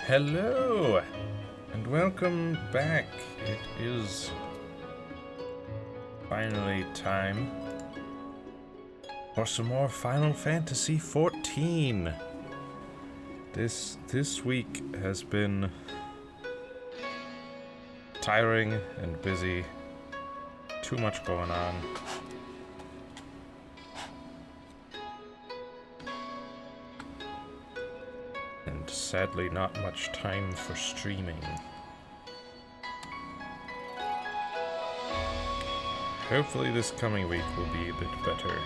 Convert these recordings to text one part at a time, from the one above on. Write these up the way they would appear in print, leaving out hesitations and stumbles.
Hello, and welcome back. It is finally time for some more Final Fantasy XIV. This week has been tiring and busy. Too much going on. Sadly, not much time for streaming. Hopefully this coming week will be a bit better.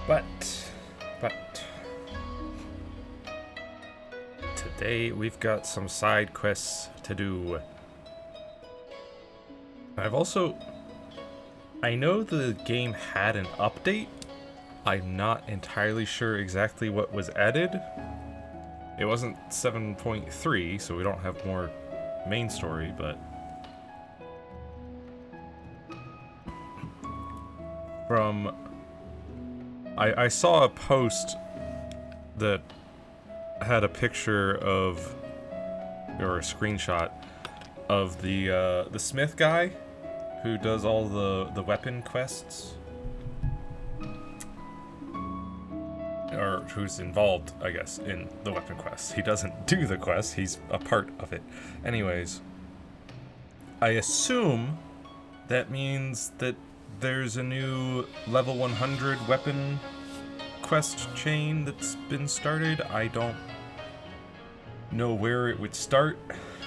But today we've got some side quests to do. I know the game had an update. I'm not entirely sure exactly what was added. It wasn't 7.3, so we don't have more main story, but I saw a post that had a picture of, or a screenshot of the Smith guy who does all the weapon quests. Or who's involved, I guess, in the weapon quests. He doesn't do the quest, he's a part of it. Anyways, I assume that means that there's a new level 100 weapon quest chain that's been started. I don't know where it would start,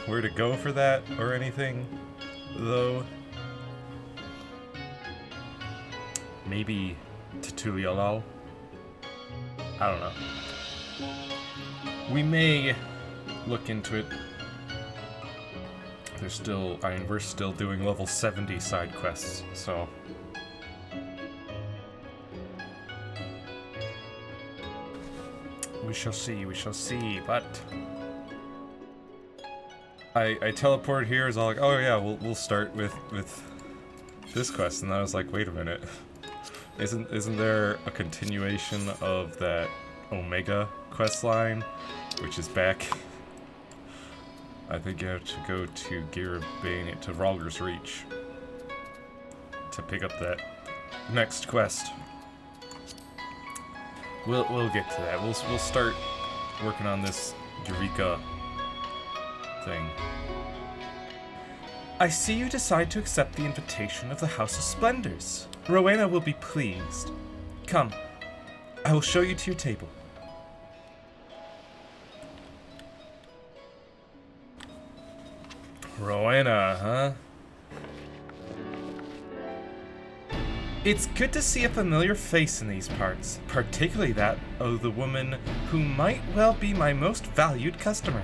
where to go for that, or anything, though. Maybe Tutulialal? I don't know. We may look into it. We're still doing level 70 side quests, so. We shall see, but I teleported here, is all like, oh yeah, we'll start with this quest, and I was like, wait a minute. Isn't there a continuation of that Omega quest line, which is back? I think you have to go to Garabane, to Ralger's Reach, to pick up that next quest. We'll get to that. We'll start working on this Eureka thing. I see you decide to accept the invitation of the House of Splendors. Rowena will be pleased. Come, I will show you to your table. Rowena, huh? It's good to see a familiar face in these parts, particularly that of the woman who might well be my most valued customer.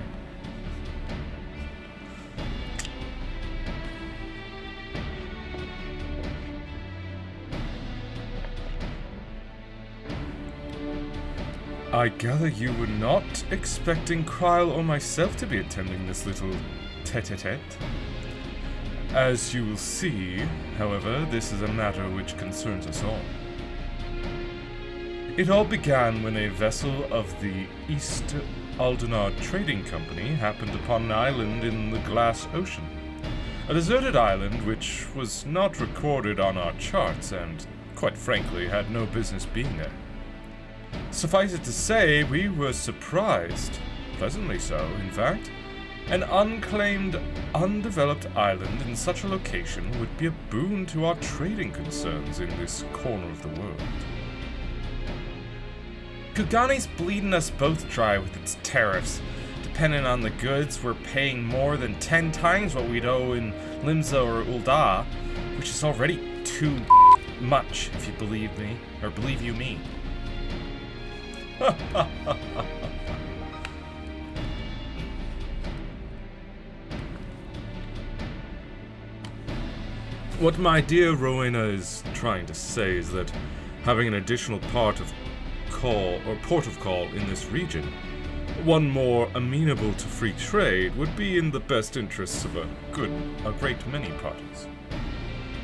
I gather you were not expecting Kryle or myself to be attending this little tete-a-tete. As you will see, however, this is a matter which concerns us all. It all began when a vessel of the East Aldenar Trading Company happened upon an island in the Glass Ocean. A deserted island which was not recorded on our charts and, quite frankly, had no business being there. Suffice it to say, we were surprised, pleasantly so, in fact. An unclaimed, undeveloped island in such a location would be a boon to our trading concerns in this corner of the world. Kugani's bleeding us both dry with its tariffs. Depending on the goods, we're paying more than 10 times what we'd owe in Limsa or Ul'dah, which is already too much if you believe me, or believe you me. What my dear Rowena is trying to say is that having an additional port of call in this region, one more amenable to free trade, would be in the best interests of a great many parties.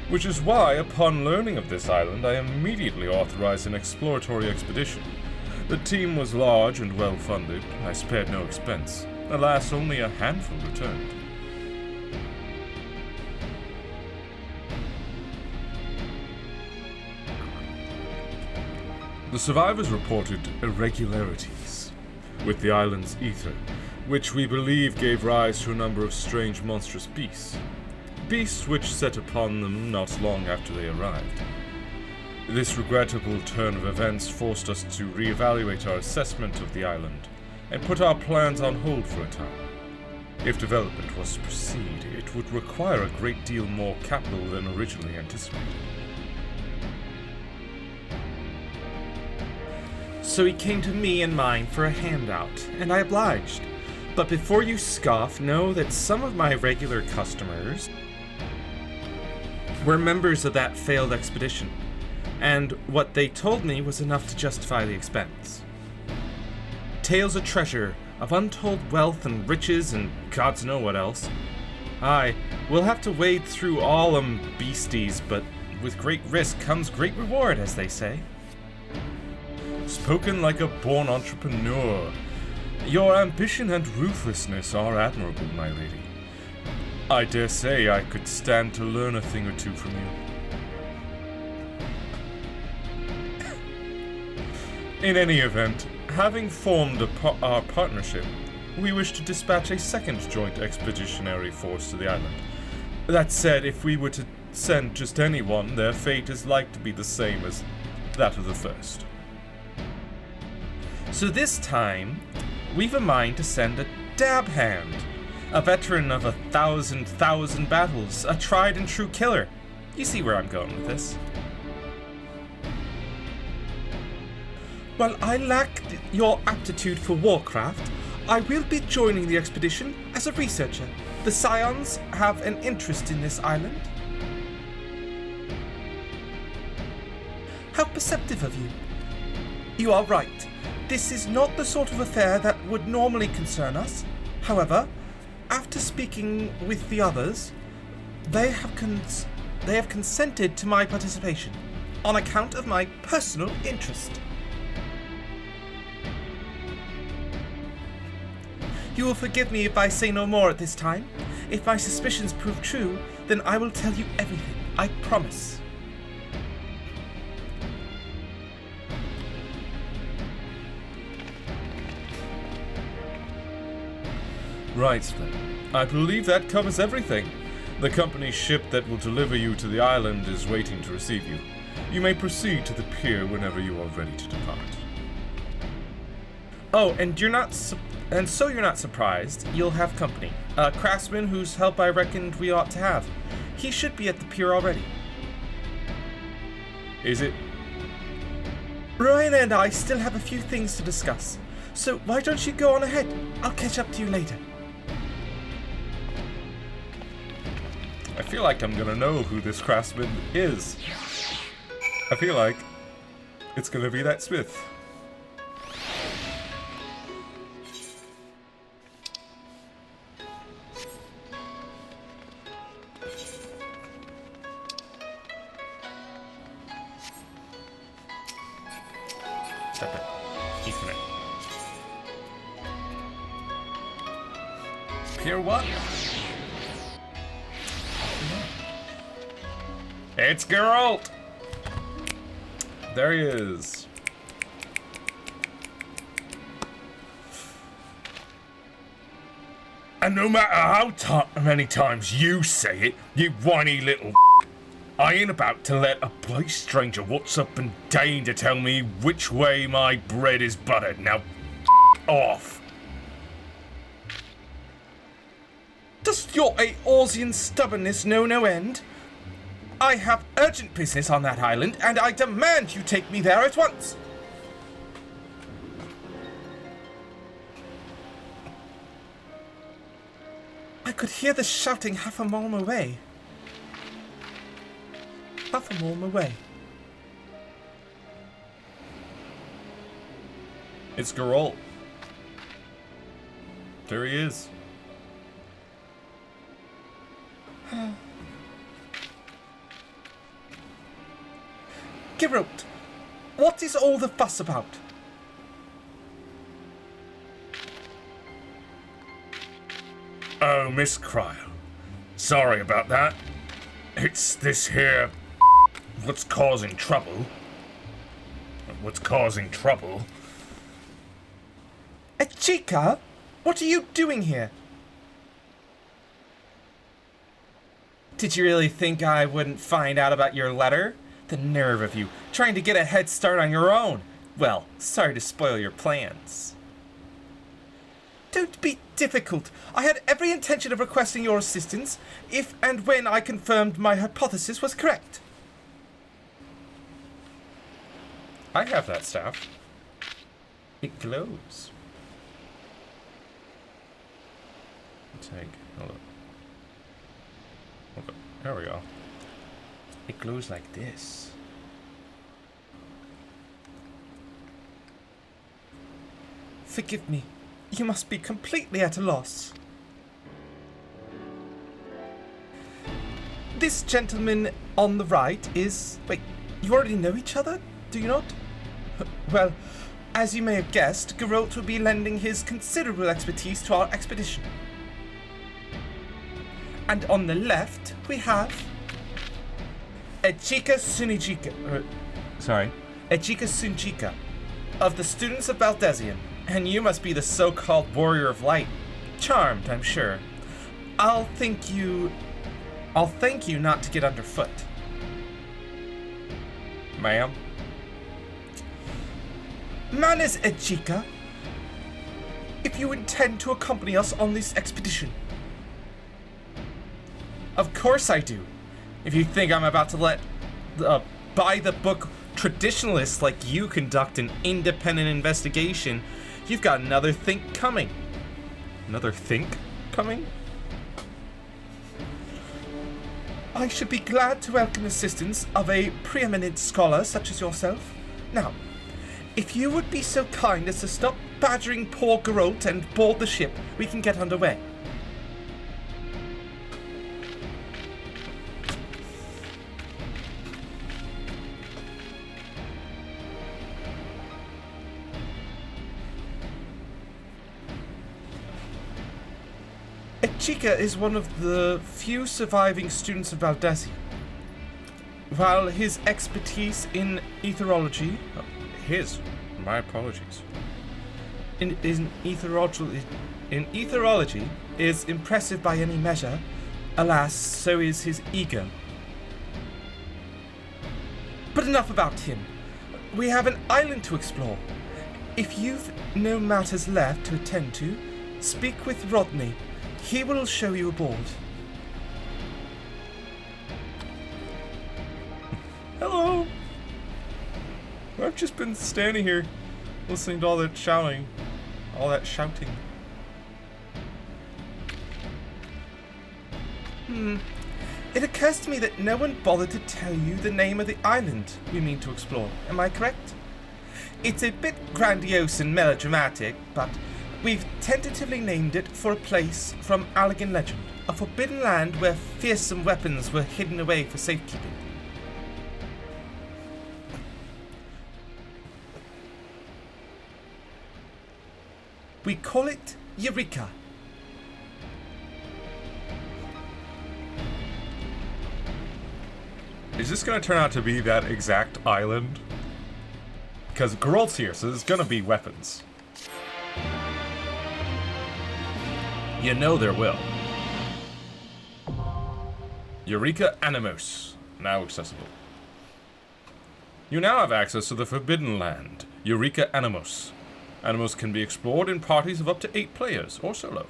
Which is why, upon learning of this island, I immediately authorized an exploratory expedition. The team was large and well funded. I spared no expense. Alas, only a handful returned. The survivors reported irregularities with the island's ether, which we believe gave rise to a number of strange monstrous beasts. Beasts which set upon them not long after they arrived. This regrettable turn of events forced us to reevaluate our assessment of the island and put our plans on hold for a time. If development was to proceed, it would require a great deal more capital than originally anticipated. So he came to me and mine for a handout, and I obliged. But before you scoff, know that some of my regular customers were members of that failed expedition, and what they told me was enough to justify the expense. Tales of treasure, of untold wealth and riches and gods know what else. Aye, we'll have to wade through all beasties, but with great risk comes great reward, as they say. Spoken like a born entrepreneur. Your ambition and ruthlessness are admirable, my lady. I dare say I could stand to learn a thing or two from you. In any event, having formed our partnership, we wish to dispatch a second joint expeditionary force to the island. That said, if we were to send just anyone, their fate is like to be the same as that of the first. So this time, we've a mind to send a dab hand, a veteran of 1,000 battles, a tried and true killer. You see where I'm going with this. While I lack your aptitude for warcraft, I will be joining the expedition as a researcher. The Scions have an interest in this island. How perceptive of you. You are right. This is not the sort of affair that would normally concern us. However, after speaking with the others, they have consented to my participation on account of my personal interest. You will forgive me if I say no more at this time. If my suspicions prove true, then I will tell you everything. I promise. Right then. I believe that covers everything. The company's ship that will deliver you to the island is waiting to receive you. You may proceed to the pier whenever you are ready to depart. Oh, and you're not surprised. You'll have company. A craftsman whose help I reckoned we ought to have. He should be at the pier already. Is it? Rowena and I still have a few things to discuss. So why don't you go on ahead? I'll catch up to you later. I feel like I'm gonna know who this craftsman is. I feel like it's gonna be that smith. Step it. Ethernet. Pier 1. It's Geralt! There he is. And no matter how many times you say it, you whiny little I ain't about to let a bloody stranger what's up and deign to tell me which way my bread is buttered. Now, off. Does your Eorzean stubbornness know no end? I have urgent business on that island, and I demand you take me there at once. I could hear the shouting half a mile away. Half a mile away. It's Geralt. There he is. Geralt, what is all the fuss about? Oh, Miss Cryle. Sorry about that. It's this here... what's causing trouble. What's causing trouble? Eureka, what are you doing here? Did you really think I wouldn't find out about your letter? The nerve of you, trying to get a head start on your own. Well, sorry to spoil your plans. Don't be difficult. I had every intention of requesting your assistance if and when I confirmed my hypothesis was correct. I have that staff. It glows. Take a look. Okay, there we go. It glows like this. Forgive me. You must be completely at a loss. This gentleman on the right is... Wait, you already know each other? Do you not? Well, as you may have guessed, Geralt will be lending his considerable expertise to our expedition. And on the left, we have... Eureka Sunjika, of the students of Valdesian. And you must be the so-called warrior of light. Charmed, I'm sure. I'll thank you not to get underfoot. Ma'am? Manners, Eureka. If you intend to accompany us on this expedition. Of course I do. If you think I'm about to let by-the-book traditionalists like you conduct an independent investigation, you've got another think coming. Another think coming? I should be glad to welcome assistance of a preeminent scholar such as yourself. Now, if you would be so kind as to stop badgering poor Geralt and board the ship, we can get underway. Eureka is one of the few surviving students of Valdesian. While his expertise in etherology... My apologies. In etherology is impressive by any measure, alas, so is his ego. But enough about him. We have an island to explore. If you've no matters left to attend to, speak with Rodney. He will show you aboard. Hello! I've just been standing here, listening to all that shouting. All that shouting. It occurs to me that no one bothered to tell you the name of the island we mean to explore. Am I correct? It's a bit grandiose and melodramatic, but we've tentatively named it for a place from Allegan legend, a forbidden land where fearsome weapons were hidden away for safekeeping. We call it Eureka. Is this going to turn out to be that exact island? Because Geralt's here, so there's going to be weapons. You know there will. Eureka Animos, now accessible. You now have access to the Forbidden Land, Eureka Animos. Animos can be explored in parties of up to 8 players, or solo.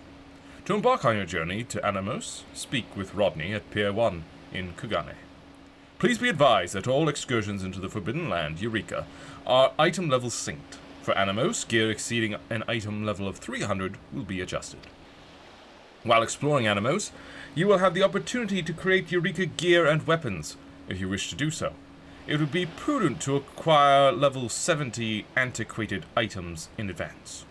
To embark on your journey to Animos, speak with Rodney at Pier 1 in Kugane. Please be advised that all excursions into the Forbidden Land, Eureka, are item level synced. For Animos, gear exceeding an item level of 300 will be adjusted. While exploring Animos, you will have the opportunity to create Eureka gear and weapons, if you wish to do so. It would be prudent to acquire level 70 antiquated items in advance.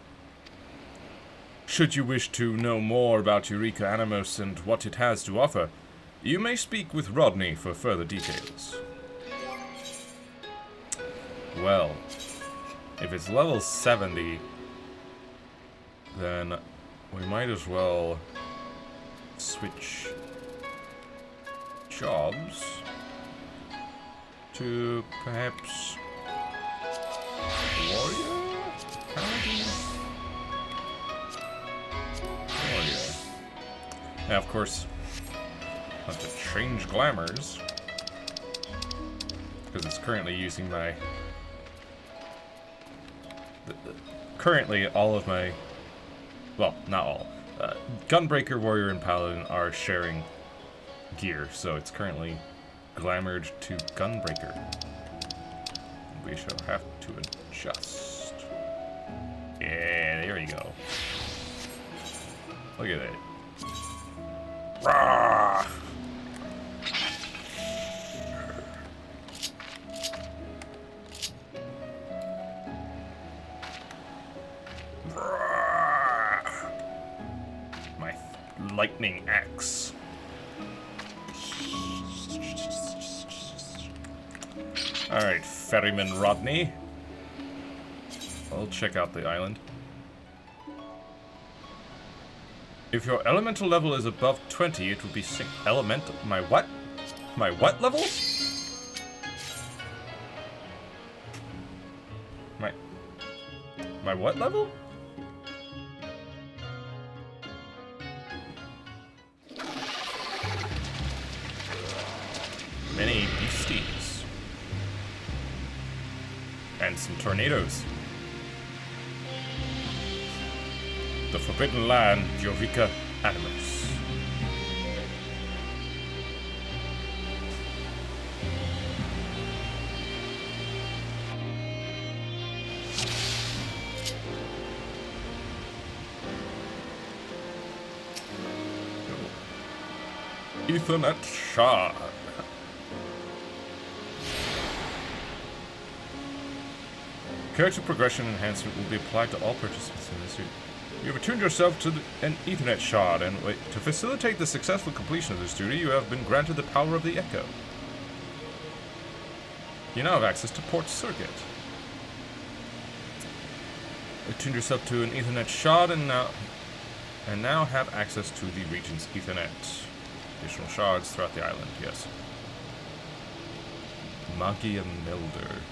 Should you wish to know more about Eureka Animos and what it has to offer, you may speak with Rodney for further details. Well, if it's level 70, then we might as well switch jobs to perhaps warrior? Paladin? Warrior. Now, of course, I have to change glamours because it's currently using my. Currently, all of my. Well, not all. Gunbreaker, Warrior, and Paladin are sharing gear, so it's currently glamoured to Gunbreaker. We shall have to adjust. Yeah, there you go. Look at that. Rah! My lightning axe. Alright, Ferryman Rodney. I'll check out the island. If your elemental level is above 20, it will be elemental. My what? My what levels? My what level? Many beasties. And some tornadoes. The Forbidden Land, Eureka Animus. Ethernet shard. Character progression enhancement will be applied to all participants in this duty. You have attuned yourself to an Ethernet shard, and to facilitate the successful completion of this duty, you have been granted the power of the Echo. You now have access to Port Circuit. Attune yourself to an Ethernet shard, and now have access to the region's Ethernet. Additional shards throughout the island, yes. Magia Melder.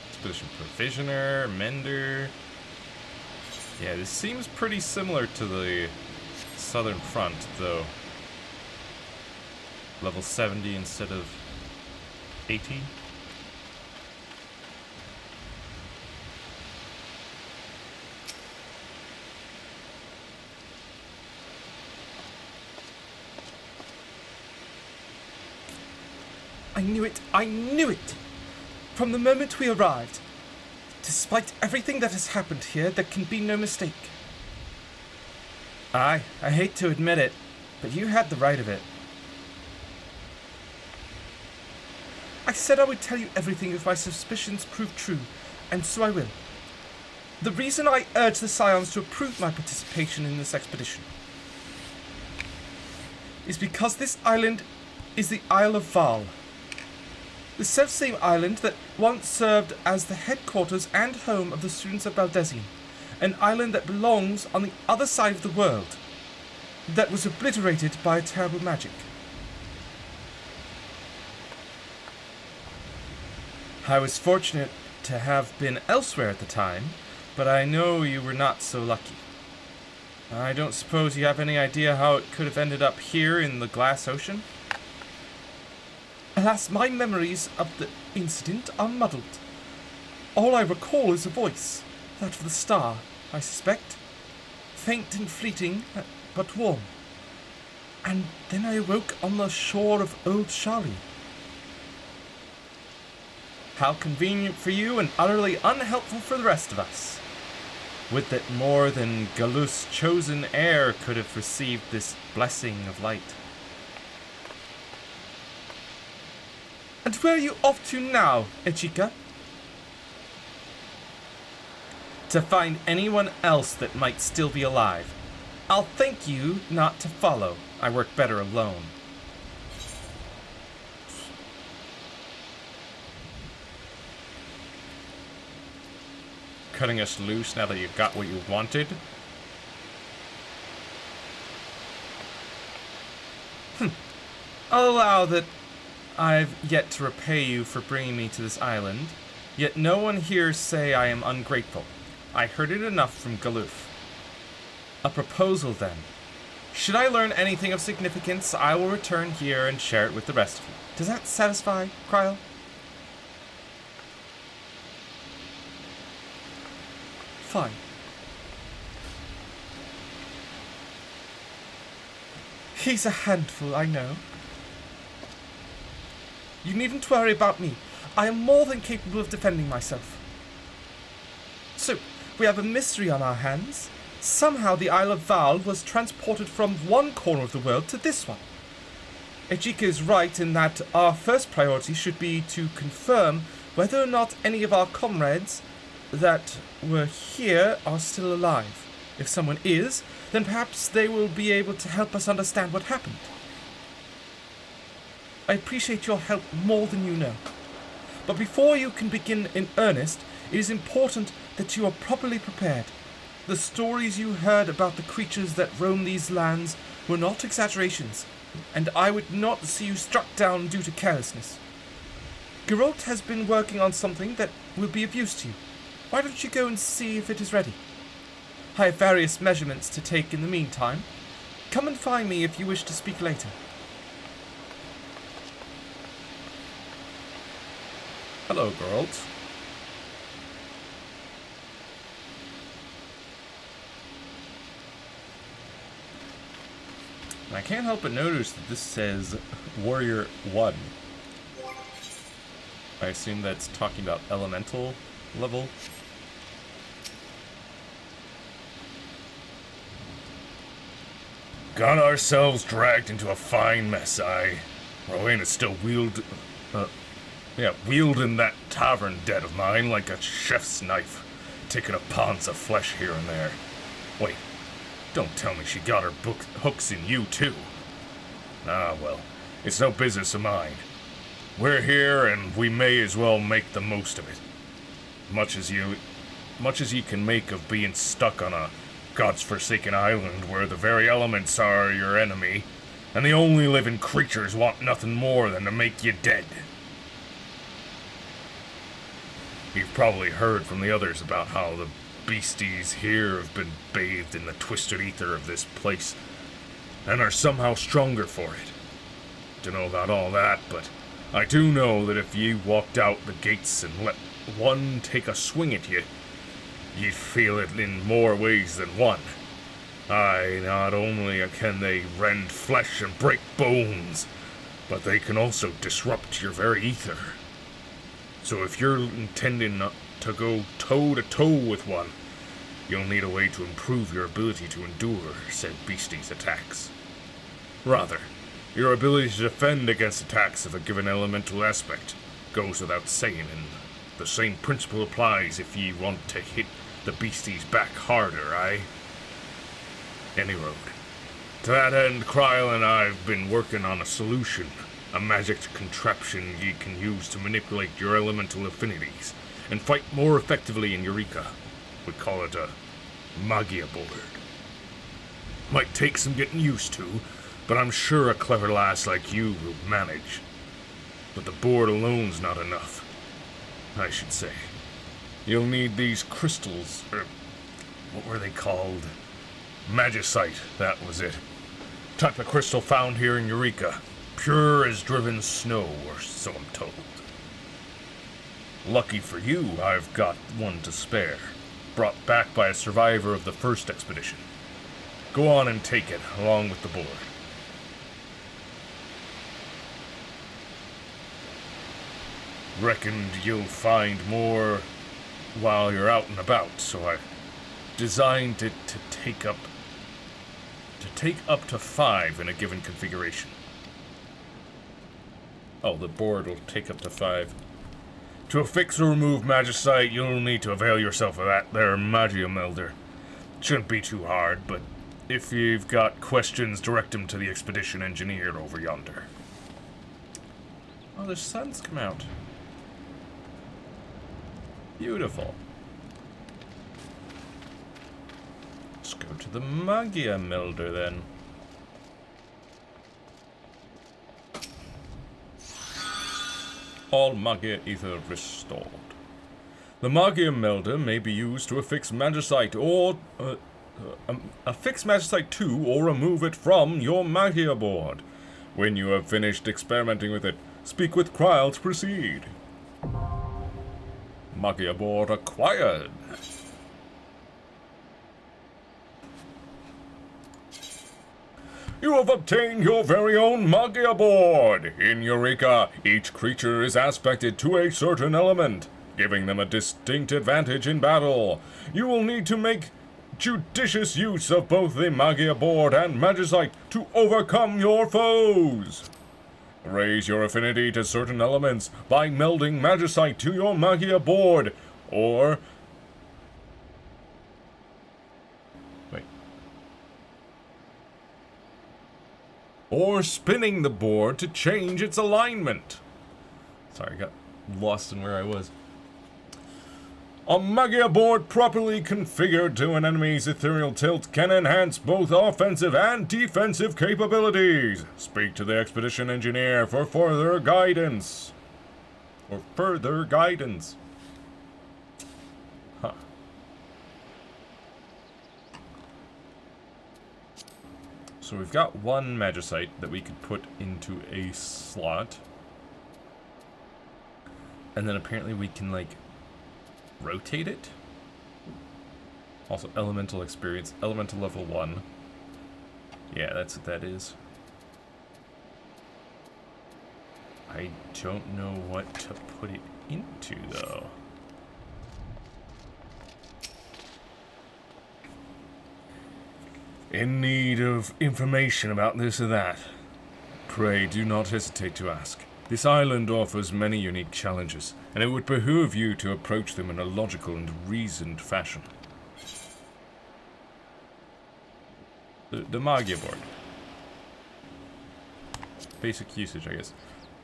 Expedition Provisioner, Mender. Yeah, this seems pretty similar to the Southern Front, though. Level 70 instead of 80. I knew it! I knew it! From the moment we arrived. Despite everything that has happened here, there can be no mistake. I hate to admit it, but you had the right of it. I said I would tell you everything if my suspicions prove true, and so I will. The reason I urge the Scions to approve my participation in this expedition is because this island is the Isle of Val. The self-same island that once served as the headquarters and home of the students of Baldesian, an island that belongs on the other side of the world, that was obliterated by a terrible magic. I was fortunate to have been elsewhere at the time, but I know you were not so lucky. I don't suppose you have any idea how it could have ended up here in the Glass Ocean? Alas, my memories of the incident are muddled. All I recall is a voice, that of the star, I suspect. Faint and fleeting, but warm. And then I awoke on the shore of Old Shari, How convenient for you and utterly unhelpful for the rest of us. Would that more than Galus' chosen heir could have received this blessing of light. And where are you off to now, Eureka? To find anyone else that might still be alive. I'll thank you not to follow. I work better alone. Cutting us loose now that you got what you wanted. I'll allow that I've yet to repay you for bringing me to this island, yet no one here say I am ungrateful. I heard it enough from Galuf. A proposal, then. Should I learn anything of significance, I will return here and share it with the rest of you. Does that satisfy, Kryl? Fine. He's a handful, I know. You needn't worry about me. I am more than capable of defending myself. So, we have a mystery on our hands. Somehow the Isle of Val was transported from one corner of the world to this one. Eureka is right in that our first priority should be to confirm whether or not any of our comrades that were here are still alive. If someone is, then perhaps they will be able to help us understand what happened. I appreciate your help more than you know. But before you can begin in earnest, it is important that you are properly prepared. The stories you heard about the creatures that roam these lands were not exaggerations, and I would not see you struck down due to carelessness. Geralt has been working on something that will be of use to you. Why don't you go and see if it is ready? I have various measurements to take in the meantime. Come and find me if you wish to speak later. Hello, Geralt. I can't help but notice that this says Warrior 1. I assume that's talking about elemental level. Got ourselves dragged into a fine mess, Rowena's still wielding that tavern debt of mine like a chef's knife, taking up pounds of flesh here and there. Wait, don't tell me she got her hooks in you too. Ah, well, it's no business of mine. We're here and we may as well make the most of it. Much as you can make of being stuck on a God's-forsaken island where the very elements are your enemy, and the only living creatures want nothing more than to make you dead. You've probably heard from the others about how the beasties here have been bathed in the twisted ether of this place, and are somehow stronger for it. Dunno about all that, but I do know that if you walked out the gates and let one take a swing at you, you'd feel it in more ways than one. Aye, not only can they rend flesh and break bones, but they can also disrupt your very ether. So if you're intending to go toe-to-toe with one, you'll need a way to improve your ability to endure said beastie's attacks. Rather, your ability to defend against attacks of a given elemental aspect goes without saying, and the same principle applies if ye want to hit the beasties back harder, aye? Any road. To that end, Kryl and I've been working on a solution, a magic contraption ye can use to manipulate your elemental affinities, and fight more effectively in Eureka. We call it a Magia board. Might take some getting used to, but I'm sure a clever lass like you will manage. But the board alone's not enough, I should say. You'll need these crystals, what were they called? Magicite, that was it. Type of crystal found here in Eureka. Pure as driven snow, or so I'm told. Lucky for you, I've got one to spare. Brought back by a survivor of the first expedition. Go on and take it, along with the board. reckoned you'll find more while you're out and about, so I designed it to take up to 5 in a given configuration. Oh, the board will take up to 5. To affix or remove Magicite, you'll need to avail yourself of that there Magia Melder. Shouldn't be too hard, but if you've got questions, direct them to the expedition engineer over yonder. Oh, the sun's come out. Beautiful. Let's go to the Magia Melder then. All Magia Ether restored. The Magia Melder may be used to affix Magicite or affix Magicite to or remove it from your Magia board. When you have finished experimenting with it, speak with Kryl to proceed. Magia board acquired. You have obtained your very own Magia board! In Eureka, each creature is aspected to a certain element, giving them a distinct advantage in battle. You will need to make judicious use of both the Magia board and Magicite to overcome your foes. Raise your affinity to certain elements by melding Magicite to your Magia board, or spinning the board to change its alignment. Sorry, I got lost in where I was. A Magia board properly configured to an enemy's ethereal tilt can enhance both offensive and defensive capabilities. Speak to the expedition engineer for further guidance. Huh. So we've got one Magicite that we could put into a slot. And then apparently we can, like, rotate it. Also, elemental experience, elemental level 1. Yeah, that's what that is. I don't know what to put it into, though. In need of information about this or that? Pray do not hesitate to ask. This island offers many unique challenges, and it would behoove you to approach them in a logical and reasoned fashion. The Magia board. Basic usage, I guess.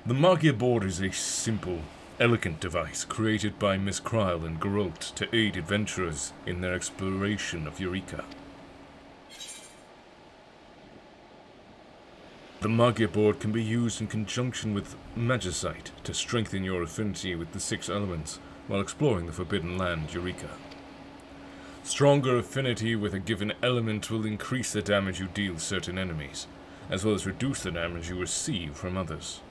The Magia board is a simple, elegant device created by Miss Kryl and Geralt to aid adventurers in their exploration of Eureka. The Magia board can be used in conjunction with Magicite to strengthen your affinity with the 6 elements while exploring the Forbidden Land, Eureka. Stronger affinity with a given element will increase the damage you deal certain enemies, as well as reduce the damage you receive from others.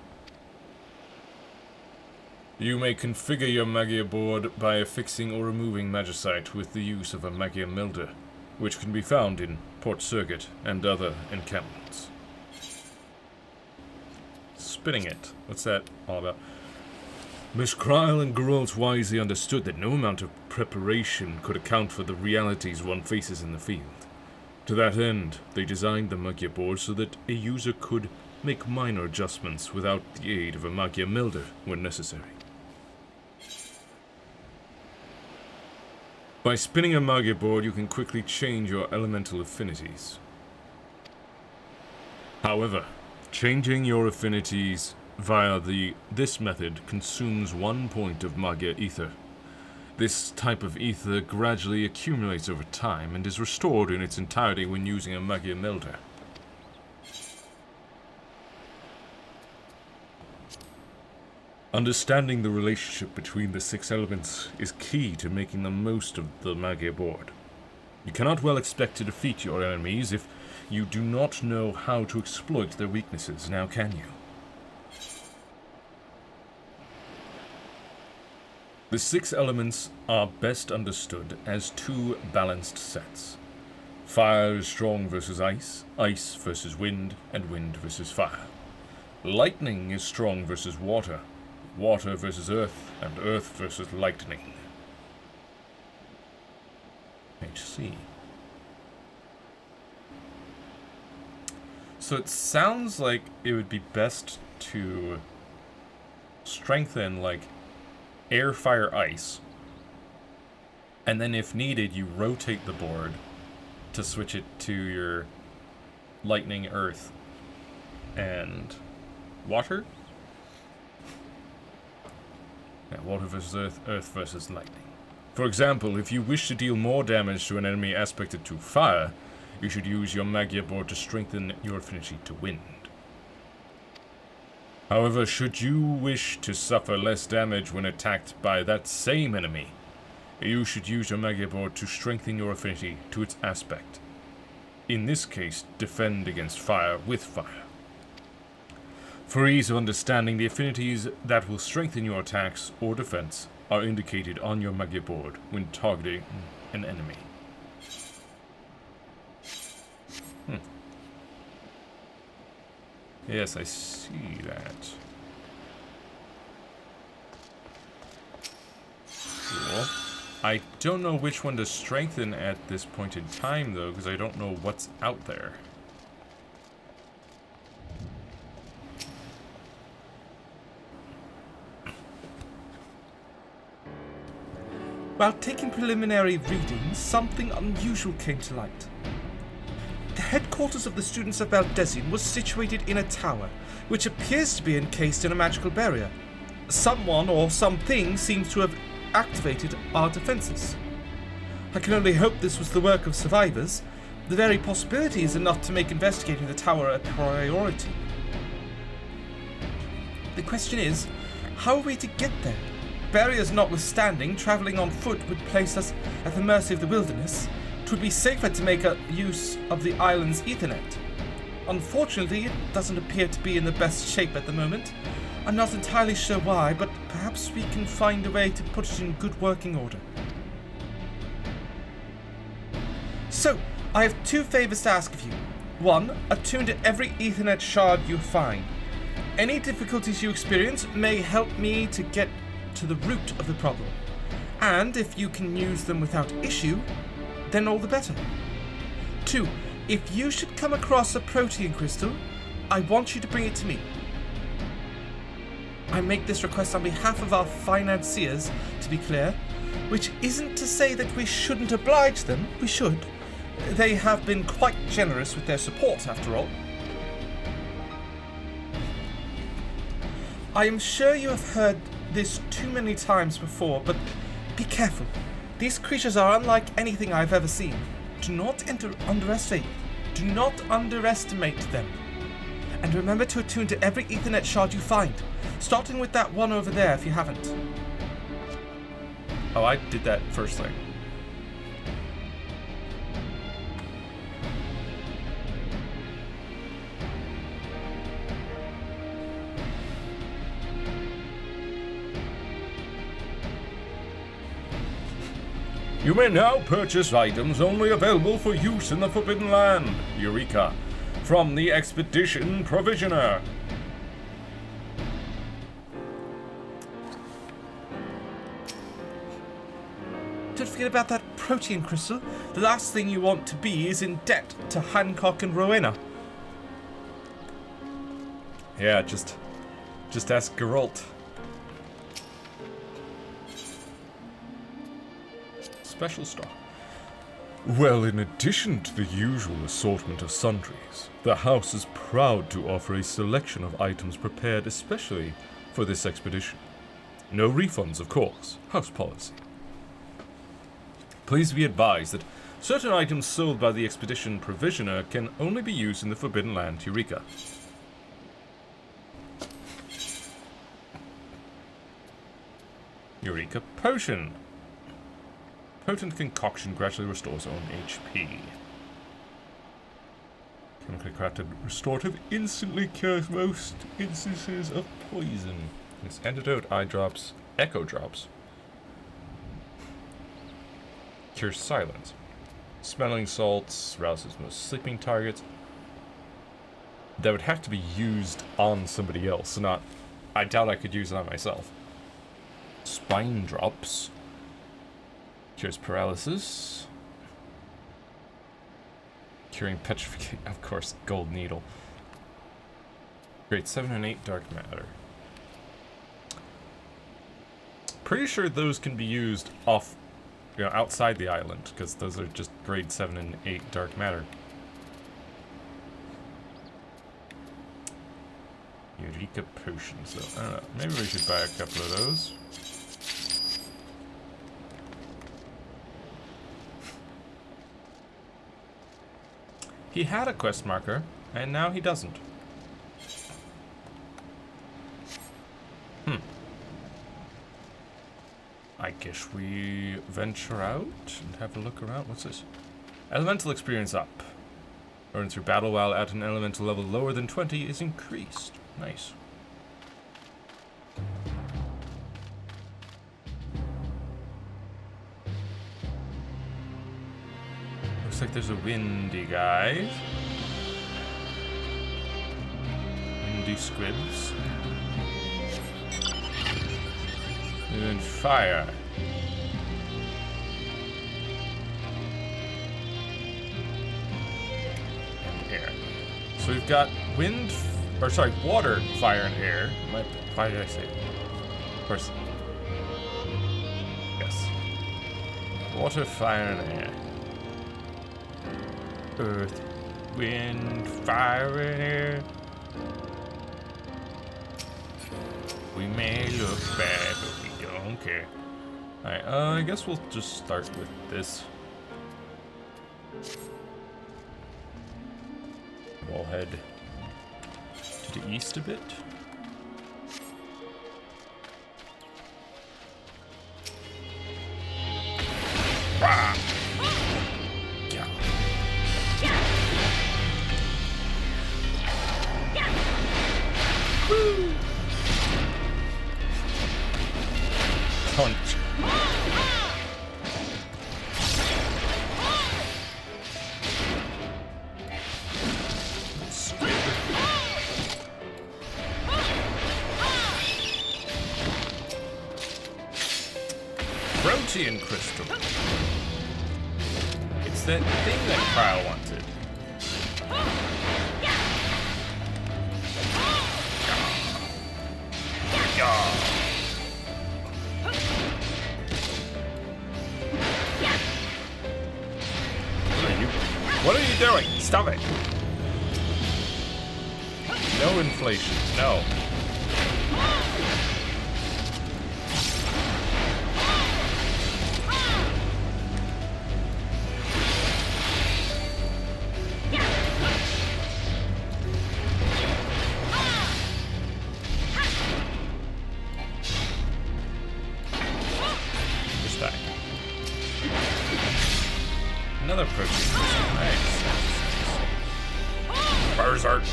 You may configure your Magia board by affixing or removing Magicite with the use of a Magia Melder, which can be found in Port Circuit and other encampments. Spinning it. What's that all about? Miss Kryl and Geralt wisely understood that no amount of preparation could account for the realities one faces in the field. To that end, they designed the Magia board so that a user could make minor adjustments without the aid of a Magia Melder when necessary. By spinning a Magia board, you can quickly change your elemental affinities. However, changing your affinities via this method consumes 1 point of Magia Ether. This type of ether gradually accumulates over time and is restored in its entirety when using a Magia Melder. Understanding the relationship between the 6 elements is key to making the most of the Magia board. You cannot well expect to defeat your enemies if you do not know how to exploit their weaknesses, now can you? The 6 elements are best understood as 2 balanced sets. Fire is strong versus ice, ice versus wind, and wind versus fire. Lightning is strong versus water, water versus earth, and earth versus lightning. HC. So it sounds like it would be best to strengthen, like, air, fire, ice. And then if needed, you rotate the board to switch it to your lightning, earth, and water? Yeah, water versus earth, earth versus lightning. For example, if you wish to deal more damage to an enemy aspected to fire, you should use your Magia board to strengthen your affinity to wind. However, should you wish to suffer less damage when attacked by that same enemy, you should use your Magia board to strengthen your affinity to its aspect. In this case, defend against fire with fire. For ease of understanding, the affinities that will strengthen your attacks or defense are indicated on your Magia board when targeting an enemy. Yes, I see that. Cool. I don't know which one to strengthen at this point in time, though, because I don't know what's out there. While taking preliminary readings, something unusual came to light. The headquarters of the students of Valdesian was situated in a tower, which appears to be encased in a magical barrier. Someone or something seems to have activated our defenses. I can only hope this was the work of survivors. The very possibility is enough to make investigating the tower a priority. The question is, how are we to get there? Barriers notwithstanding, travelling on foot would place us at the mercy of the wilderness. It would be safer to make use of the island's Ethernet. Unfortunately, it doesn't appear to be in the best shape at the moment. I'm not entirely sure why, but perhaps we can find a way to put it in good working order. So, I have two favours to ask of you. One, attune to every Ethernet shard you find. Any difficulties you experience may help me to get to the root of the problem. And if you can use them without issue, then all the better. 2. If you should come across a protein crystal, I want you to bring it to me. I make this request on behalf of our financiers, to be clear, which isn't to say that we shouldn't oblige them. We should. They have been quite generous with their support, after all. I am sure you have heard this too many times before, but be careful. These creatures are unlike anything I've ever seen. Do not underestimate them. And remember to attune to every Ethernet shard you find, starting with that one over there if you haven't. Oh, I did that first thing. You may now purchase items only available for use in the Forbidden Land, Eureka, from the Expedition Provisioner. Don't forget about that protein crystal. The last thing you want to be is in debt to Hancock and Rowena. Yeah, just ask Geralt. Special stock. Well, in addition to the usual assortment of sundries, the house is proud to offer a selection of items prepared especially for this expedition. No refunds, of course. House policy. Please be advised that certain items sold by the Expedition Provisioner can only be used in the Forbidden Land, Eureka. Eureka Potion. Potent concoction gradually restores own HP. Chemically crafted restorative instantly cures most instances of poison. It's antidote, eye drops, echo drops. Cures silence. Smelling salts rouses most sleeping targets. That would have to be used on somebody else, not I doubt I could use that myself. Spine drops. Cures paralysis. Curing petrification. Of course, gold needle. Grade 7 and 8 dark matter. Pretty sure those can be used off, outside the island, because those are just grade 7 and 8 dark matter. Eureka potions, though. I don't know. Maybe we should buy a couple of those. He had a quest marker, and now he doesn't. I guess we venture out and have a look around. What's this? Elemental experience up. Earned through battle while at an elemental level lower than 20 is increased. Nice. Looks like there's a windy guy. Windy squibs. And fire. And air. So we've got wind, water, fire, and air. Why did I say it? Of course. Yes. Water, fire, and air. Earth, wind, fire, and air. We may look bad, but we don't care. Alright, I guess we'll just start with this. We'll head to the east a bit. Rah! Yeah. Woo! Punch. Protein crystal. It's that thing that Kyle wanted. What are you doing? Stop it! No inflation. No. Just die. Another protein. Nice. Berserk.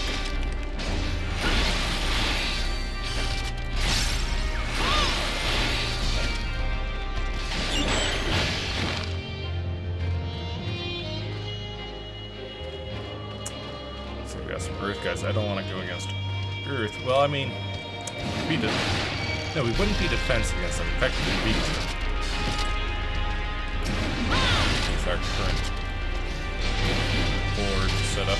So we got some Earth guys. I don't want to go against Earth. Well, I mean, we wouldn't be defensive against them. In fact, we'd beat them. With our current board set up.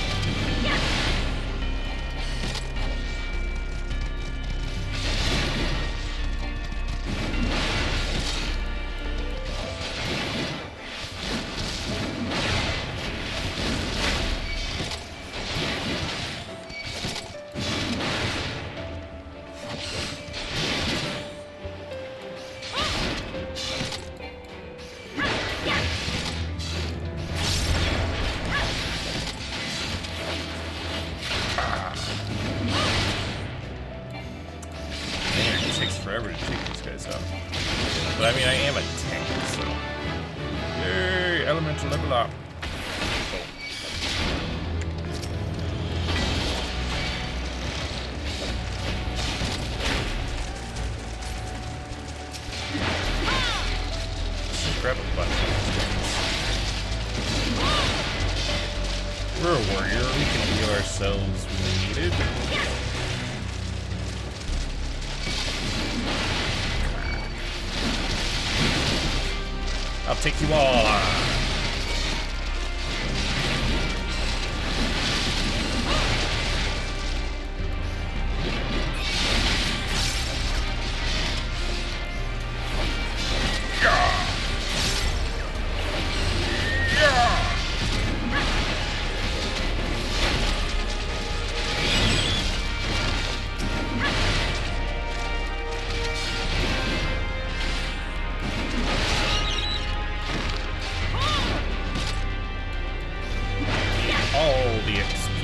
Forever to take these guys out. But I mean, I am a tank, so. Yay! Elemental level up. Oh. Let's just grab a bunch of these guys. We're a warrior. We can heal ourselves when needed. I'll take you all on. All the XP.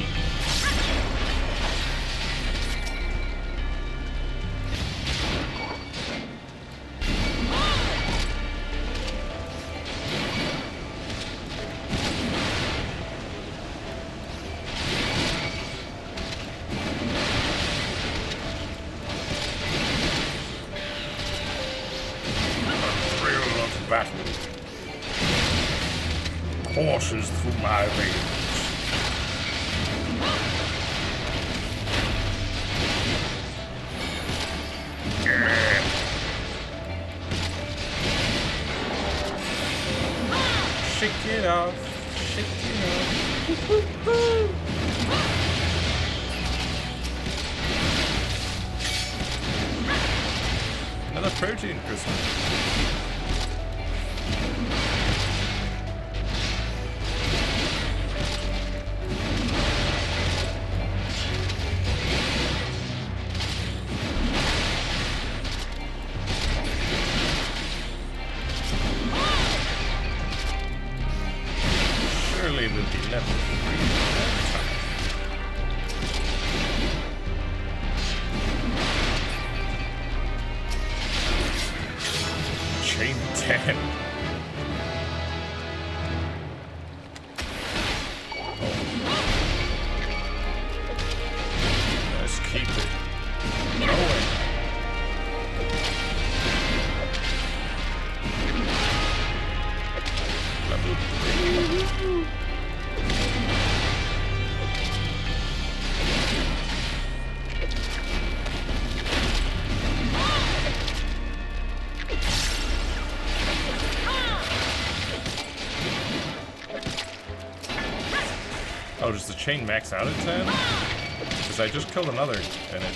The thrill of battle courses through my veins. Shake it off, shake it off. Woo-hoo-hoo. Another protein crystal. Surely we'll be level 3 next time. Chain 10. Let's keep it going. Level 3. Oh, does the chain max out at 10? Because I just killed another and it...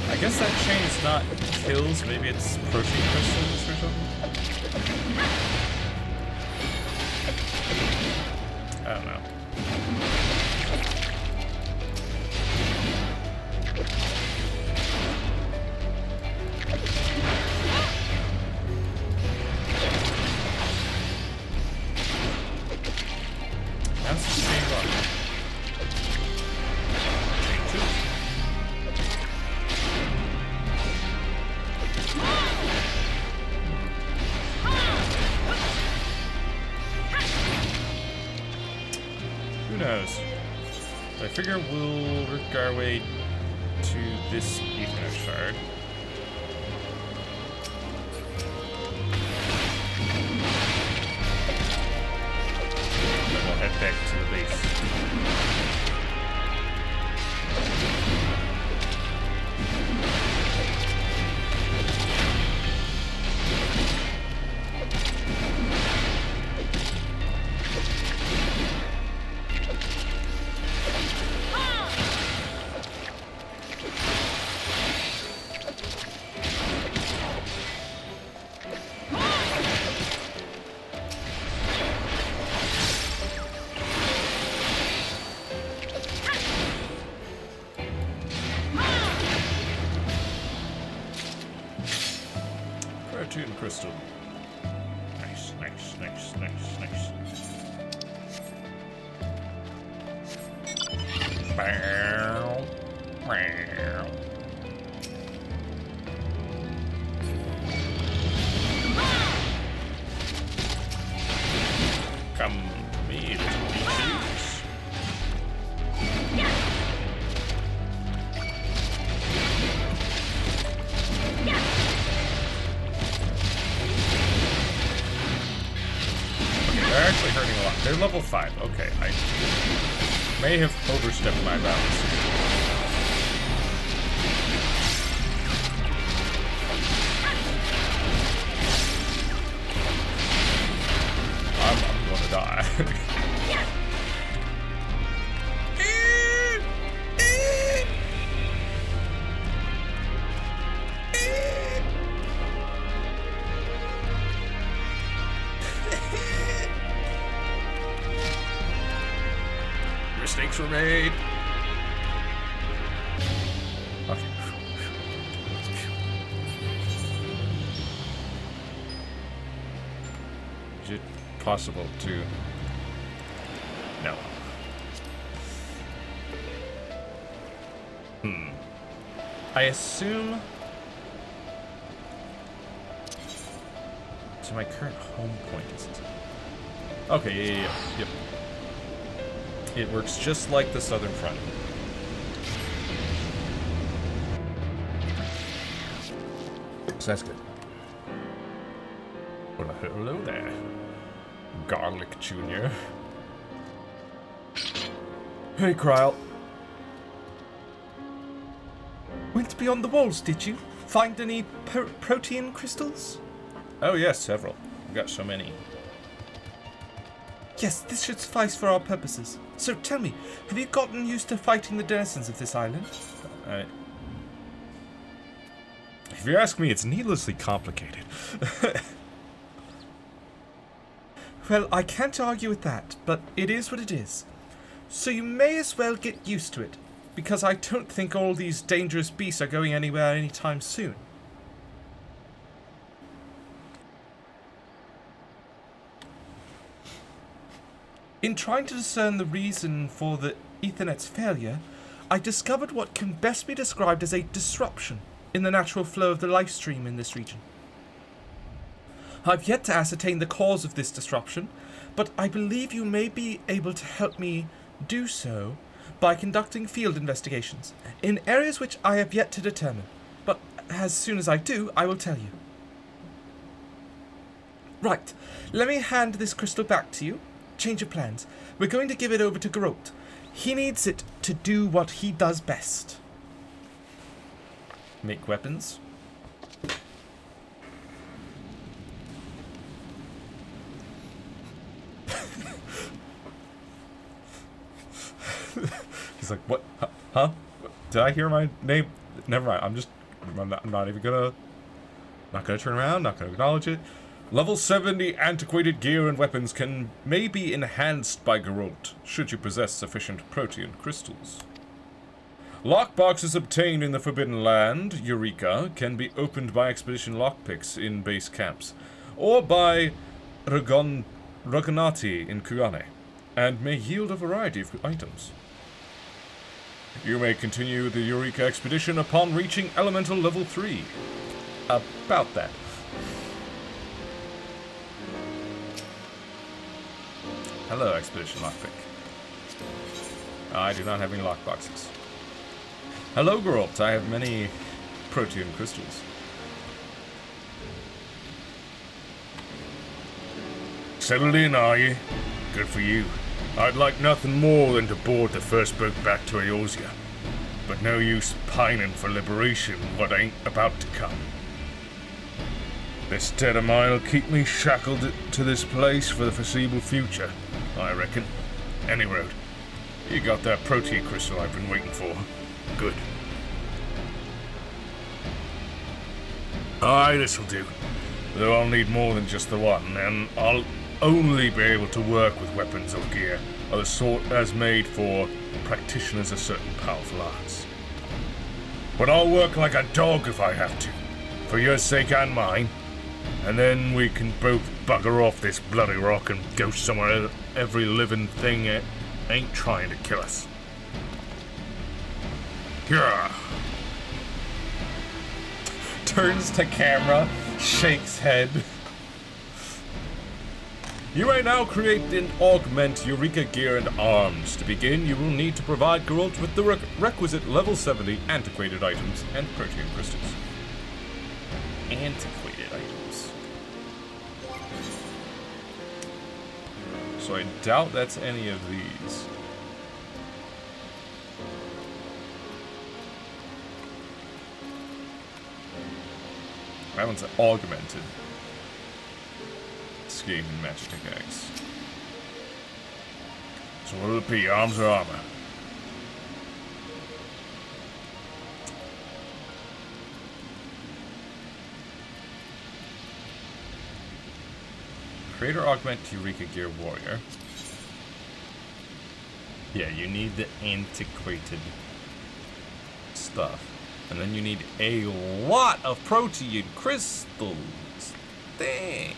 I guess that chain is not kills, maybe it's protein crystals or something? I don't know. That's the chain one. Chain 2. Who knows? I figure we'll work our way to this Ether shard. Then we'll head back to the base. Protein crystal. Nice, nice, nice, nice, nice. Bow. Bow. Come to me, little beaches. level 5. Okay, I may have overstepped my bounds. I'm gonna die. Mistakes were made. Okay. Is it possible to... No. I assume... So my current home point is... Okay, yeah. Yep. It works just like the southern front. So that's good. Well, hello there, Garlic Jr. Hey, Kryle. Went beyond the walls, did you? Find any protein crystals? Oh yes, several. I've got so many. Yes, this should suffice for our purposes. So tell me, have you gotten used to fighting the denizens of this island? If you ask me, it's needlessly complicated. Well, I can't argue with that, but it is what it is. So you may as well get used to it, because I don't think all these dangerous beasts are going anywhere anytime soon. In trying to discern the reason for the Ethernet's failure, I discovered what can best be described as a disruption in the natural flow of the life stream in this region. I've yet to ascertain the cause of this disruption, but I believe you may be able to help me do so by conducting field investigations in areas which I have yet to determine. But as soon as I do, I will tell you. Right, let me hand this crystal back to you. Change of plans. We're going to give it over to Geralt. He needs it to do what he does best. Make weapons. He's like, what? Huh? Did I hear my name? Never mind. I'm not even gonna... Not gonna turn around, not gonna acknowledge it. Level 70 antiquated gear and weapons may be enhanced by Geralt, should you possess sufficient protean crystals. Lockboxes obtained in the Forbidden Land, Eureka, can be opened by expedition lockpicks in base camps, or by Rogonati in Kugane, and may yield a variety of items. You may continue the Eureka expedition upon reaching Elemental Level 3. About that. Hello, Expedition Lockpick. I do not have any lockboxes. Hello, Geralt. I have many protean crystals. Settled in, are you? Good for you. I'd like nothing more than to board the first boat back to Eorzea. But no use pining for liberation what ain't about to come. This dead of mine'll keep me shackled to this place for the foreseeable future, I reckon. Any road. You got that protein crystal I've been waiting for. Good. Aye, this'll do. Though I'll need more than just the one, and I'll only be able to work with weapons or gear of the sort as made for practitioners of certain powerful arts. But I'll work like a dog if I have to, for your sake and mine. And then we can both bugger off this bloody rock and go somewhere every living thing ain't trying to kill us. Yeah. Turns to camera, shakes head. You may now create and augment Eureka gear and arms. To begin, you will need to provide Geralt with the requisite level 70 antiquated items and protean crystals. Antiquated items. So I doubt that's any of these. That one's augmented. Escape and Magic X. So what'll it be? Arms or armor? Create or augment Eureka Gear Warrior. Yeah, you need the antiquated stuff. And then you need a lot of protein crystals. Dang.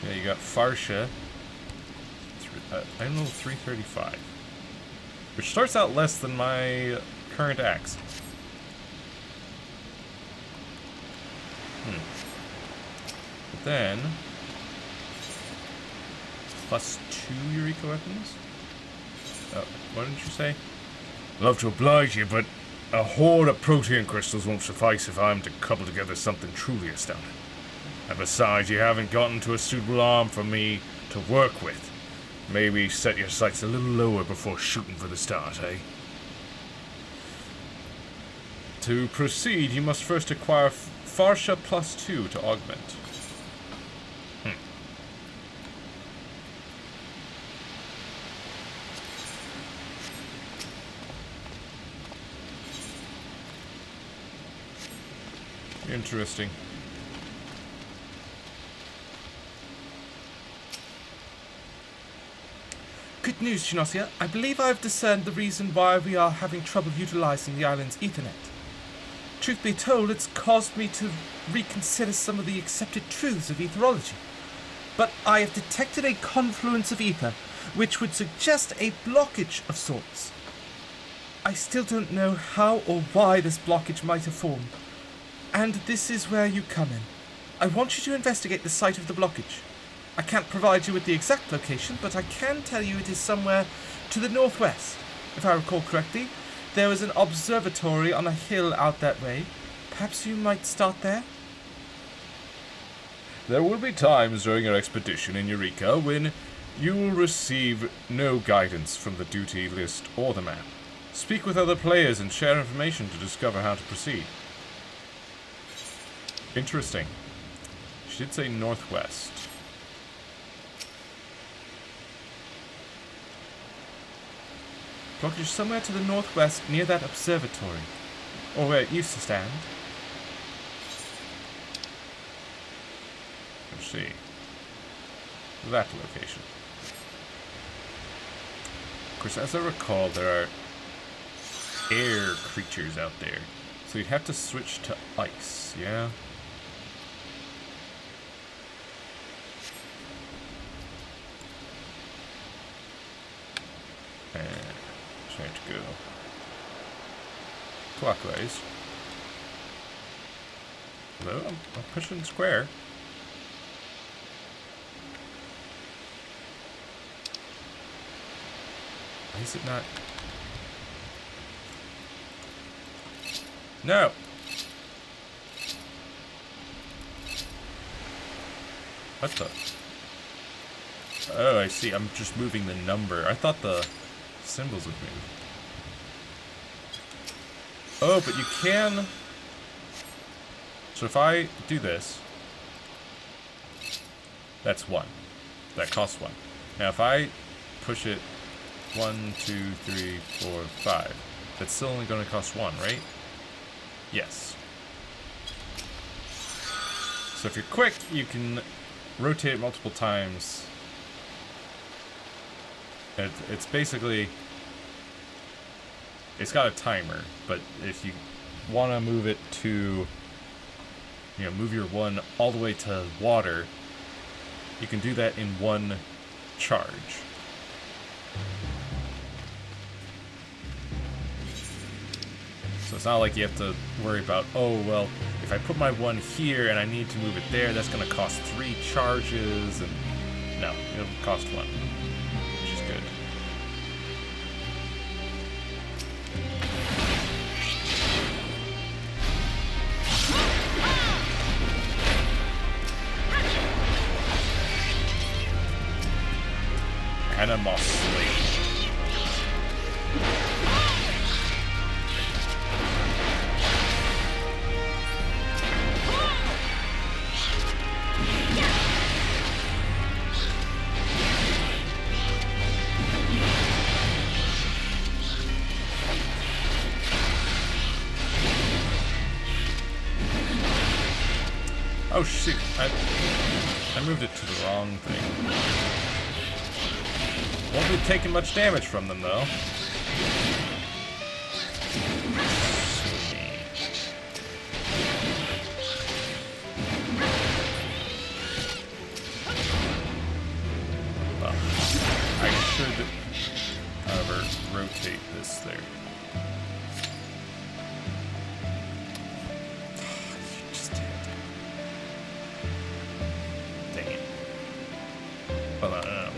Yeah, you got Farsha. I don't know, 335. Which starts out less than my current axe. But then... +2 Eureka weapons? Oh, what did you say? Love to oblige you, but a horde of protein crystals won't suffice if I'm to cobble together something truly astounding. And besides, you haven't gotten to a suitable arm for me to work with. Maybe set your sights a little lower before shooting for the stars, eh? To proceed, you must first acquire Farsha +2 to augment. Interesting. Good news, Shinosia. I believe I have discerned the reason why we are having trouble utilizing the island's Ethernet. Truth be told, it's caused me to reconsider some of the accepted truths of etherology. But I have detected a confluence of ether, which would suggest a blockage of sorts. I still don't know how or why this blockage might have formed. And this is where you come in. I want you to investigate the site of the blockage. I can't provide you with the exact location, but I can tell you it is somewhere to the northwest. If I recall correctly, there is an observatory on a hill out that way. Perhaps you might start there? There will be times during your expedition in Eureka when you will receive no guidance from the duty list or the map. Speak with other players and share information to discover how to proceed. Interesting. She did say northwest. Blockage somewhere to the northwest near that observatory. Or where it used to stand. Let's see. That location. Of course, as I recall, there are air creatures out there. So you'd have to switch to ice, yeah? And try to go clockwise. Hello, I'm pushing square. Why is it not? No! What the? Oh, I see. I'm just moving the number. I thought the symbols would move. Oh, but you can... So if I do this... That's 1. That costs 1. Now if I push it 1, 2, 3, 4, 5, that's still only going to cost 1, right? Yes. So if you're quick, you can rotate it multiple times. It's basically... It's got a timer, but if you want to move it to... You know, move your 1 all the way to water, you can do that in 1 charge. So it's not like you have to worry about, oh, well, if I put my 1 here and I need to move it there, that's going to cost 3 charges, and no, it'll cost 1, which is good. unanimously. Oh shoot, I moved it to the wrong thing. Won't be taking much damage from them though. Well, I should, however, rotate this there.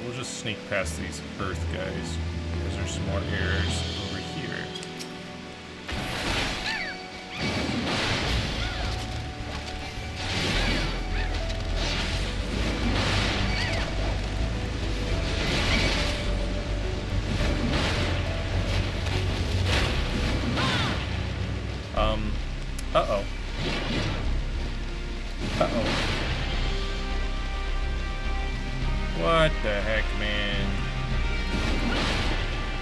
We'll just sneak past these earth guys, because there's some more errors over here. Uh-oh. Uh-oh. What the heck, man?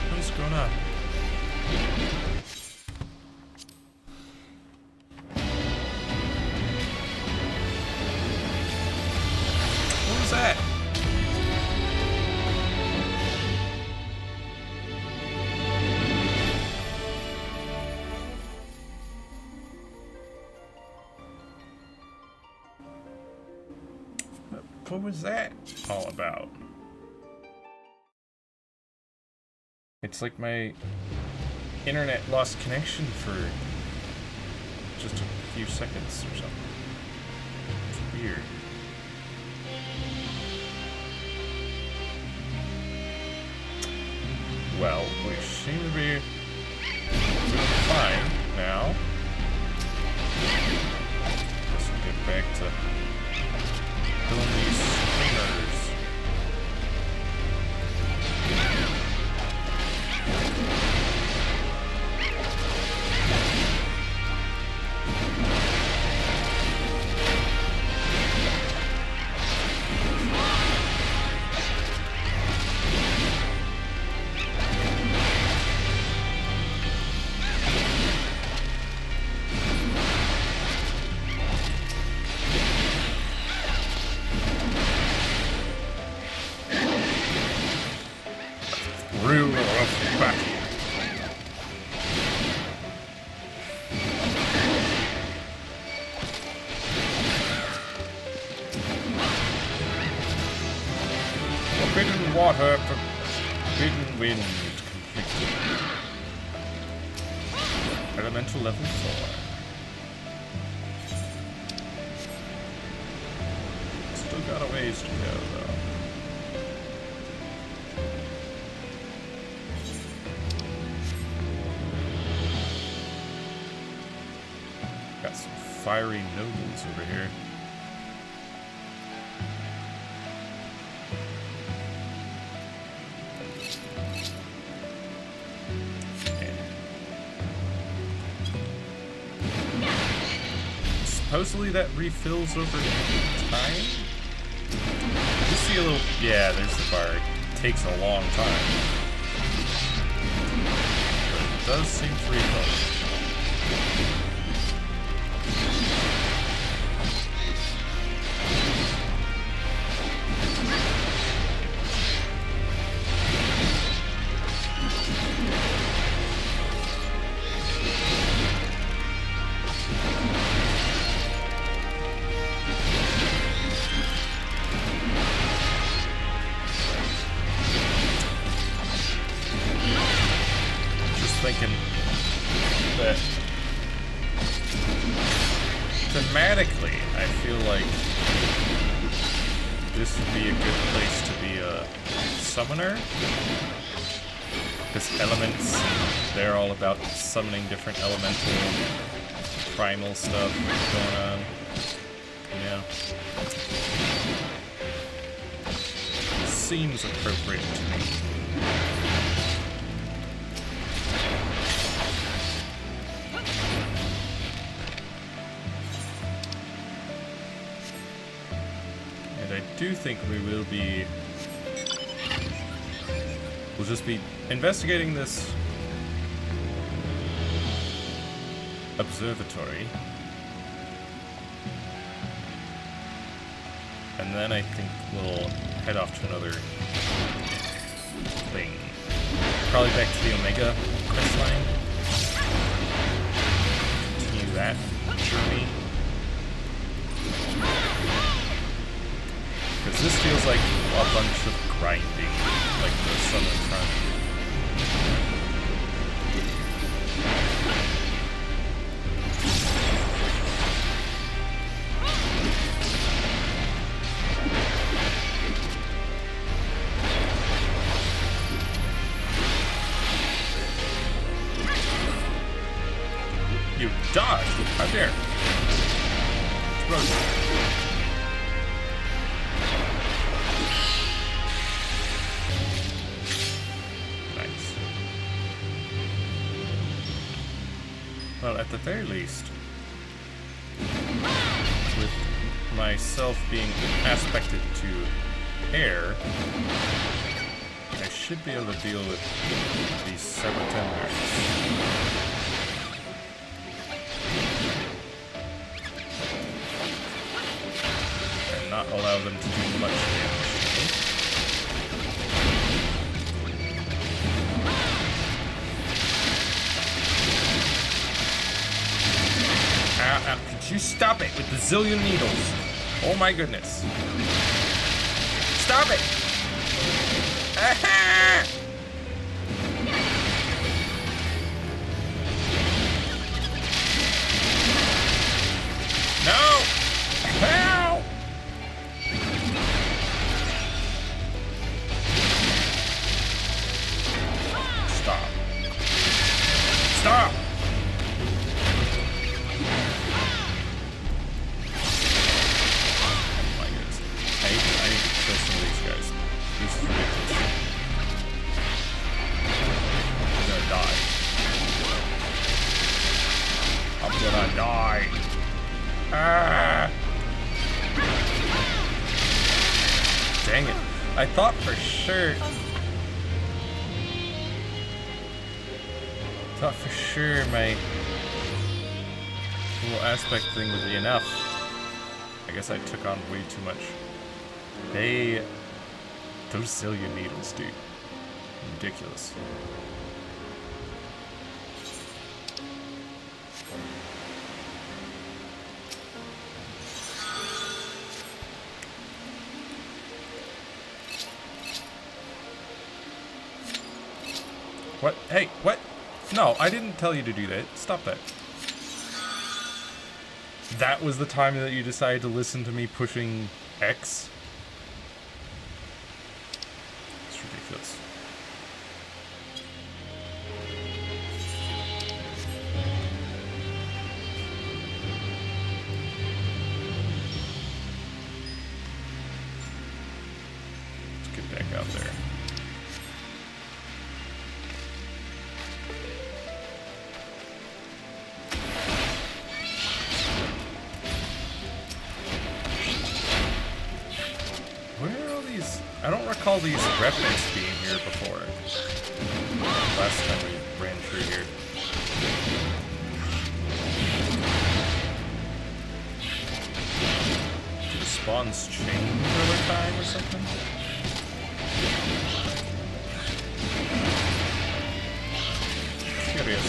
What is going on? What was that? What was that all about? It's like my internet lost connection for just a few seconds or something. It's weird. Well, we seem to be doing fine now. Let's get back to killing these screamers. Ruler of battle. Forbidden water, forbidden wind completed. Elemental level 4. Still got a ways to go though. Got some fiery nobles over here. Supposedly that refills over time? I just see a little... Yeah, there's the bar. It takes a long time. But it does seem to refill. Thinking that thematically, I feel like this would be a good place to be a summoner. Because elements, they're all about summoning different elemental, primal stuff going on. Yeah. seems appropriate to me. And I do think we'll just be investigating this observatory. And then I think we'll head off to another thing. Probably back to the Omega quest line. Continue that journey. Because this feels like a bunch of grinding, like the Southern Front. You dodged! How dare! Nice. Well, at the very least, with myself being aspected to air, I should be able to deal with these saboteurs. Not allow them to do much damage to me. Could you stop it with the zillion needles? Oh my goodness. Stop it! Aha! No! Help! Stop. Stop! Oh my goodness. I need to kill some of these guys. This is ridiculous. I'm gonna die. I'm gonna die. Ah! Dang it. I thought for sure my little aspect thing would be enough. I guess I took on way too much. Those zillion needles, dude. Ridiculous. What? Hey, what? No, I didn't tell you to do that. Stop that. That was the time that you decided to listen to me pushing X? It's ridiculous. Let's get back out there. I don't recall these replics being here before. Last time we ran through here. Do the spawns change over time or something? Curious.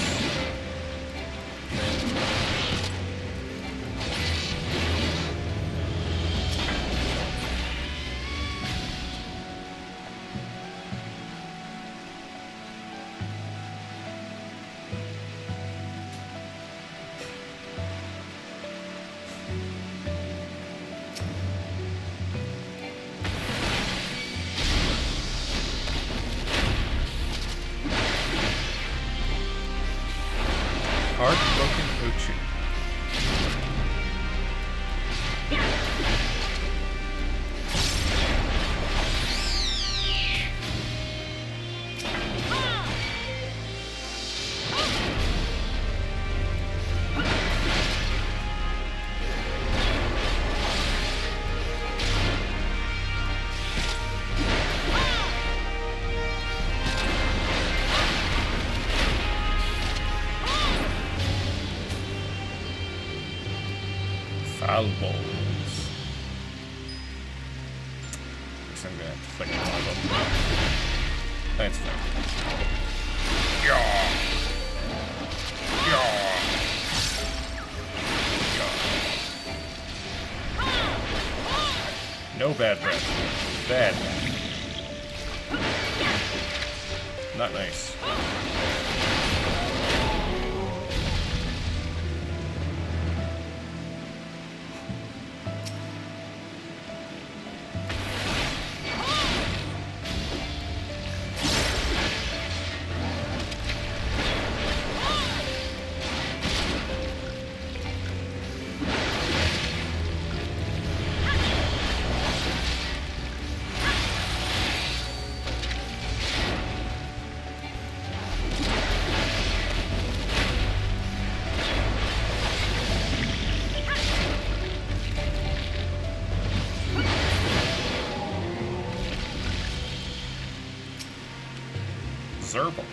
Heartbroken Ochi. Foul balls. Guess I'm gonna have to flick one of them. That's fine. Yeah. Yeah. Yeah. No bad breath. Bad. Not nice. Zerble.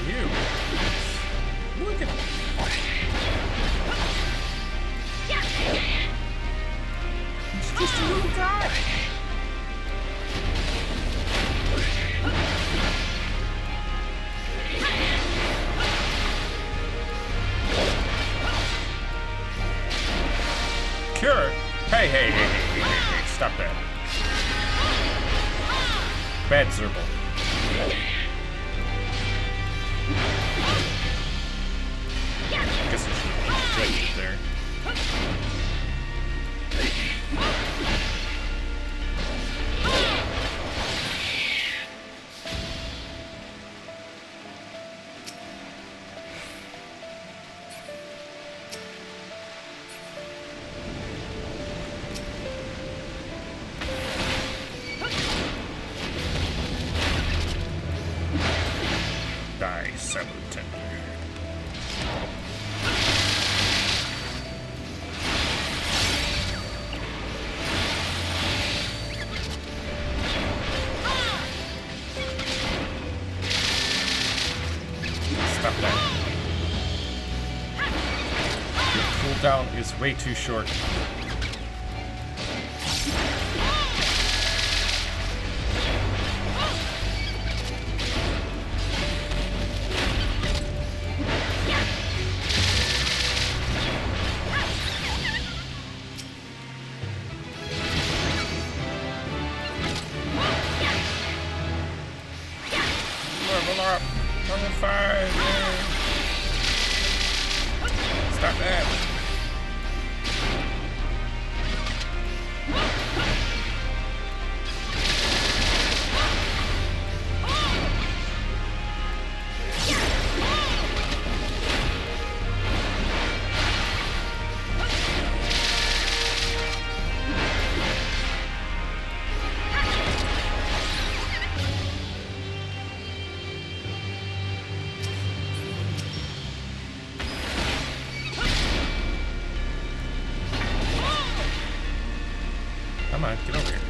You. Look at him. He's just a little guy. Cure. Hey, stop that. Bad Zerble. Guess I should have judged it there. Die, Saber Tender. Stop that. Your cooldown is way too short. Level up. Level 5. Yeah. Stop that. Come on, get over here.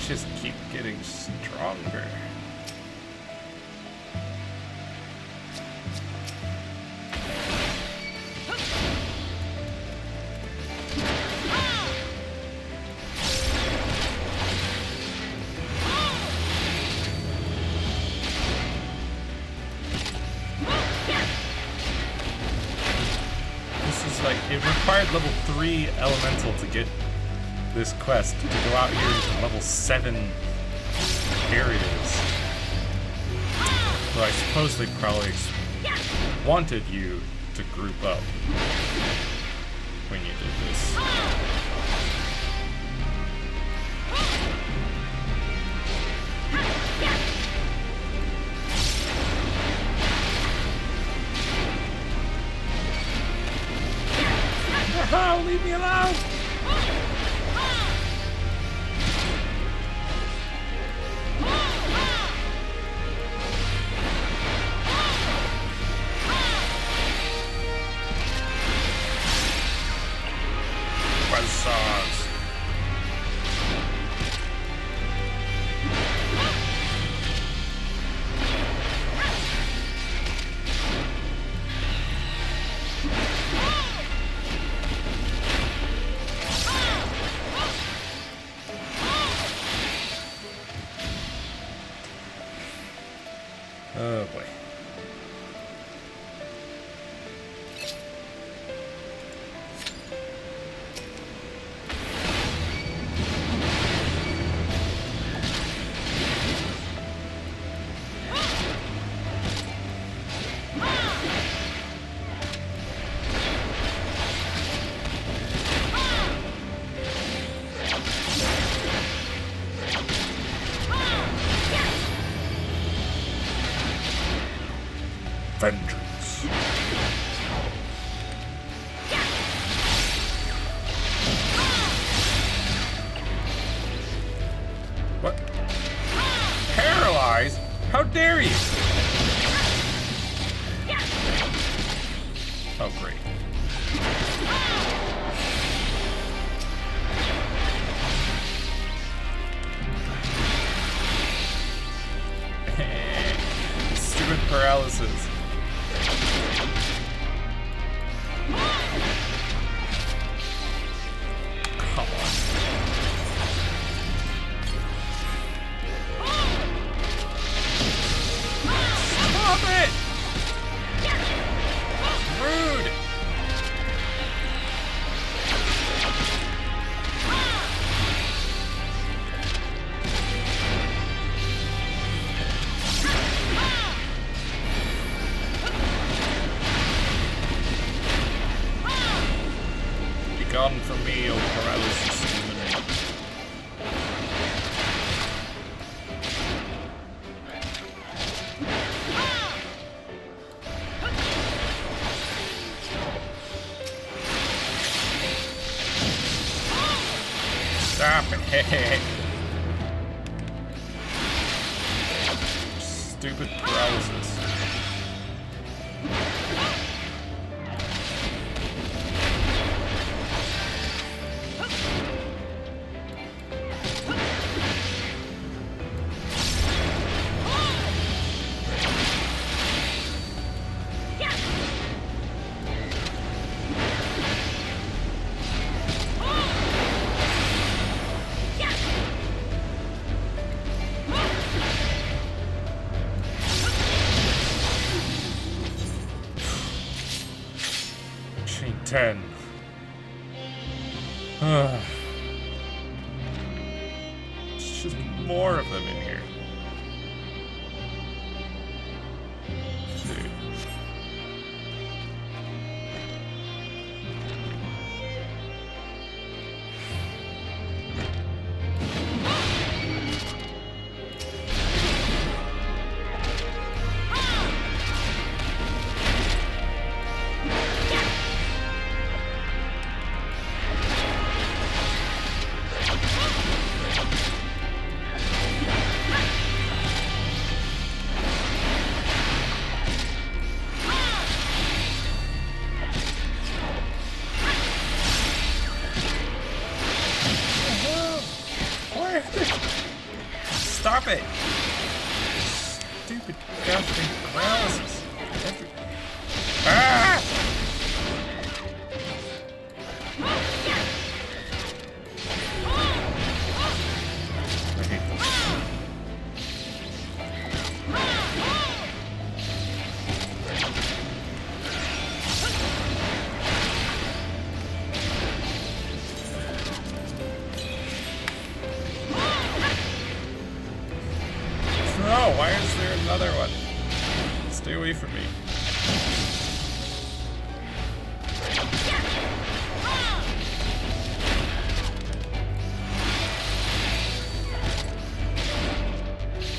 Just keep getting stronger. Like, it required level 3 elemental to get this quest, to go out here into level 7 areas. So I suppose they probably wanted you to group up when you did this. Oh, leave me alone! vengeance. What? Paralyzed? How dare you? Oh, great. Stupid paralysis. Come on. Stop it! Rude! Be gone from me, O paralysis demon. Stop it! Stupid paralysis. Chain 10. It's just more of them in here. Dude. Stop it! Stupid goddamn paralysis. Ah! I hate this. No, why is there another one? Stay away from me.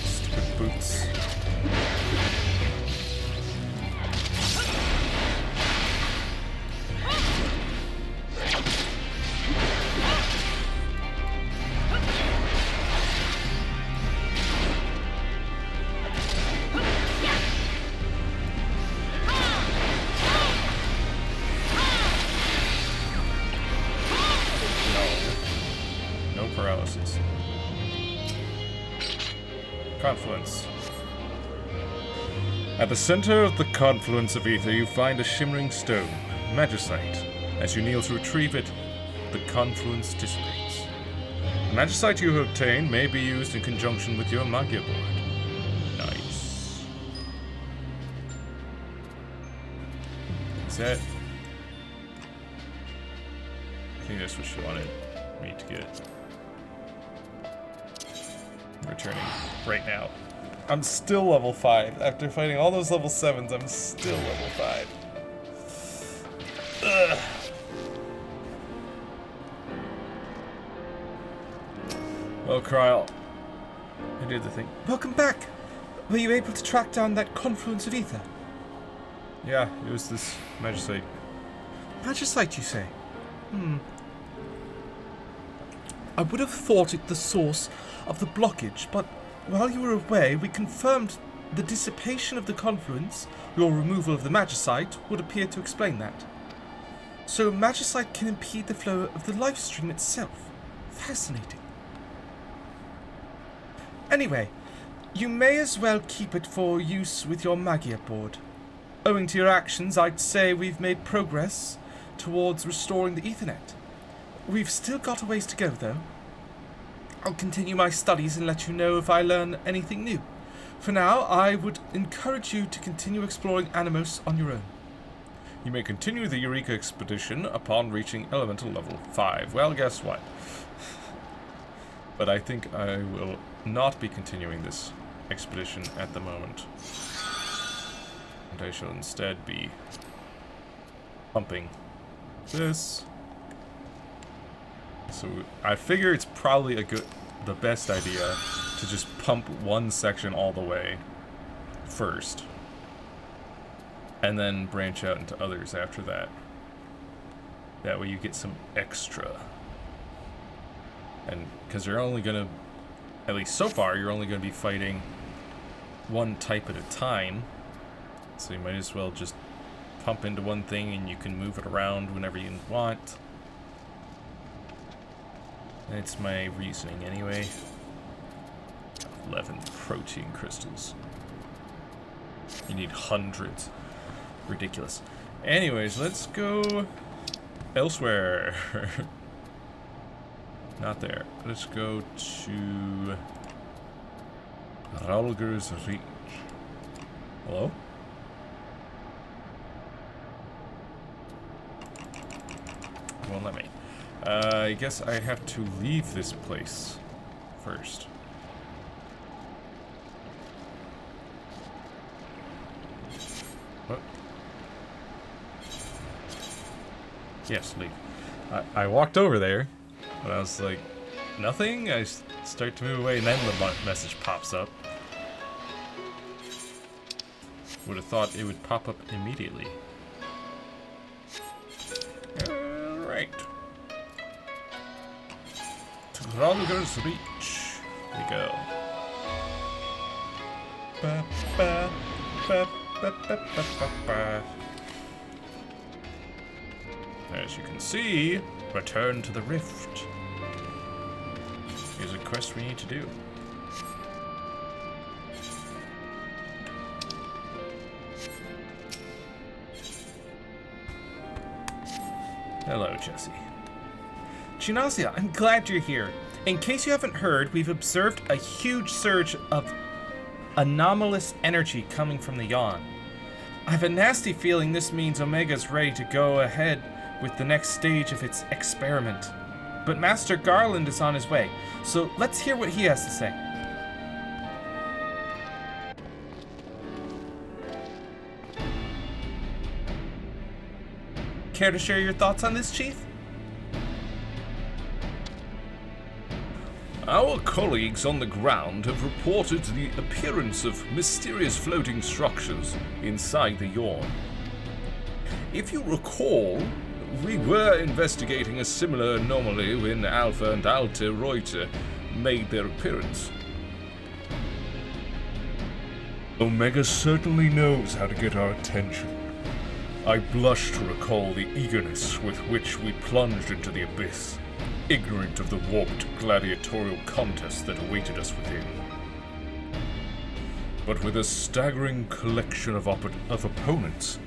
Stupid boots. No paralysis. Confluence. At the center of the confluence of ether, you find a shimmering stone, magicite. As you kneel to retrieve it, the confluence dissipates. The magicite you obtain may be used in conjunction with your magia board. Nice. Is that? I think that's what she wanted me to get. Returning right now. I'm still level 5. After fighting all those level 7s, I'm still level 5. Ugh. Well, Kryl, I did the thing. Welcome back. Were you able to track down that confluence of ether? Yeah, it was this Magicite. Magicite, you say? I would have thought it the source of the blockage, but while you were away, we confirmed the dissipation of the confluence, your removal of the Magicite, would appear to explain that. So Magicite can impede the flow of the life stream itself. Fascinating. Anyway, you may as well keep it for use with your Magia board. Owing to your actions, I'd say we've made progress towards restoring the Ethernet. We've still got a ways to go, though. I'll continue my studies and let you know if I learn anything new. For now, I would encourage you to continue exploring Animos on your own. You may continue the Eureka expedition upon reaching elemental level 5. Well, guess what? But I think I will not be continuing this expedition at the moment. And I shall instead be pumping this. So I figure it's probably the best idea to just pump one section all the way first. And then branch out into others after that. That way you get some extra. And because you're only going to, at least so far, you're only going to be fighting one type at a time. So you might as well just pump into one thing and you can move it around whenever you want. That's my reasoning anyway. 11 protein crystals. You need hundreds. Ridiculous. Anyways, let's go elsewhere. Not there. Let's go to Ralger's Reach. Hello? Won't let me. I guess I have to leave this place first. What? Yes, leave. I walked over there, but I was like, nothing? I start to move away, and then the message pops up. Would have thought it would pop up immediately. Alright. To Ralger's Reach we go. Ba, ba, ba, ba, ba, ba, ba, ba. As you can see, return to the rift. Here's a quest we need to do. Hello, Jesse. Chinazia, I'm glad you're here. In case you haven't heard, we've observed a huge surge of anomalous energy coming from the Yawn. I have a nasty feeling this means Omega's ready to go ahead with the next stage of its experiment. But Master Garland is on his way, so let's hear what he has to say. Care to share your thoughts on this, Chief? Our colleagues on the ground have reported the appearance of mysterious floating structures inside the Yawn. If you recall, we were investigating a similar anomaly when Alpha and Alta Reuter made their appearance. Omega certainly knows how to get our attention. I blush to recall the eagerness with which we plunged into the abyss, ignorant of the warped gladiatorial contest that awaited us within. But with a staggering collection of opponents,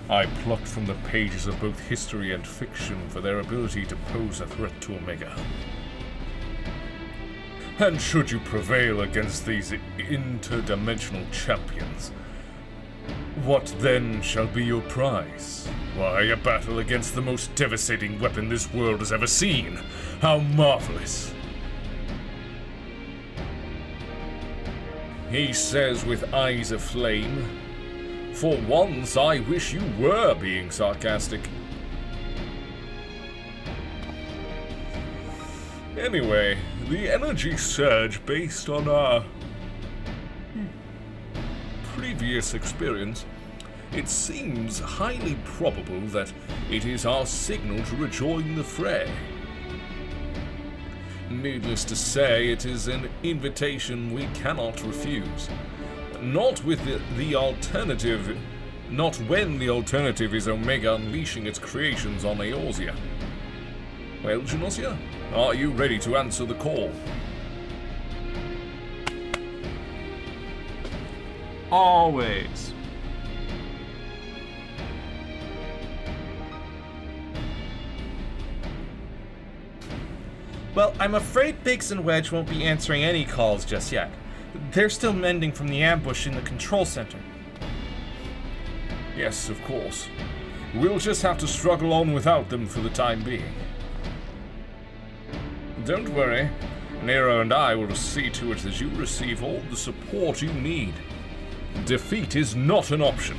I plucked from the pages of both history and fiction for their ability to pose a threat to Omega. And should you prevail against these interdimensional champions, what then shall be your prize? Why, a battle against the most devastating weapon this world has ever seen. How marvelous! He says with eyes aflame, "For once I wish you were being sarcastic." Anyway, the energy surge based on our previous experience it seems highly probable that it is our signal to rejoin the fray. Needless to say, it is an invitation we cannot refuse. Not with the alternative... Not when the alternative is Omega unleashing its creations on Eorzea. Well, Genosia, are you ready to answer the call? Always. Well, I'm afraid Biggs and Wedge won't be answering any calls just yet. They're still mending from the ambush in the control center. Yes, of course. We'll just have to struggle on without them for the time being. Don't worry. Nero and I will see to it that you receive all the support you need. Defeat is not an option.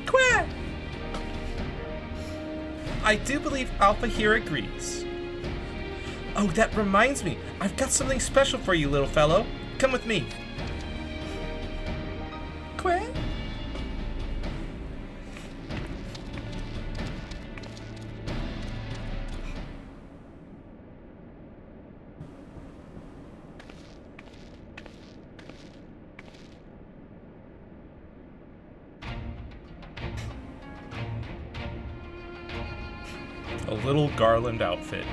Quack! I do believe Alpha here agrees. Oh, that reminds me. I've got something special for you, little fellow. Come with me. Quack? A little garland outfit.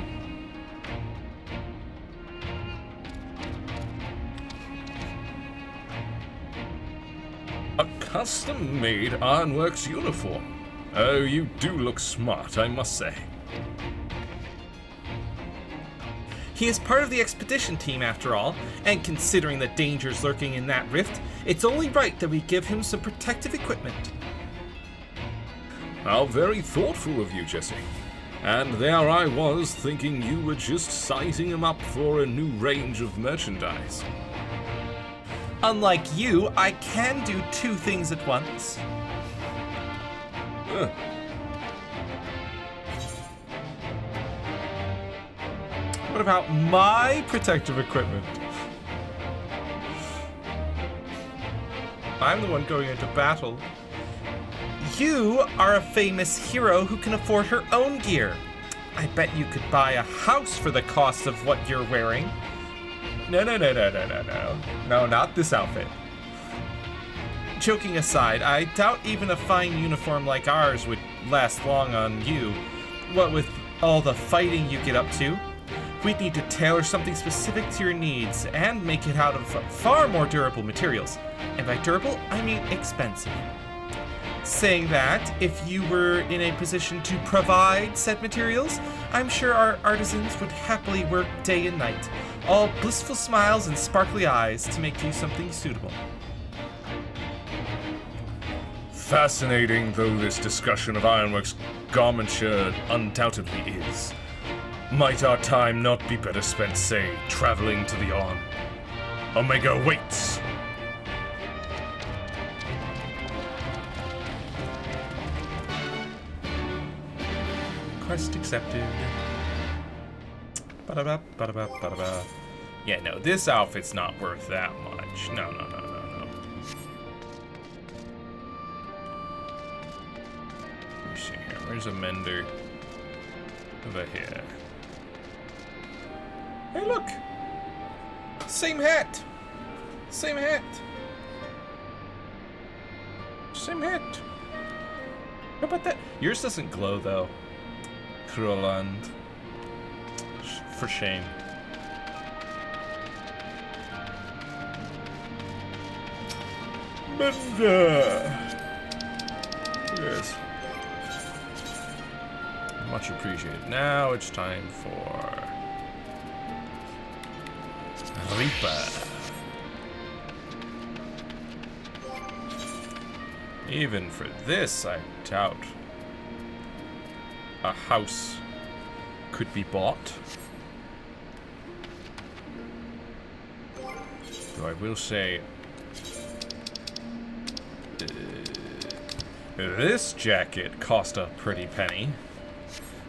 A custom-made Ironworks uniform. Oh, you do look smart, I must say. He is part of the expedition team after all, and considering the dangers lurking in that rift, it's only right that we give him some protective equipment. How very thoughtful of you, Jesse. And there I was, thinking you were just sizing him up for a new range of merchandise. Unlike you, I can do two things at once. What about my protective equipment? I'm the one going into battle. You are a famous hero who can afford her own gear. I bet you could buy a house for the cost of what you're wearing. No. No, not this outfit. Joking aside, I doubt even a fine uniform like ours would last long on you. What with all the fighting you get up to, we'd need to tailor something specific to your needs and make it out of far more durable materials. And by durable, I mean expensive. Saying that, if you were in a position to provide said materials, I'm sure our artisans would happily work day and night, all blissful smiles and sparkly eyes to make you something suitable. Fascinating though this discussion of Ironworks garmenture undoubtedly is. Might our time not be better spent, say, traveling to the Arm? Omega waits! Quest accepted. Ba-da-ba, ba-da-ba, ba-da-ba. Yeah, no, this outfit's not worth that much. No. Let me see here. Where's a mender? Over here. Hey, look! Same hat! Same hat! Same hat! How about that? Yours doesn't glow, though. Crueland. For shame. Mender! Yes. Much appreciated. Now it's time for Reaper. Even for this, I doubt a house could be bought. Though I will say, this jacket cost a pretty penny.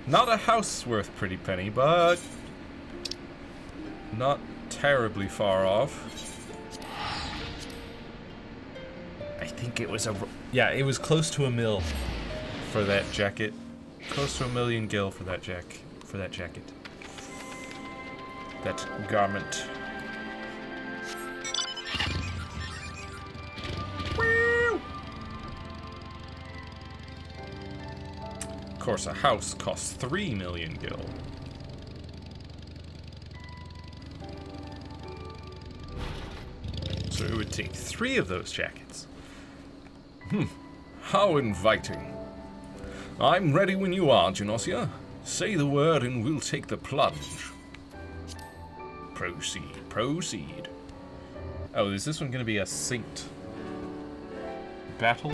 Not a house worth pretty penny, but not terribly far off. I think it was yeah, it was close to 1 mil for that jacket. Close to 1 million gil for that jacket. That garment. Of course, a house costs 3 million gil. So it would take 3 of those jackets. How inviting. I'm ready when you are, Genosia. Say the word and we'll take the plunge. Proceed. Oh, is this one going to be a synced battle?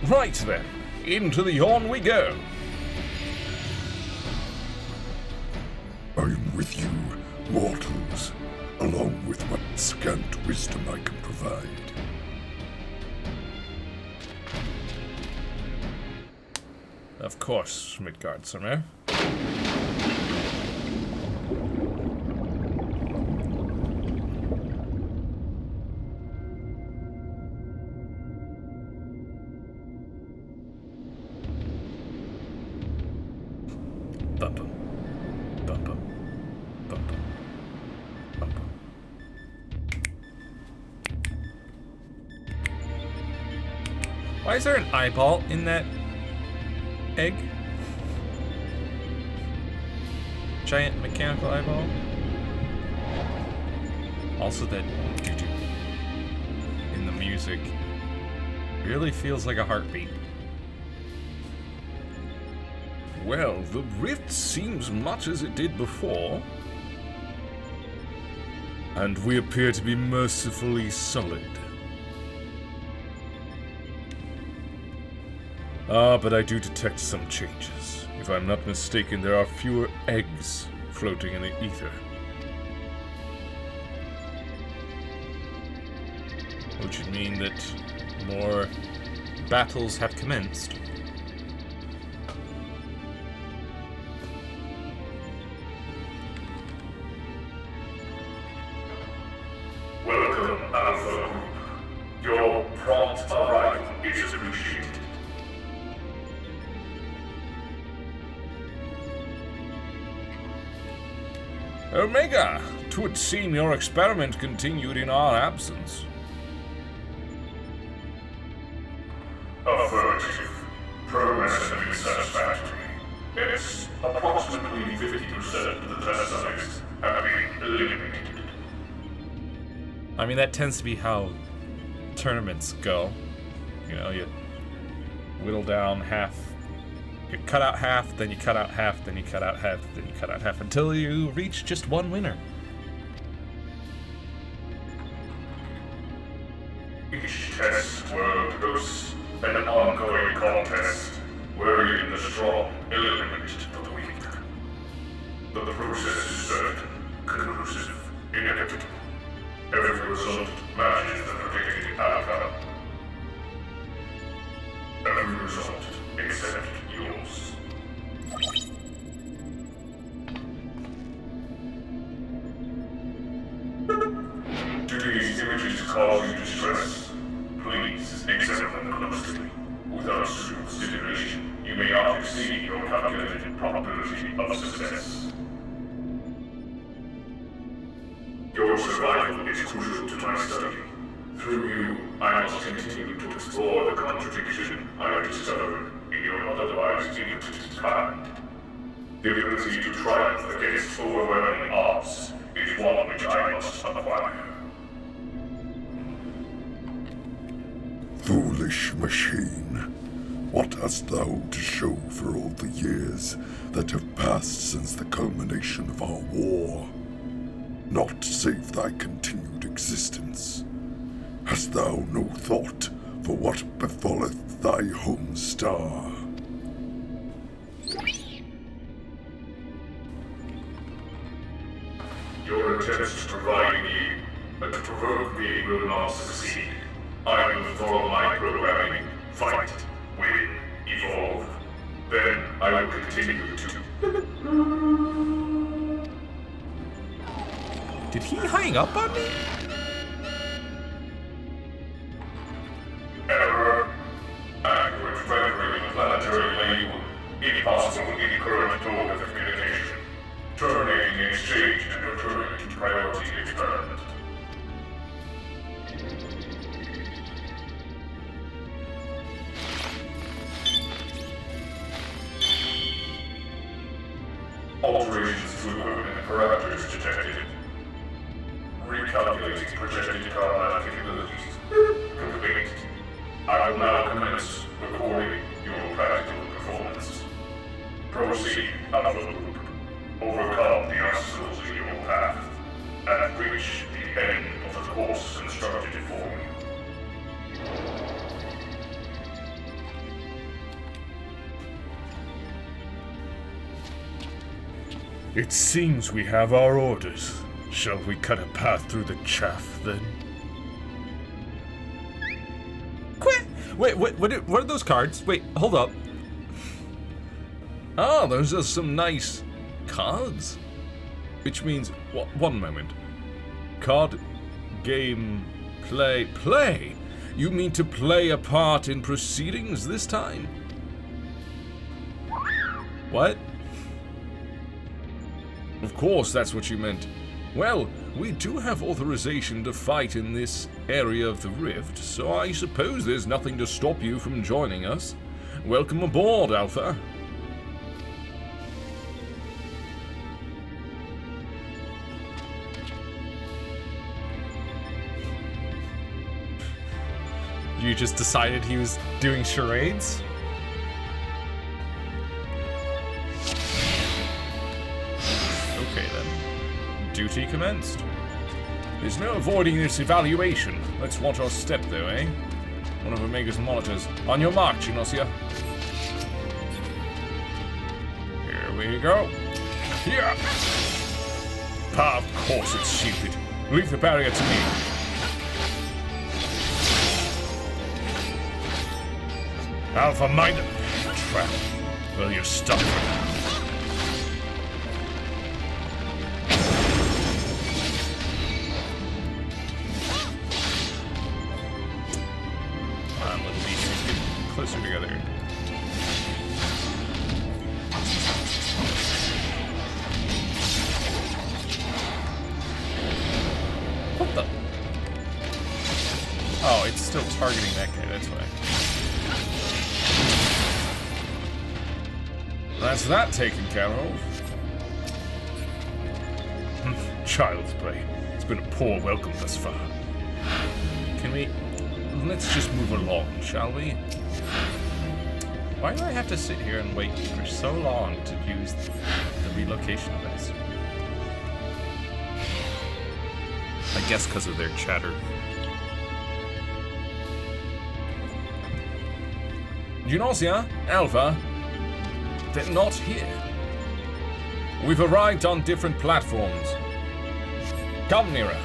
Right then, into the yawn we go. I'm with you, mortals, along with what scant wisdom I can provide. Of course, Midgardsormr. Bum-bum. Bum-bum. Bum-bum. Bum-bum. Why is there an eyeball in that egg? Giant mechanical eyeball? Also that doo-doo in the music really feels like a heartbeat. Well, the rift seems much as it did before. And we appear to be mercifully solid. Ah, but I do detect some changes. If I'm not mistaken, there are fewer eggs floating in the ether. Which would mean that more battles have commenced. Welcome, Alpha Group. Your prompt arrival is appreciated. Omega, 'twould seem your experiment continued in our absence. Affirmative. Progress has been satisfactory. It's approximately 50% of the test subjects have been eliminated. I mean, that tends to be how tournaments go. You know, you whittle down half, you cut out half, then you cut out half, then you cut out half, then you cut out half, until you reach just one winner. Each test world hosts an ongoing contest wherein the strong eliminate the weak. The process is certain, conclusive, inevitable. Every result matches the predicted outcome. Every result except yours. Do these images cause you distress? Please examine them closely. Without suitable stimulation, you may not exceed your calculated probability of success. Your survival is crucial to my study. Through you, I must continue to explore the contradiction I have discovered in your otherwise impotent kind. The ability to triumph against overwhelming odds is one which I must acquire. Foolish machine, what hast thou to show for all the years that have passed since the culmination of our war? Naught save thy continued existence. Hast thou no thought for what befalleth thy home star? Your attempts to provide me, to provoke me will not succeed. I will follow my programming, fight, win, evolve. then I will continue to. Did he hang up on me? Error. Accurate rendering of planetary label. Impossible in current mode of communication. Terminating exchange and returning to priority experiment. Alterations to equipment parameters detected. Recalculating projected combat capabilities. Complete. I will now commence recording your practical performance. Proceed, Alpha Group. Overcome the obstacles in your path, and reach the end of the course constructed for you. It seems we have our orders. Shall we cut a path through the chaff, then? Wait, what are those cards? Wait, hold up. Ah, those are some nice cards. Which means, one moment. Card, game, play. You mean to play a part in proceedings this time? What? Of course, that's what you meant. Well, we do have authorization to fight in this area of the rift, so I suppose there's nothing to stop you from joining us. Welcome aboard, Alpha. You just decided he was doing charades? Okay, then. Duty commenced. There's no avoiding this evaluation. Let's watch our step, though, eh? One of Omega's monitors. On your mark, Genosia. Here we go. Here! Of course it's stupid. Leave the barrier to me. Alpha minded. Trap. Well, you're stuck for now. Come on, little beasties, get closer together. What the? Oh, it's still targeting that guy, that's why. That's that taken care of. Child's play. It's been a poor welcome thus far. Can we... Let's just move along, shall we? Why do I have to sit here and wait for so long to use the relocation device? I guess because of their chatter. Genosia, Alpha, they're not here. We've arrived on different platforms. Come nearer.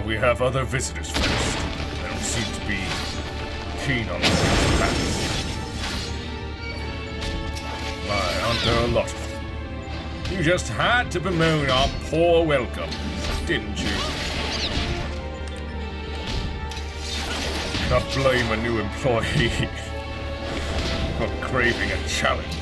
We have other visitors first. They don't seem to be keen on these paths. My, aren't there a lot of them? You just had to bemoan our poor welcome, didn't you? Can't blame a new employee for craving a challenge.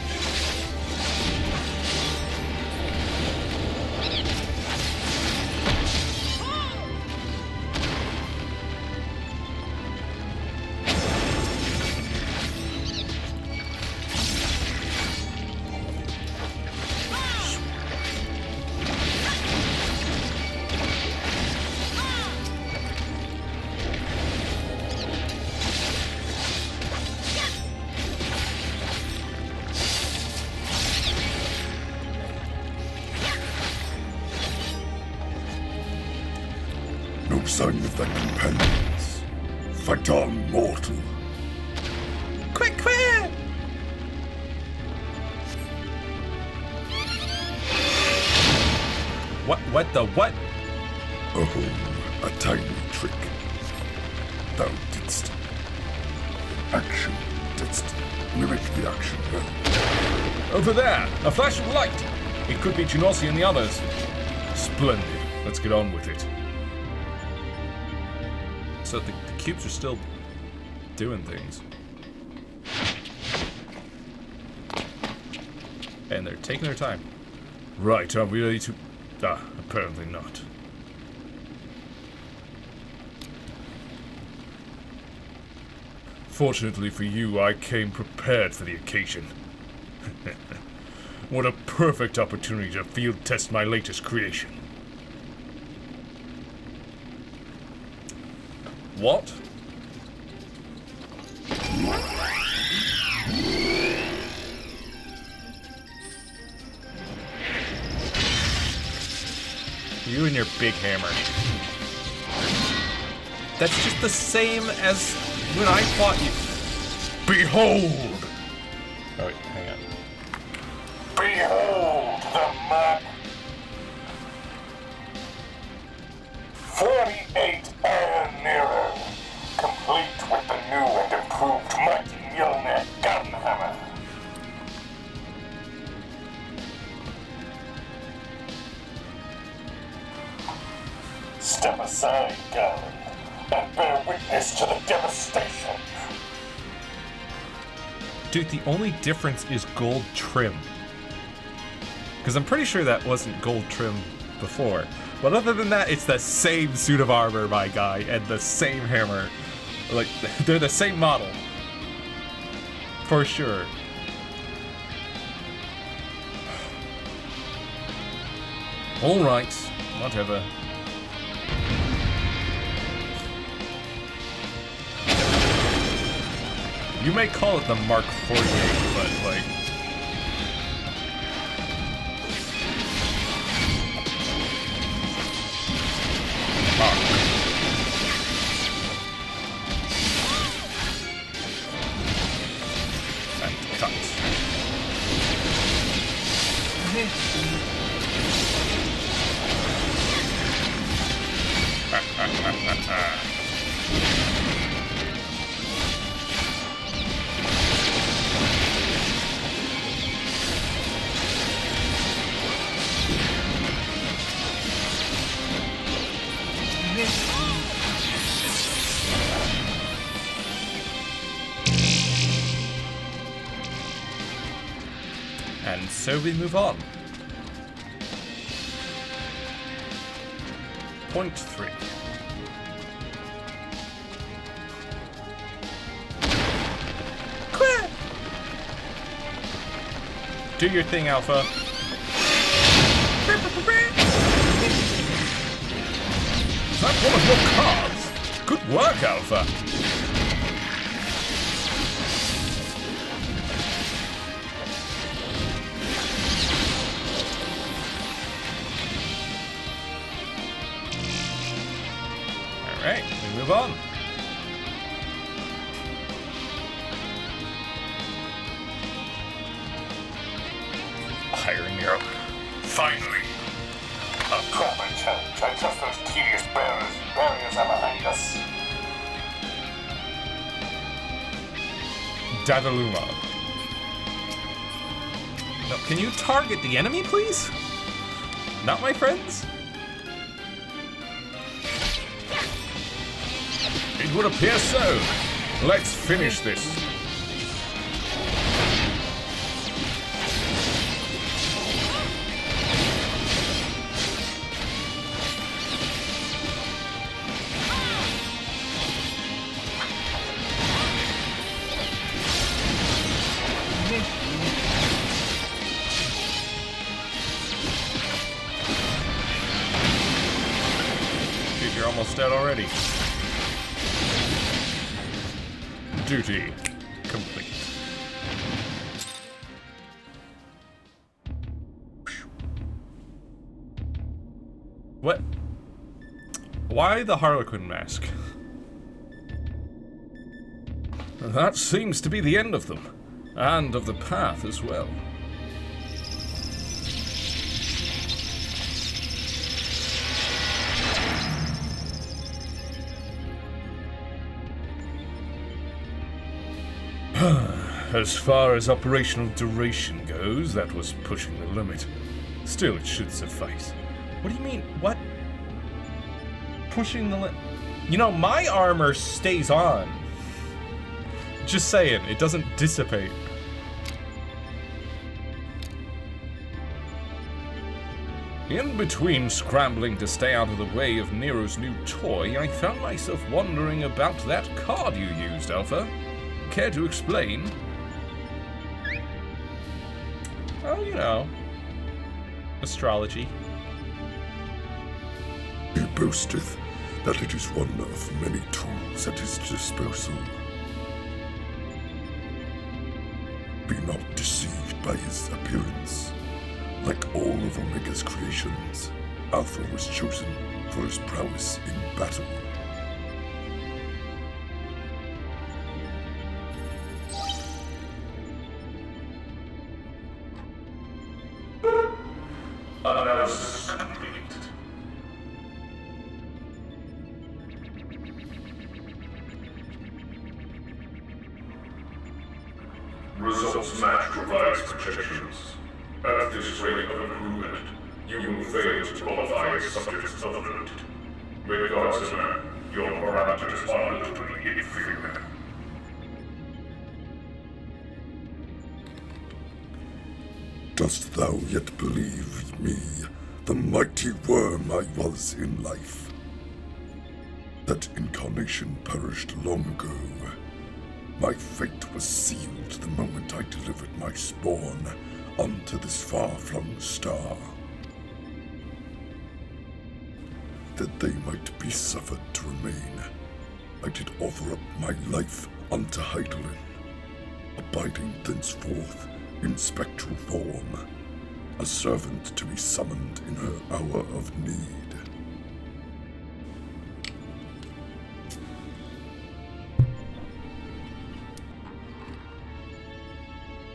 No sign of their companions. Fight on, mortal. Quick! What the what? Oh, a tiny trick. thou didst action, didst mimic the action well. Over there! A flash of light! It could be Genossi and the others. Splendid. Let's get on with it. So the cubes are still doing things. And they're taking their time. Right, are we ready to... apparently not. Fortunately for you, I came prepared for the occasion. What a perfect opportunity to field test my latest creation. What? You and your big hammer. That's just the same as when I fought you. Behold! Oh, wait, hang on. Behold the map. 48 iron mirror, complete with the new and improved mighty Mjolnir gunhammer. Step aside, Garland, and bear witness to the devastation. Dude, the only difference is gold trim. Because I'm pretty sure that wasn't gold trim before. But other than that, it's the same suit of armor, my guy, and the same hammer. Like, they're the same model. For sure. Alright, whatever. You may call it the Mark 48, but, like... And cut. And so we move on. Point 3. Quit! Do your thing, Alpha. Is that one of your cards? Good work, Alpha. Alright, we move on. Iron Mirror. Finally. A proper challenge. I trust those tedious barriers are behind us. Dadaluma. Now, can you target the enemy, please? Not my friends? It would appear so. Let's finish this. Dude, you're almost dead already. Duty complete. What? Why the Harlequin mask? That seems to be the end of them. And of the path as well. As far as operational duration goes, that was pushing the limit. Still, it should suffice. What do you mean? What? Pushing the limit? You know, my armor stays on. Just saying, it doesn't dissipate. In between scrambling to stay out of the way of Nero's new toy, I found myself wondering about that card you used, Alpha. Care to explain? Oh, you know. Astrology. He boasteth that it is one of many tools at his disposal. Be not deceived by his appearance. Like all of Omega's creations, Alpha was chosen for his prowess in battle. Analysis complete. Results match revised projections. At this rate of improvement, you will fail to qualify as subjects of the vote. Regards, sir, your parameters are literally inferior. Dost thou yet believe me, the mighty worm I was in life? That incarnation perished long ago. My fate was sealed the moment I delivered my spawn onto this far-flung star. That they might be suffered to remain, I did offer up my life unto Heidelin, abiding thenceforth in spectral form, a servant to be summoned in her hour of need.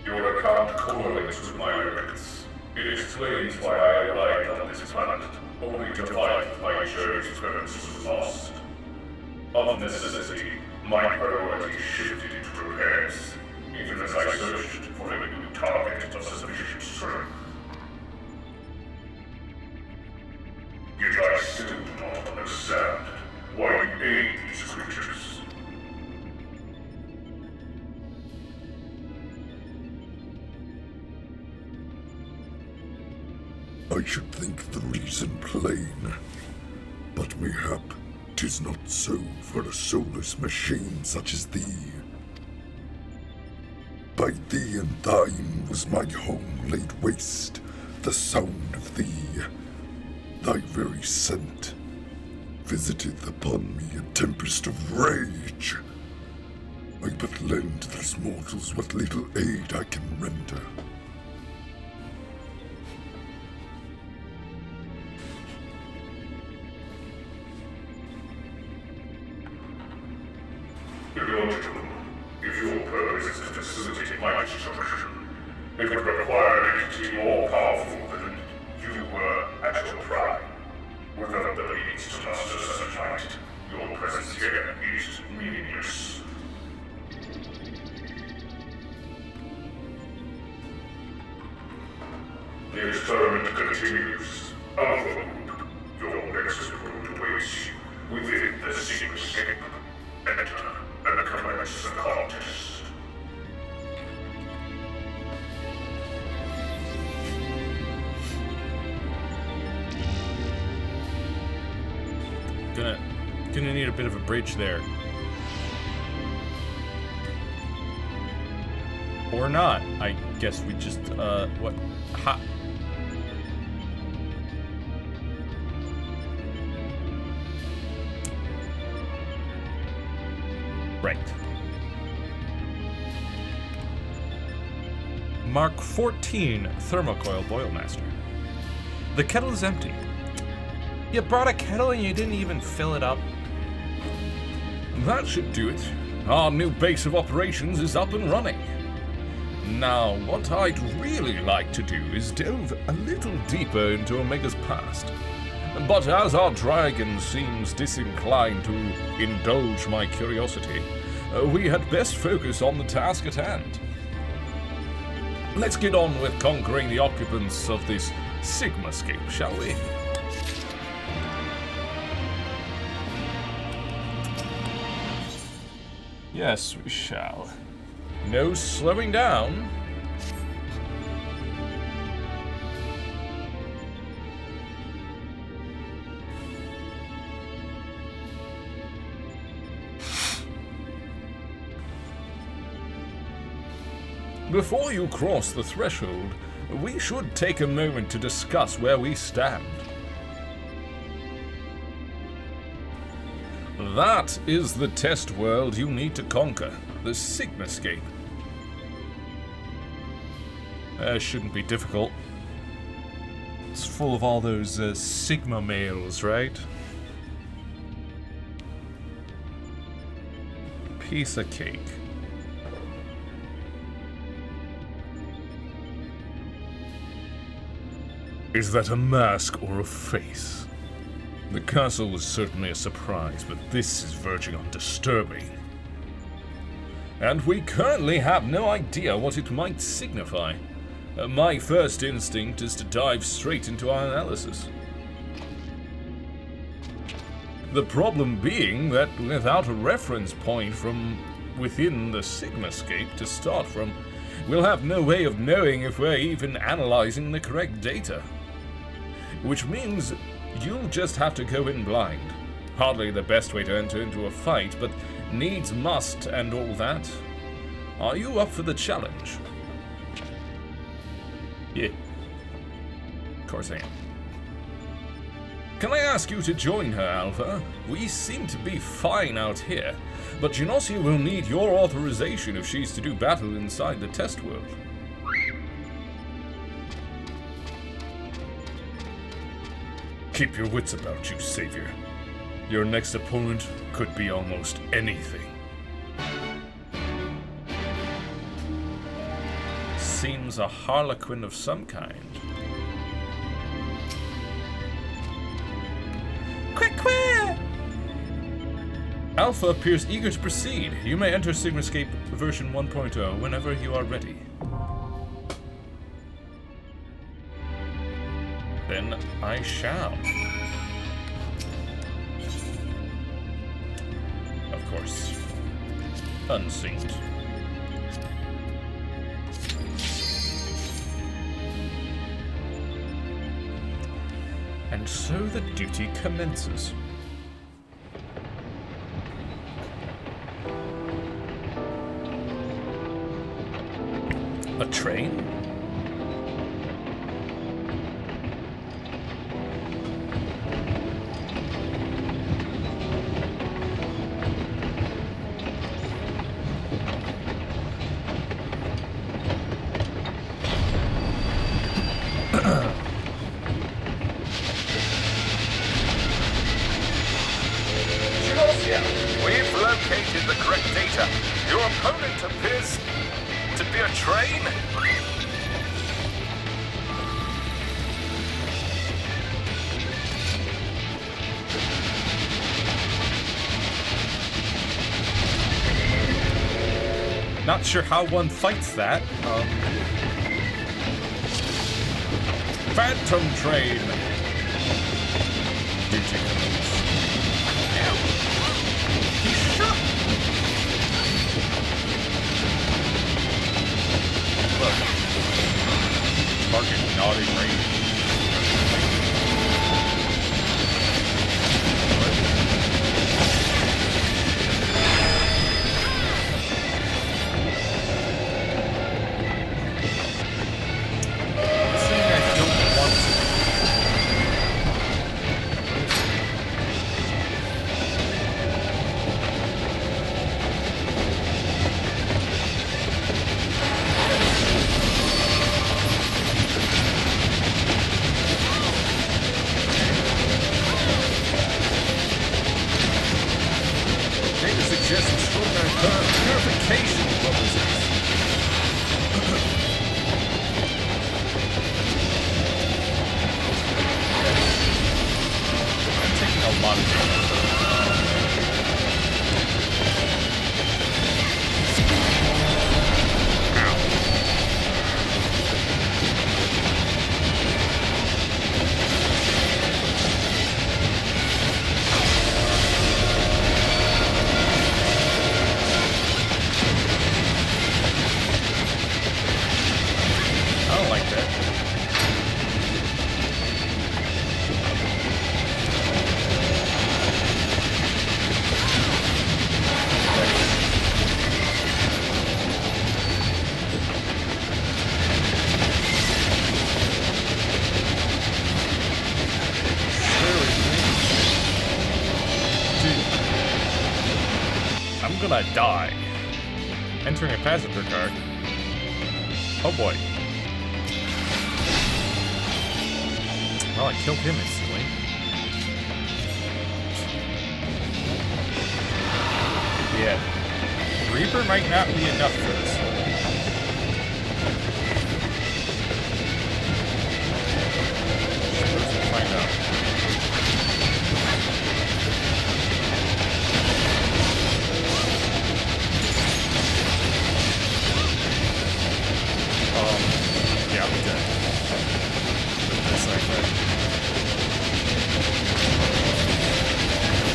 Your account correlates with my records. It explains why I arrived on this planet, only to find my journey's purpose was lost. Of necessity, my priority shifted into repairs, even as I searched for a new target of sufficient strength. Yet I still do not understand why you aid these creatures. I should think the reason plain, but mayhap 'tis not so for a soulless machine such as thee. By thee and thine was my home laid waste, the sound of thee, thy very scent, visiteth upon me a tempest of rage. I but lend these mortals what little aid I can render. Illogical. If your purpose is to facilitate my destruction, it would require an entity more powerful than you were at your prime. Without the means to master such might, your presence here is meaningless. The experiment continues. Alpha Group, your next road awaits you within the secret escape. Enter and commence the contest. Gonna need a bit of a bridge there. Or not. I guess we just, what? Ha. Right. Mark 14, Thermocoil Boilmaster. The kettle is empty. You brought a kettle and you didn't even fill it up. That should do it. Our new base of operations is up and running. Now, what I'd really like to do is delve a little deeper into Omega's past. But as our dragon seems disinclined to indulge my curiosity, we had best focus on the task at hand. let's get on with conquering the occupants of this Sigmascape, shall we? Yes, we shall. No slowing down. Before you cross the threshold, we should take a moment to discuss where we stand. That is the test world you need to conquer, the Sigmascape. Shouldn't be difficult. It's full of all those Sigma males, right? Piece of cake. Is that a mask or a face? The castle was certainly a surprise, but this is verging on disturbing. And we currently have no idea what it might signify. My first instinct is to dive straight into our analysis. The problem being that without a reference point from within the Sigmascape to start from, we'll have no way of knowing if we're even analyzing the correct data. Which means you'll just have to go in blind. Hardly the best way to enter into a fight, but needs must and all that. Are you up for the challenge? Yeah. Of course I am. Can I ask you to join her, Alpha? We seem to be fine out here, but Genosia will need your authorization if she's to do battle inside the test world. Keep your wits about you, Savior. Your next opponent could be almost anything. Seems a harlequin of some kind. Quick! Alpha appears eager to proceed. You may enter Sigmascape version 1.0 whenever you are ready. Then I shall. Of course. Unsynced. And so the duty commences. A train? We've located the correct data. Your opponent appears to be a train? Not sure how one fights that. Phantom train. Duty commences. Target not in range. gonna die. Entering a passenger car. Oh boy. Well, I killed him instantly. Yeah. Reaper might not be enough for this one. Let's find out. Yeah, I'm dead. Just like that.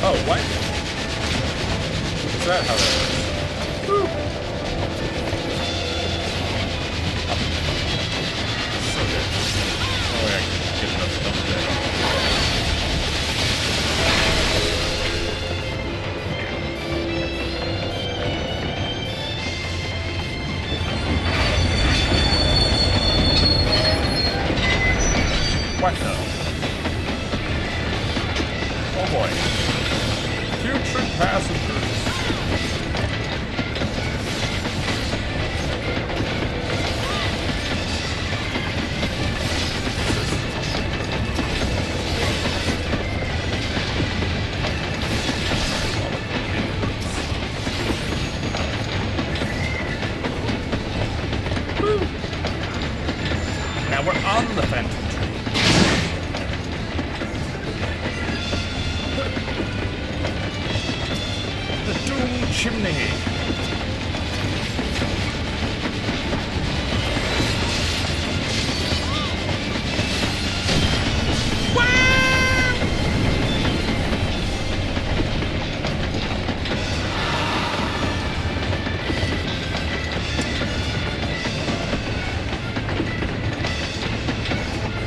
Oh, what? Is that how that works? Woo! So good. Oh, yeah, I can get enough stuff there. What the? Oh boy. Future passengers. Woo. Now we're on the Phantom Train. The Doom Chimney.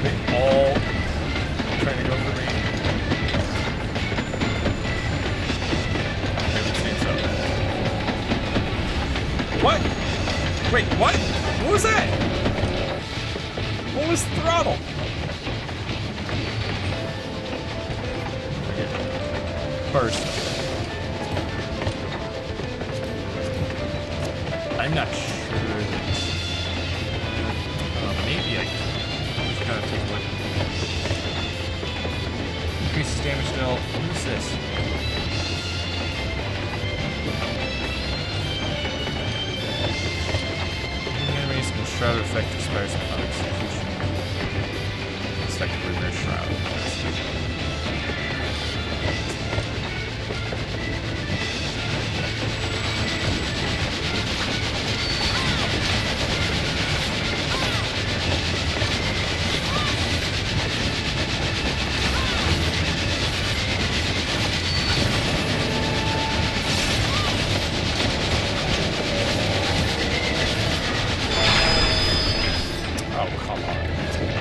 They all trying to go for me. What? Wait, what? What was that? What was throttle? Burst. I'm not sure that... maybe I just gotta take a look. Increases damage still. What is this? Enemies and shroud effect expires upon execution. Second reverse shroud. Oh, come on. It's rude.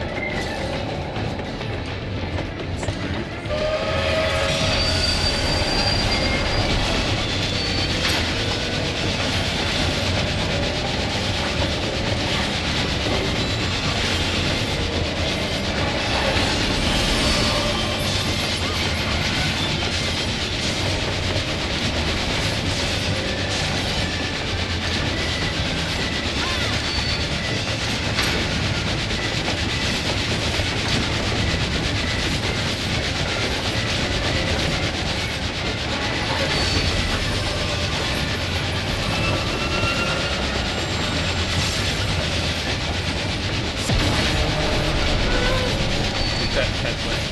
That headlight.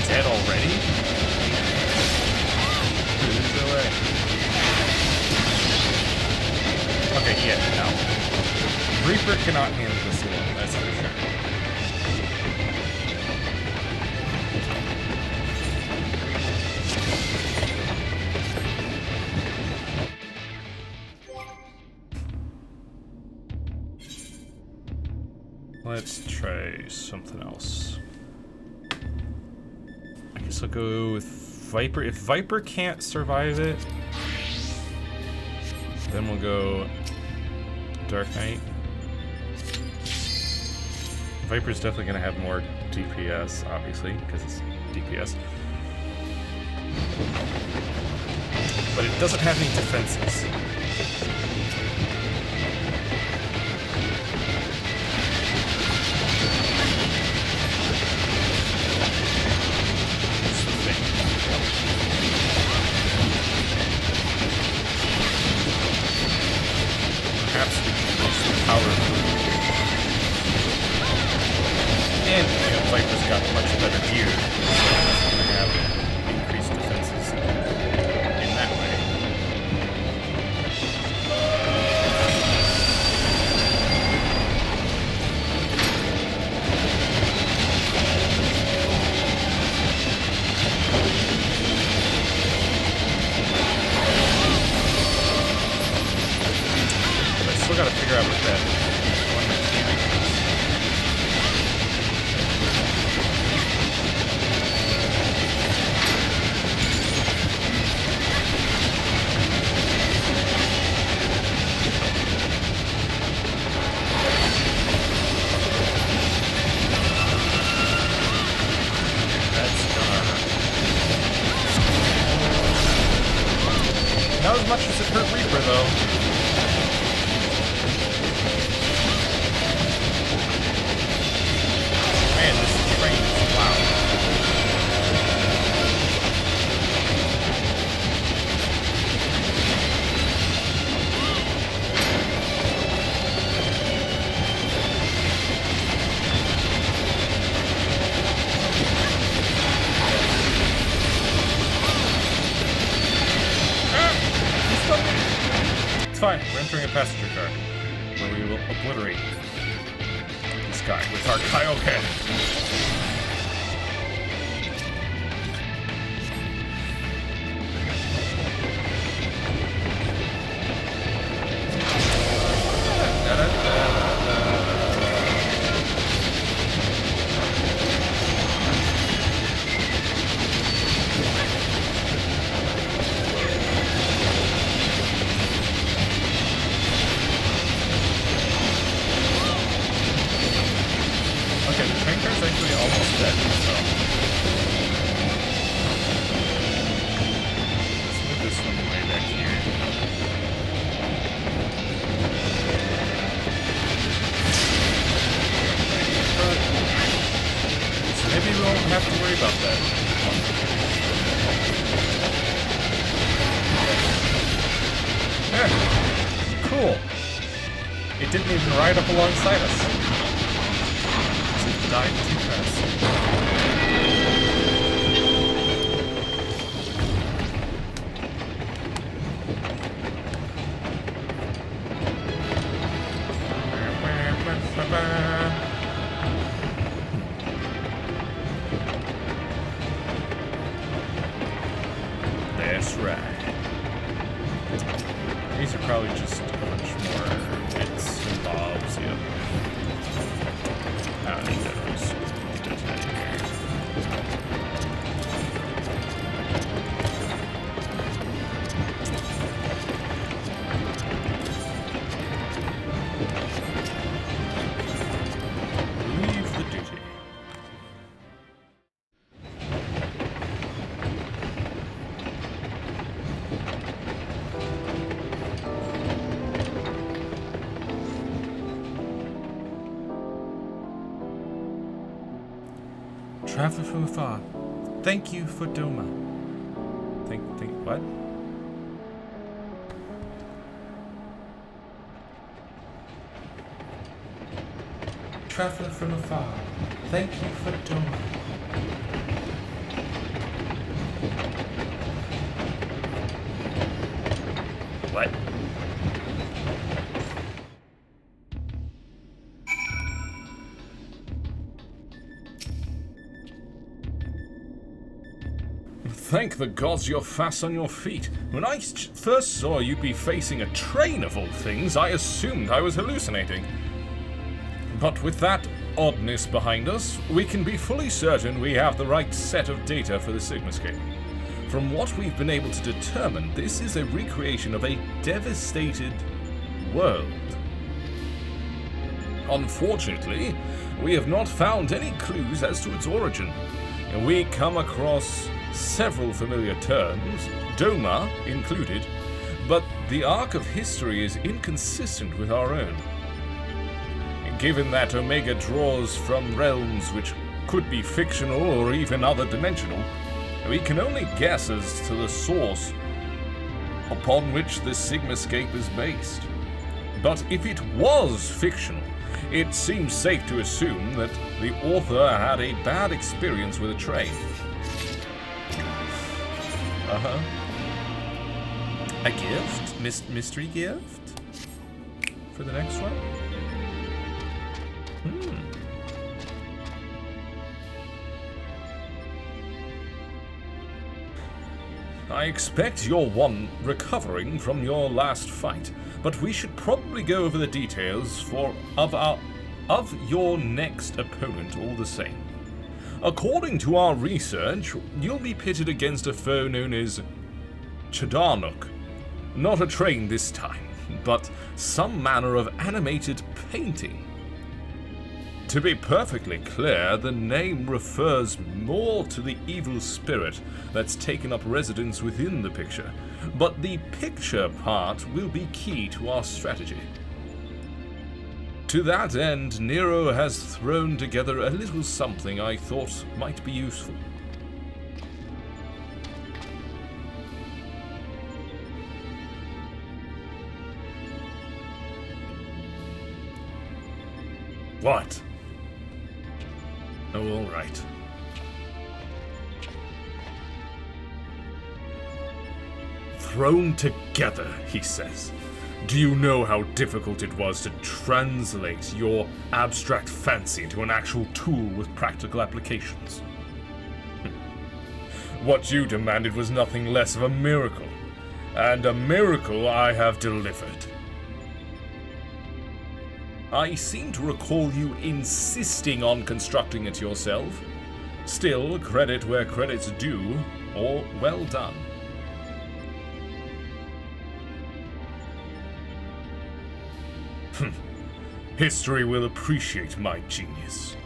Dead already? There's no way. Okay, yeah, no. Reaper cannot handle this alone, that's for sure. Let's try something else. I guess I'll go with Viper. If Viper can't survive it, then we'll go Dark Knight. Viper's definitely going to have more DPS, obviously, because it's DPS. But it doesn't have any defenses. That's the thing. Perhaps we can increase the power. And, you know, Viper's got much better gear, so it's going to have increased defenses in that way. But I still got to figure out what that one mechanic is. Not as much as it hurt Reaper, though. Man, this train is loud. It's fine. We're entering a passenger car, where we will obliterate this guy with our Kaioken. Have to worry about that. Yeah. Cool. It didn't even ride up alongside us. It died too fast. That's right. These are probably just a bunch more bits and bobs, yep. I don't need those. Does that here. Leave the duty. Traveler from afar. Thank you for Doma. Think, what? Traveler from afar. Thank you for Doma. What? Thank the gods you're fast on your feet. When I first saw you be facing a train of all things, I assumed I was hallucinating. But with that oddness behind us, we can be fully certain we have the right set of data for the Sigmascape. From what we've been able to determine, this is a recreation of a devastated world. Unfortunately, we have not found any clues as to its origin. We come across several familiar terms, Doma included, but the arc of history is inconsistent with our own. Given that Omega draws from realms which could be fictional or even other dimensional, we can only guess as to the source upon which the Sigmascape is based. But if it was fictional, it seems safe to assume that the author had a bad experience with a train. A gift? Mystery gift? For the next one? I expect you're one recovering from your last fight, but we should probably go over the details of your next opponent all the same. According to our research, you'll be pitted against a foe known as Chadarnuk. Not a train this time, but some manner of animated painting. To be perfectly clear, the name refers more to the evil spirit that's taken up residence within the picture, but the picture part will be key to our strategy. To that end, Nero has thrown together a little something I thought might be useful. What? Oh, all right. Thrown together, he says. Do you know how difficult it was to translate your abstract fancy into an actual tool with practical applications? What you demanded was nothing less of a miracle, and a miracle I have delivered. I seem to recall you insisting on constructing it yourself. Still, credit where credit's due, or well done. History will appreciate my genius.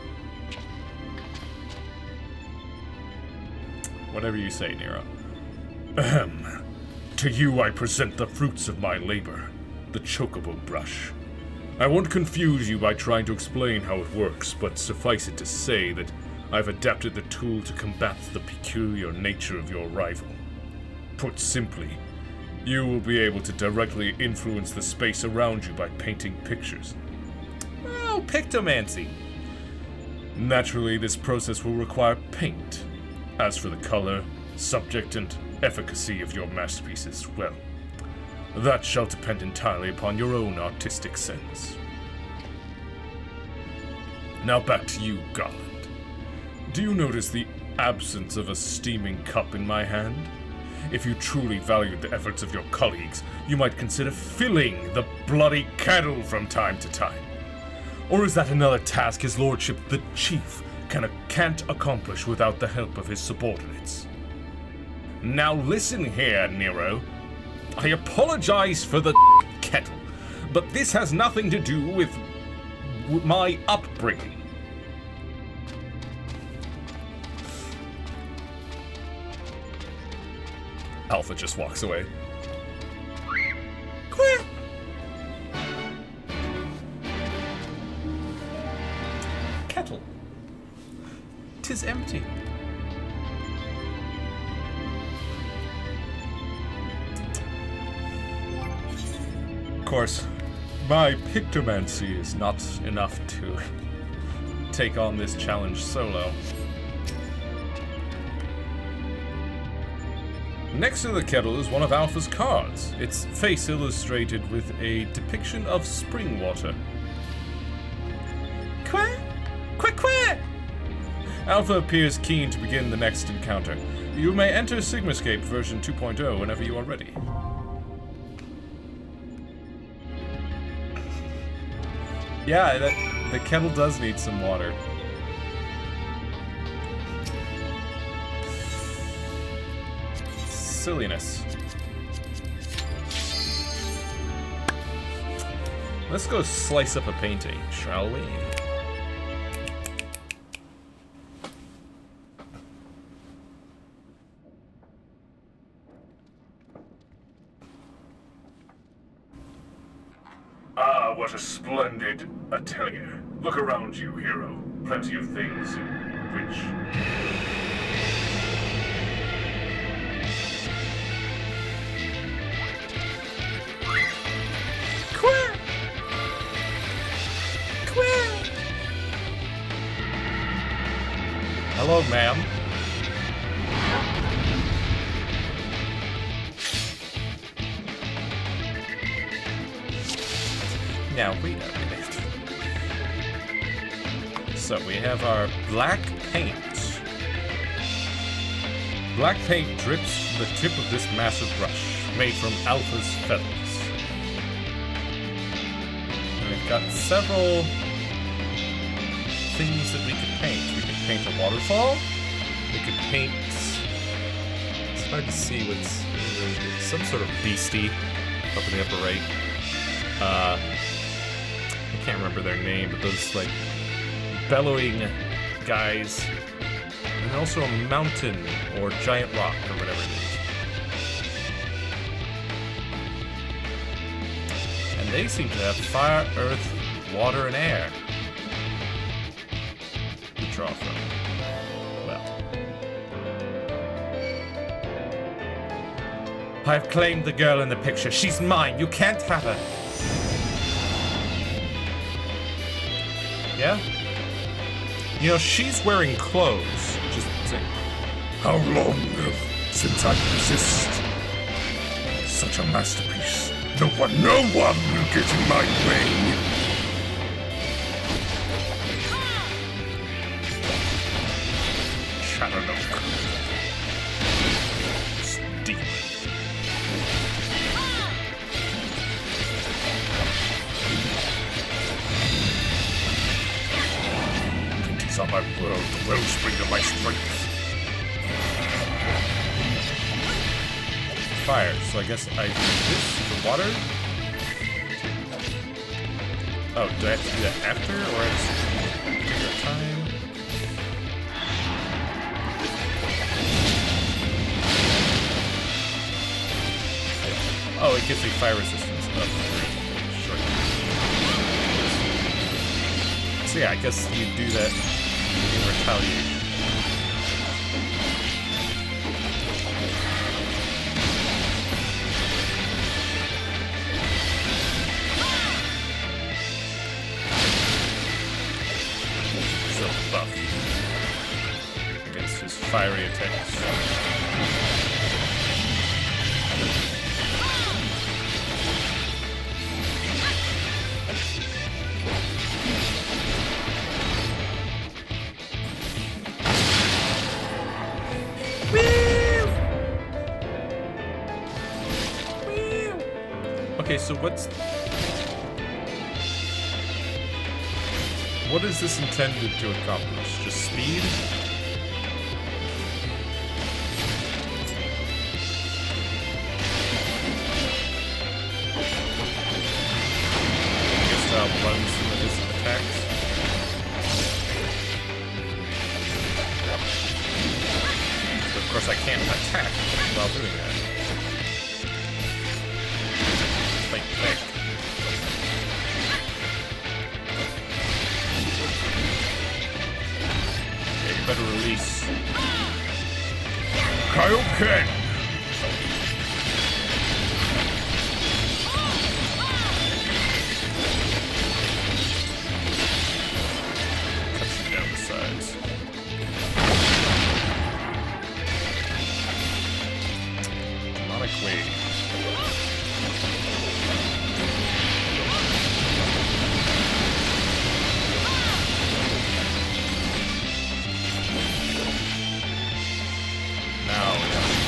Whatever you say, Nero. Ahem. To you I present the fruits of my labor, the chocobo brush. I won't confuse you by trying to explain how it works, but suffice it to say that I've adapted the tool to combat the peculiar nature of your rival. Put simply, you will be able to directly influence the space around you by painting pictures. Oh, pictomancy. Naturally, this process will require paint. As for the color, subject, and efficacy of your masterpieces, well, that shall depend entirely upon your own artistic sense. Now back to you, Garland. Do you notice the absence of a steaming cup in my hand? If you truly valued the efforts of your colleagues, you might consider filling the bloody kettle from time to time. Or is that another task his lordship, the chief, can't accomplish without the help of his subordinates? Now listen here, Nero. I apologize for the kettle, but this has nothing to do with my upbringing. Alpha just walks away. Quit! Kettle. 'Tis empty. Of course, my pictomancy is not enough to take on this challenge solo. Next to the kettle is one of Alpha's cards, its face illustrated with a depiction of spring water. Quit! Quit! Quit! Alpha appears keen to begin the next encounter. You may enter Sigmascape version 2.0 whenever you are ready. Yeah, The kettle does need some water. Silliness. Let's go slice up a painting, shall we? Ah, what a splendid atelier. Look around you, hero. Plenty of things in which... Hello, ma'am. Now, wait a minute. So, we have our black paint. Black paint drips from the tip of this massive brush, made from Alpha's feathers. And we've got several things that we could paint. We could paint a waterfall. We could paint... It's hard to see what's... some sort of beastie up in the upper right. I can't remember their name, but those, like, bellowing guys. And also a mountain or giant rock or whatever it is. And they seem to have fire, earth, water, and air to draw from. Well. I've claimed the girl in the picture. She's mine. You can't have her. Yeah? You know, she's wearing clothes. Just saying. How long since I possessed such a masterpiece? No one will get in my way. Shadowlock. Demon. These are my world, the wellspring of my strength. Fire, so I guess I do this for water. Oh, do I have to do that after, or I just take our time? Oh, it gives me fire resistance. Oh, sure. So yeah, I guess you do that in retaliation. Buff against his fiery attacks. Okay, so what is this intended to accomplish? Just speed? I guess I'll run some of his attacks. So of course I can't attack while doing that. Like, better release. Kaioken! Cuts you down the sides. Demonic wave.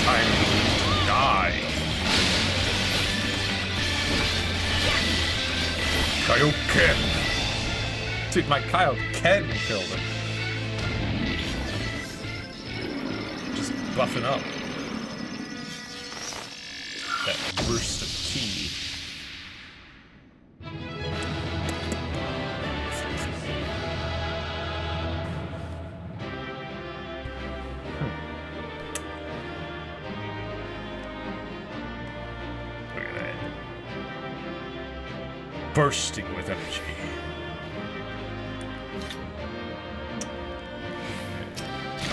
Time Dude, my Kyle can kill them. Just buffing up. That burst of ki. Look at that. Bursting with energy.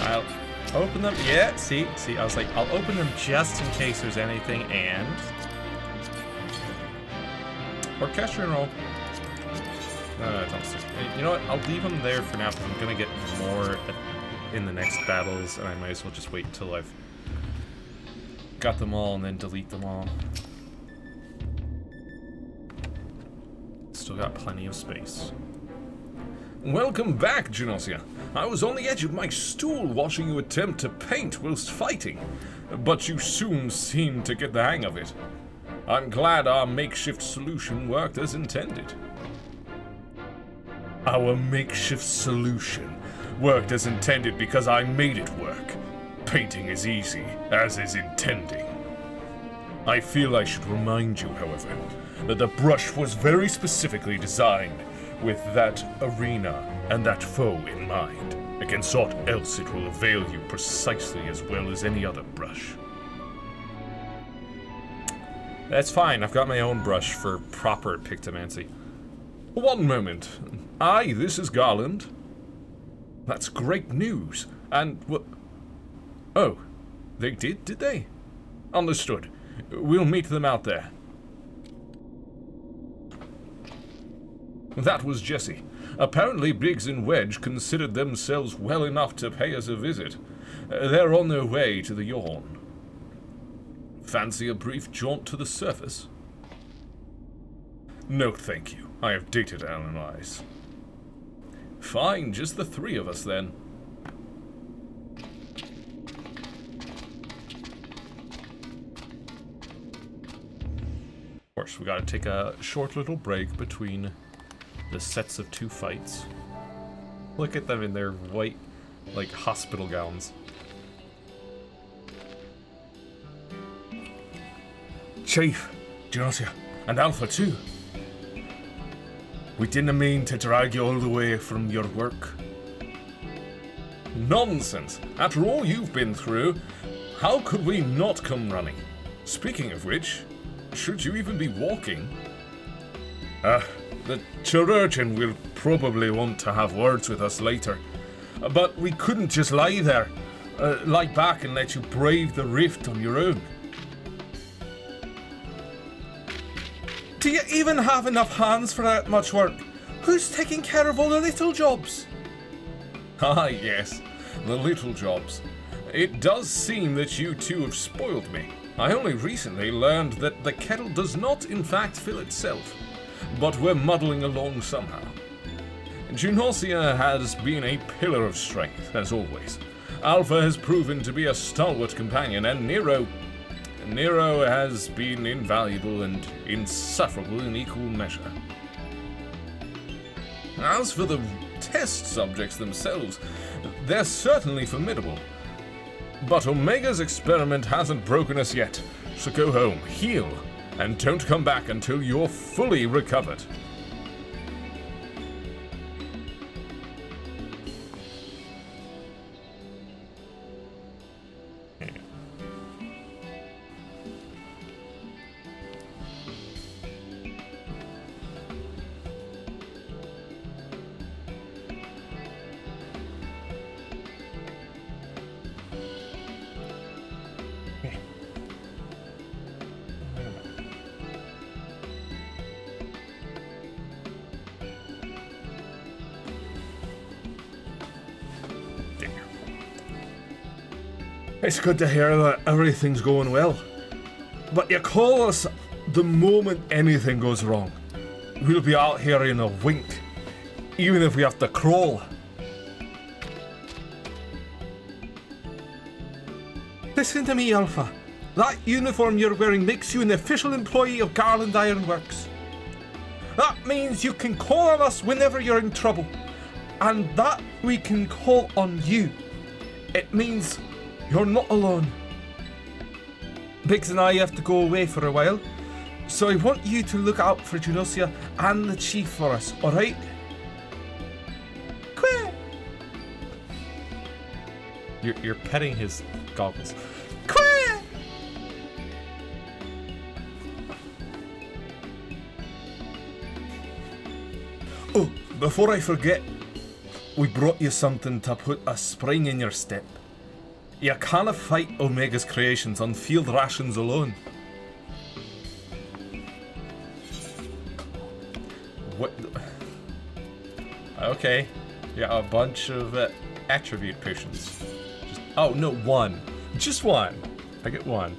I'll open them. Yeah, see, I was like, I'll open them just in case there's anything, and orchestra and roll. No, don't. You know what? I'll leave them there for now because I'm gonna get more in the next battles, and I might as well just wait until I've got them all and then delete them all. Still got plenty of space. Welcome back, Genosia. I was on the edge of my stool watching you attempt to paint whilst fighting, but you soon seemed to get the hang of it. I'm glad our makeshift solution worked as intended. Our makeshift solution worked as intended because I made it work. Painting is easy, as is intending. I feel I should remind you, however, that the brush was very specifically designed with that arena and that foe in mind. Against aught else it will avail you precisely as well as any other brush. That's fine, I've got my own brush for proper pictomancy. One moment. Aye, this is Garland. That's great news. And oh, they did they? Understood. We'll meet them out there. That was Jesse. Apparently Biggs and Wedge considered themselves well enough to pay us a visit. They're on their way to the Yawn. Fancy a brief jaunt to the surface? No, thank you. I have data to analyze. Fine, just the three of us then. Of course, we gotta take a short little break between the sets of two fights. Look at them in their white, like, hospital gowns. Chief, Genosia, and Alpha too. We didn't mean to drag you all the way from your work. Nonsense! After all you've been through, how could we not come running? Speaking of which, should you even be walking? The chirurgeon will probably want to have words with us later. But we couldn't just lie there, lie back and let you brave the rift on your own. Do you even have enough hands for that much work? Who's taking care of all the little jobs? Ah, yes, the little jobs. It does seem that you two have spoiled me. I only recently learned that the kettle does not in fact fill itself, but we're muddling along somehow. Genosia has been a pillar of strength, as always. Alpha has proven to be a stalwart companion, and Nero has been invaluable and insufferable in equal measure. As for the test subjects themselves, they're certainly formidable. But Omega's experiment hasn't broken us yet, so go home, heal, and don't come back until you're fully recovered. It's good to hear that everything's going well. But you call us the moment anything goes wrong. We'll be out here in a wink, even if we have to crawl. Listen to me, Alpha. That uniform you're wearing makes you an official employee of Garland Ironworks. That That means you can call on us whenever you're in trouble. And that we can call on you. It means you're not alone. Biggs and I have to go away for a while, so I want you to look out for Geonosia and the chief for us, alright? Quack! You're petting his goggles. Quack! Oh, before I forget, we brought you something to put a spring in your step. You can't fight Omega's creations on field rations alone. What? Okay. Yeah, a bunch of attribute potions. Oh, no, one. Just one. I get one.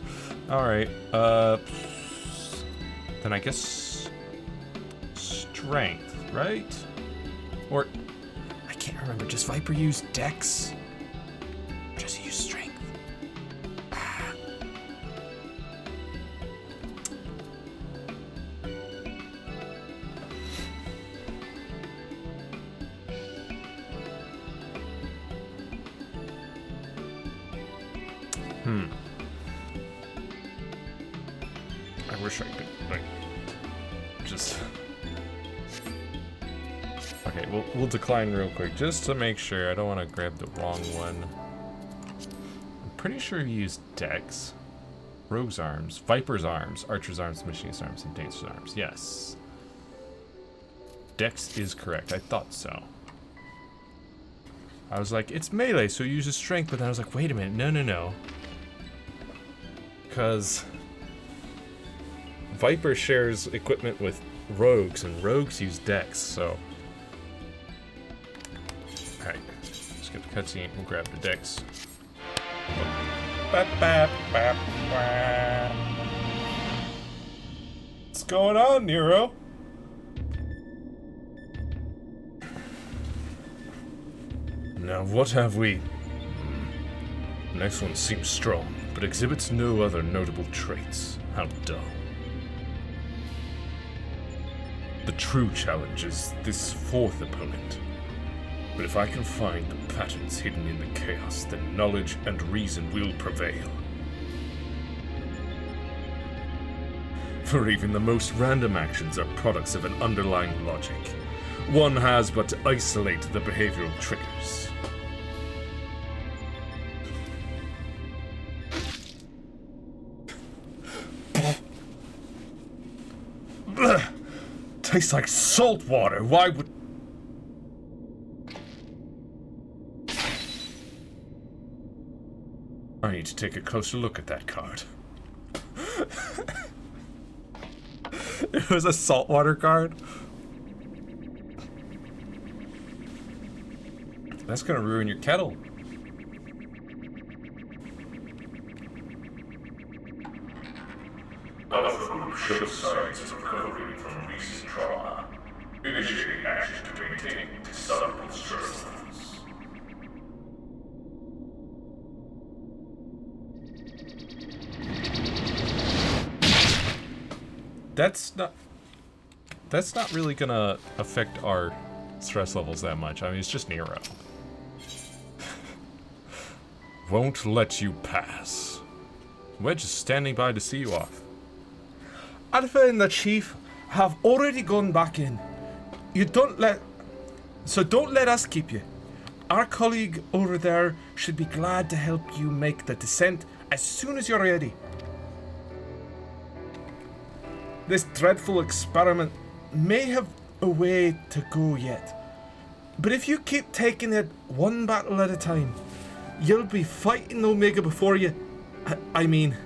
Alright. Then I guess strength, right? Or I can't remember. Does Viper use Dex? Just use strength. I wish I could, like, just... Okay, we'll decline real quick, just to make sure. I don't want to grab the wrong one. I'm pretty sure he used Dex. Rogue's arms, Viper's arms, Archer's arms, Machinist's arms, and Dancer's arms. Yes. Dex is correct. I thought so. I was like, it's melee, so it uses strength, but then I was like, wait a minute, no. Because Viper shares equipment with rogues, and rogues use Dex, so... Alright, let's get the cutscene and grab the Dex. What's going on, Nero? Now, what have we? Next one seems strong, but exhibits no other notable traits. How dull. The true challenge is this fourth opponent. But if I can find the patterns hidden in the chaos, then knowledge and reason will prevail. For even the most random actions are products of an underlying logic. One has but to isolate the behavioral triggers. Tastes like salt water. Why would... I need to take a closer look at that card. It was a saltwater card? That's gonna ruin your kettle. Powerful show signs of recovery from recent trauma. Initiating action to maintain discernible stress levels. That's not really gonna affect our stress levels that much. I mean, it's just Nero. Won't let you pass. Wedge is standing by to see you off. Alpha and the Chief have already gone back in. Don't let us keep you. Our colleague over there should be glad to help you make the descent as soon as you're ready. This dreadful experiment may have a way to go yet, but if you keep taking it one battle at a time, you'll be fighting Omega before you... I mean,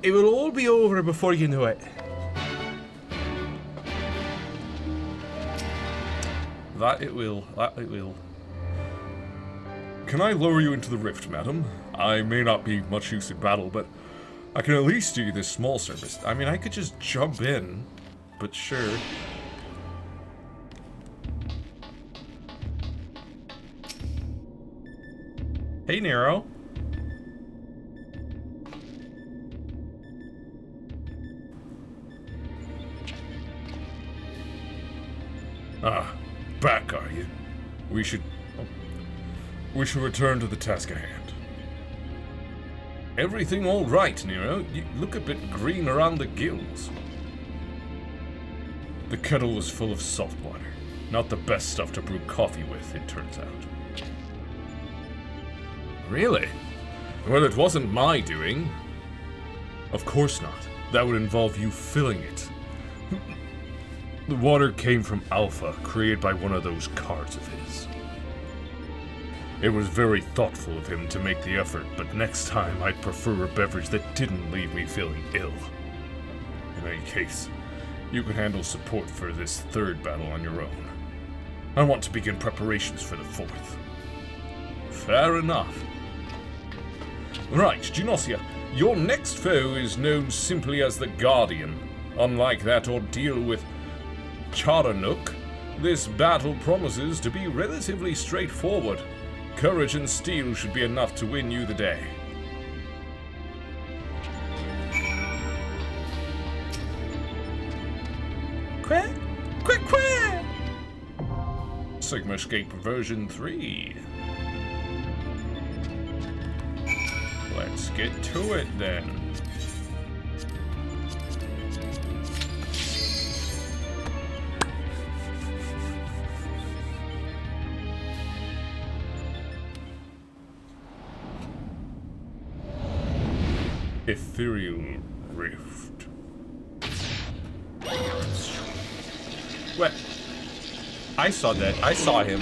it will all be over before you know it. That it will. Can I lower you into the rift, madam? I may not be much use in battle, but I can at least do you this small service. I mean, I could just jump in, but sure. Hey, Nero. are you? We should return to the task at hand. Everything all right, Nero? You look a bit green around the gills. The kettle was full of salt water. Not the best stuff to brew coffee with, it turns out. Really? Well, it wasn't my doing. Of course not. That would involve you filling it. The water came from Alpha, created by one of those cards of his. It was very thoughtful of him to make the effort, but next time I'd prefer a beverage that didn't leave me feeling ill. In any case, you can handle support for this third battle on your own. I want to begin preparations for the fourth. Fair enough. Right, Genosia, your next foe is known simply as the Guardian. Unlike that ordeal with Charanuk, this battle promises to be relatively straightforward. Courage and steel should be enough to win you the day. Quick! Quick, quick! Sigma Escape version 3. Let's get to it then. Ethereal Rift. What? I saw that. I saw him.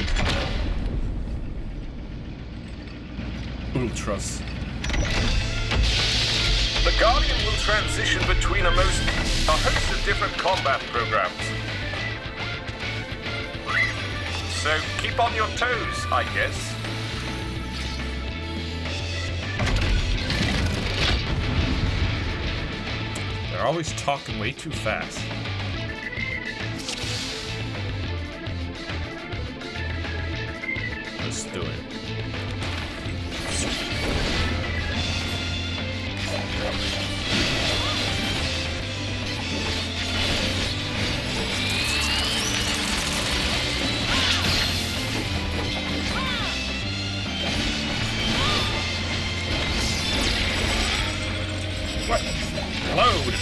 Ultras. The Guardian will transition between a host of different combat programs. So keep on your toes, I guess. They're always talking way too fast. Let's do it. What? Load!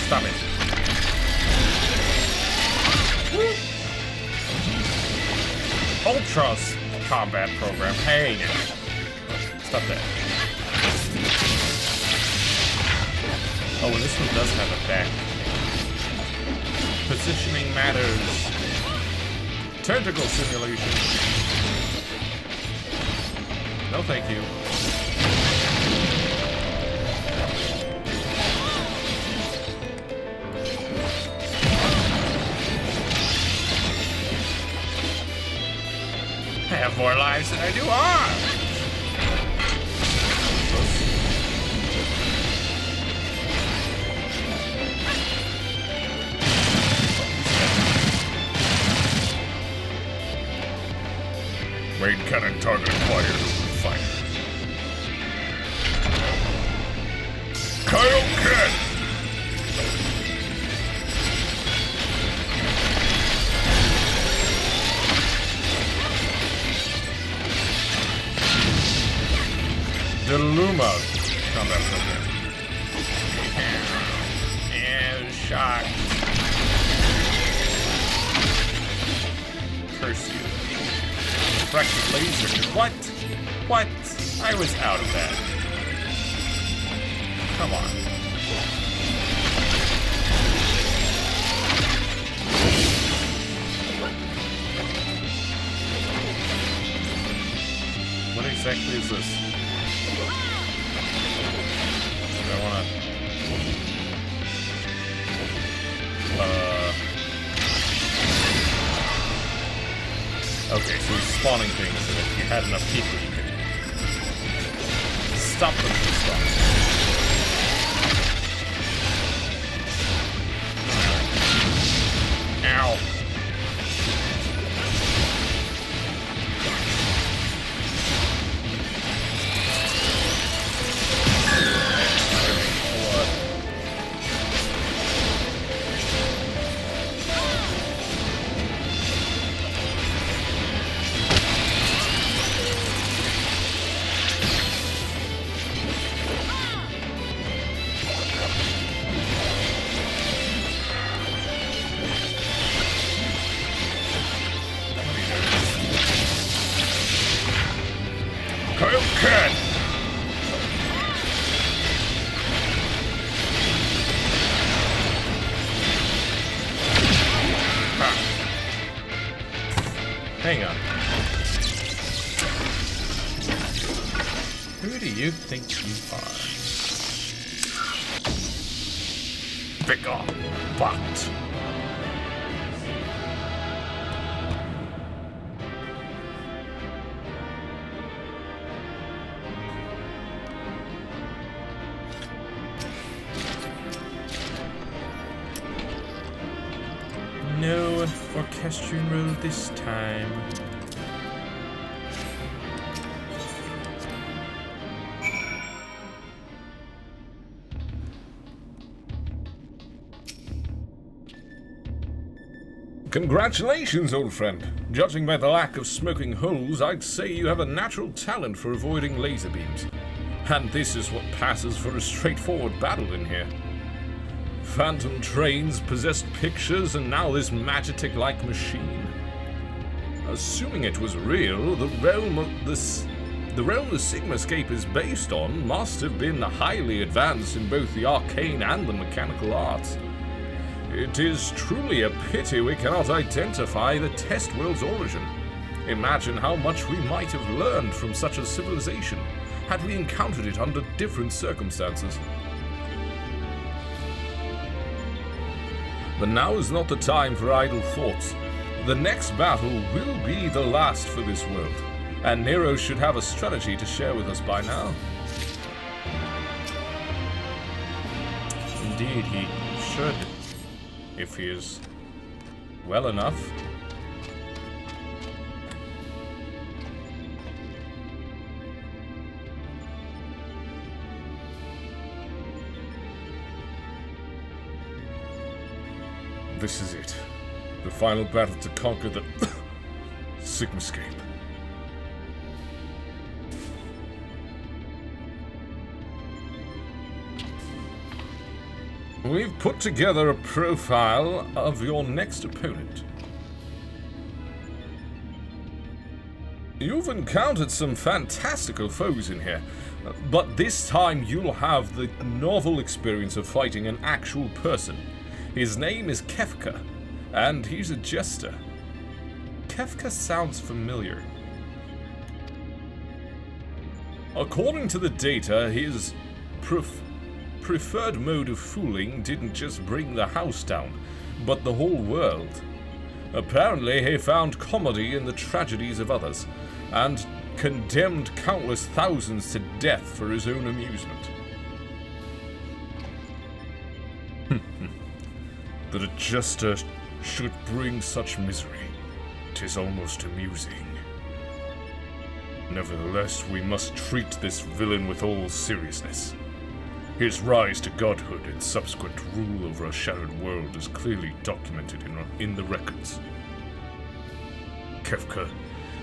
Stop it. Ultras combat program. Hey, stop that. Oh, and this one does have a back. Positioning matters. Tentacle simulation. No, thank you. I have more lives than I do arms. Raid cannon target acquired. Fire. Kaioken! Deluma combat program. And shock. Curse you. Refracted laser. What? What? I was out of that. Come on. What exactly is this? Do I wanna... Okay, so he's spawning things, and if you had enough people, you could stop them from spawning. Ow. Hadouken! Hang on. Who do you think you are? Vigor, but No orchestrion roll this time. congratulations, old friend. Judging by the lack of smoking holes, I'd say you have a natural talent for avoiding laser beams. And this is what passes for a straightforward battle in here. Phantom trains, possessed pictures, and now this Magitek-like machine. Assuming it was real, the realm the Sigmascape is based on must have been highly advanced in both the arcane and the mechanical arts. It is truly a pity we cannot identify the test world's origin. Imagine how much we might have learned from such a civilization had we encountered it under different circumstances. But now is not the time for idle thoughts. The next battle will be the last for this world, and Nero should have a strategy to share with us by now. Indeed, he should, if he is well enough. This is it. The final battle to conquer the Sigmascape. We've put together a profile of your next opponent. You've encountered some fantastical foes in here, but this time you'll have the novel experience of fighting an actual person. His name is Kefka, and he's a jester. Kefka sounds familiar. According to the data, his preferred mode of fooling didn't just bring the house down, but the whole world. Apparently, he found comedy in the tragedies of others, and condemned countless thousands to death for his own amusement. That a jester should bring such misery, 'tis almost amusing. Nevertheless, we must treat this villain with all seriousness. His rise to godhood and subsequent rule over a shattered world is clearly documented in the records. Kefka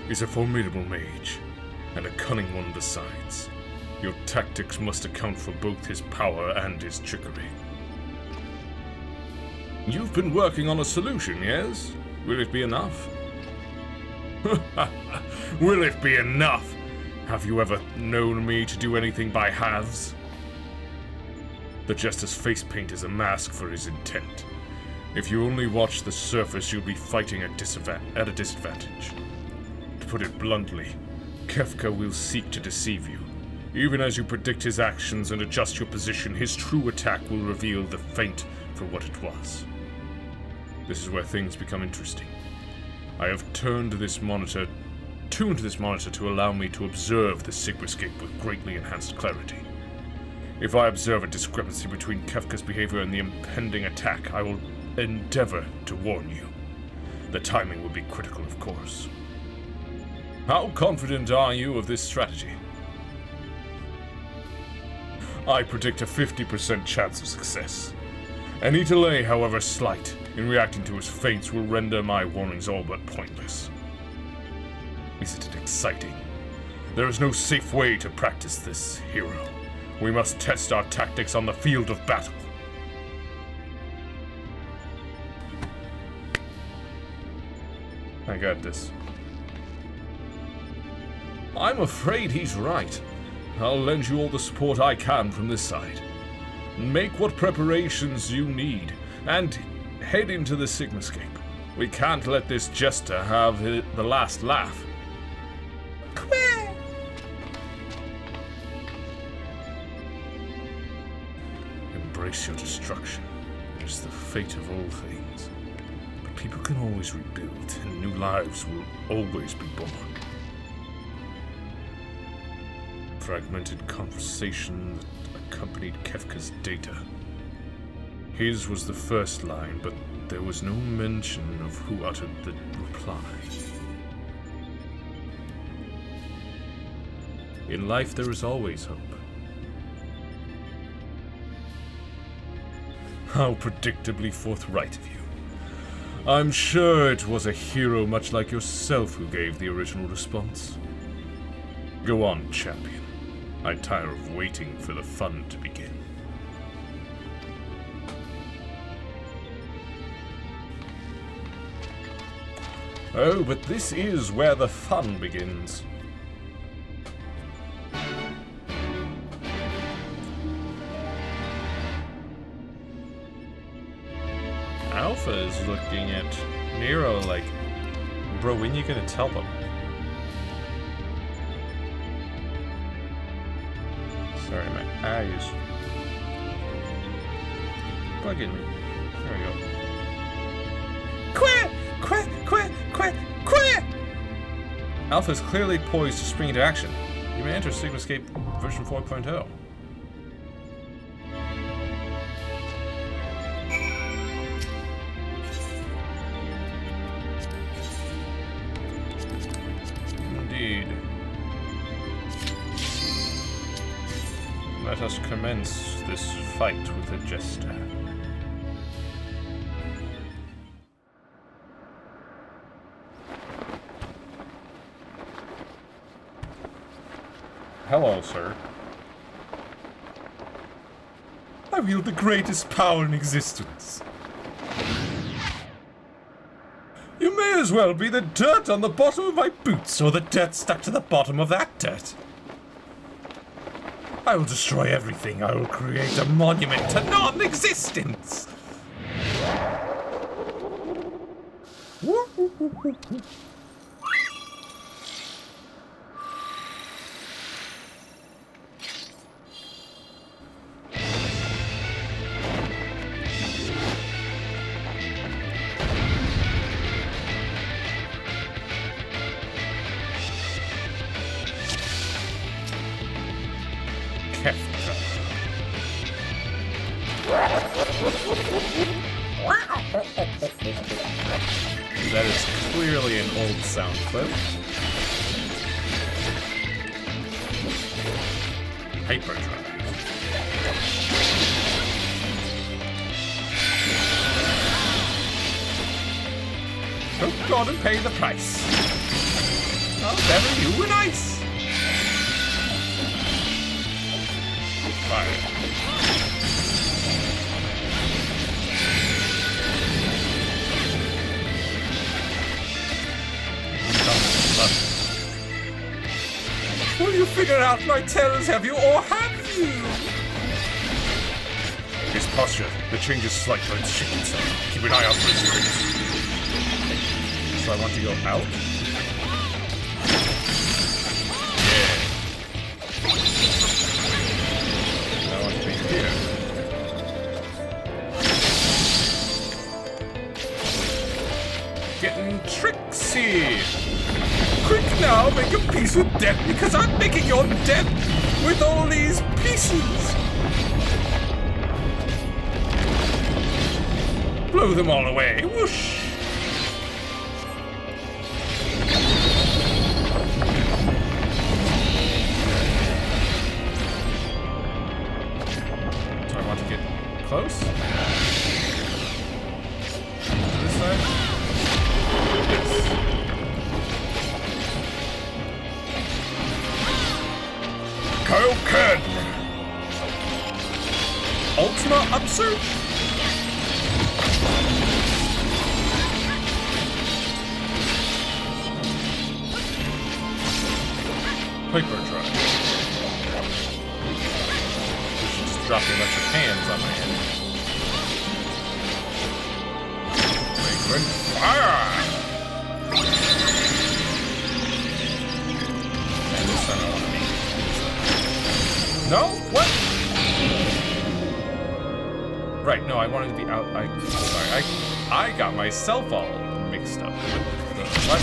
is a formidable mage, and a cunning one besides. Your tactics must account for both his power and his trickery. You've been working on a solution, yes? Will it be enough? Will it be enough? Have you ever known me to do anything by halves? The jester's face paint is a mask for his intent. If you only watch the surface, you'll be fighting at a disadvantage. To put it bluntly, Kefka will seek to deceive you. Even as you predict his actions and adjust your position, his true attack will reveal the feint for what it was. This is where things become interesting. I have tuned this monitor to allow me to observe the Sigmascape with greatly enhanced clarity. If I observe a discrepancy between Kefka's behavior and the impending attack, I will endeavor to warn you. The timing will be critical, of course. How confident are you of this strategy? I predict a 50% chance of success. Any delay, however slight, in reacting to his feints will render my warnings all but pointless. Isn't it exciting? There is no safe way to practice this, hero. We must test our tactics on the field of battle. I got this. I'm afraid he's right. I'll lend you all the support I can from this side. Make what preparations you need, and head into the Sigmascape. We can't let this jester have the last laugh. Queer! Embrace your destruction. It is the fate of all things. But people can always rebuild, and new lives will always be born. Fragmented conversation that accompanied Kefka's data. His was the first line, but there was no mention of who uttered the reply. In life, there is always hope. How predictably forthright of you. I'm sure it was a hero much like yourself who gave the original response. Go on, champion. I tire of waiting for the fun to begin. Oh, but this is where the fun begins. Alpha is looking at Nero like, bro, when you gonna tell them? Sorry, my eyes bugging me. There we go. Queer! Queer! Queer! Queer! Queer! Alpha is clearly poised to spring into action. You may enter Sigmascape version 4.0. Indeed. Let us commence this fight with the jester. Hello, sir. I wield the greatest power in existence. You may as well be the dirt on the bottom of my boots, or the dirt stuck to the bottom of that dirt. I will destroy everything. I will create a monument to non-existence. That is clearly an old sound clip. Hyperdrive. Don't go on and pay the price. I'll bury you in ice. Fire. Will you figure out my terrors, have you, or have you? His posture, the change is slight, but it's shaking some. Keep an eye out for his tricks. So I want to go out? Yeah. I want to be here. Getting tricksy. Quick now, make a peace with death, because I'm making your death with all these pieces. Blow them all away. Whoosh. Do I want to get close? This side? Yes. Koken! Ultima Upsurge? Hyperdrive. We should just drop the electric hands on my enemy. Flagrant fire! And this I don't want to be. No? What? Right, no, I wanted to be out. Sorry, I got myself all mixed up with the what?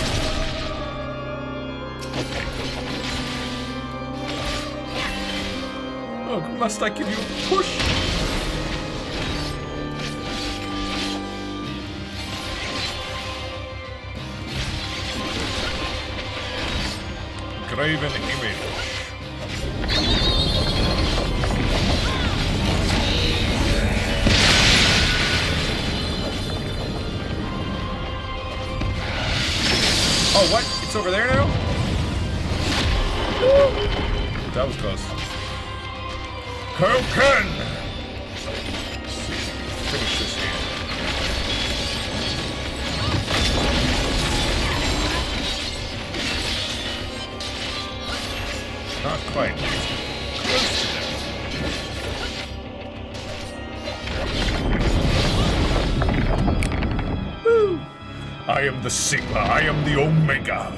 Okay. Oh, must I give you a push? Graven image. Oh, what? It's over there now? Woo! That was close. Who can? Finish this here. Not quite. Close to that. Woo! I am the Sigma. I am the Omega.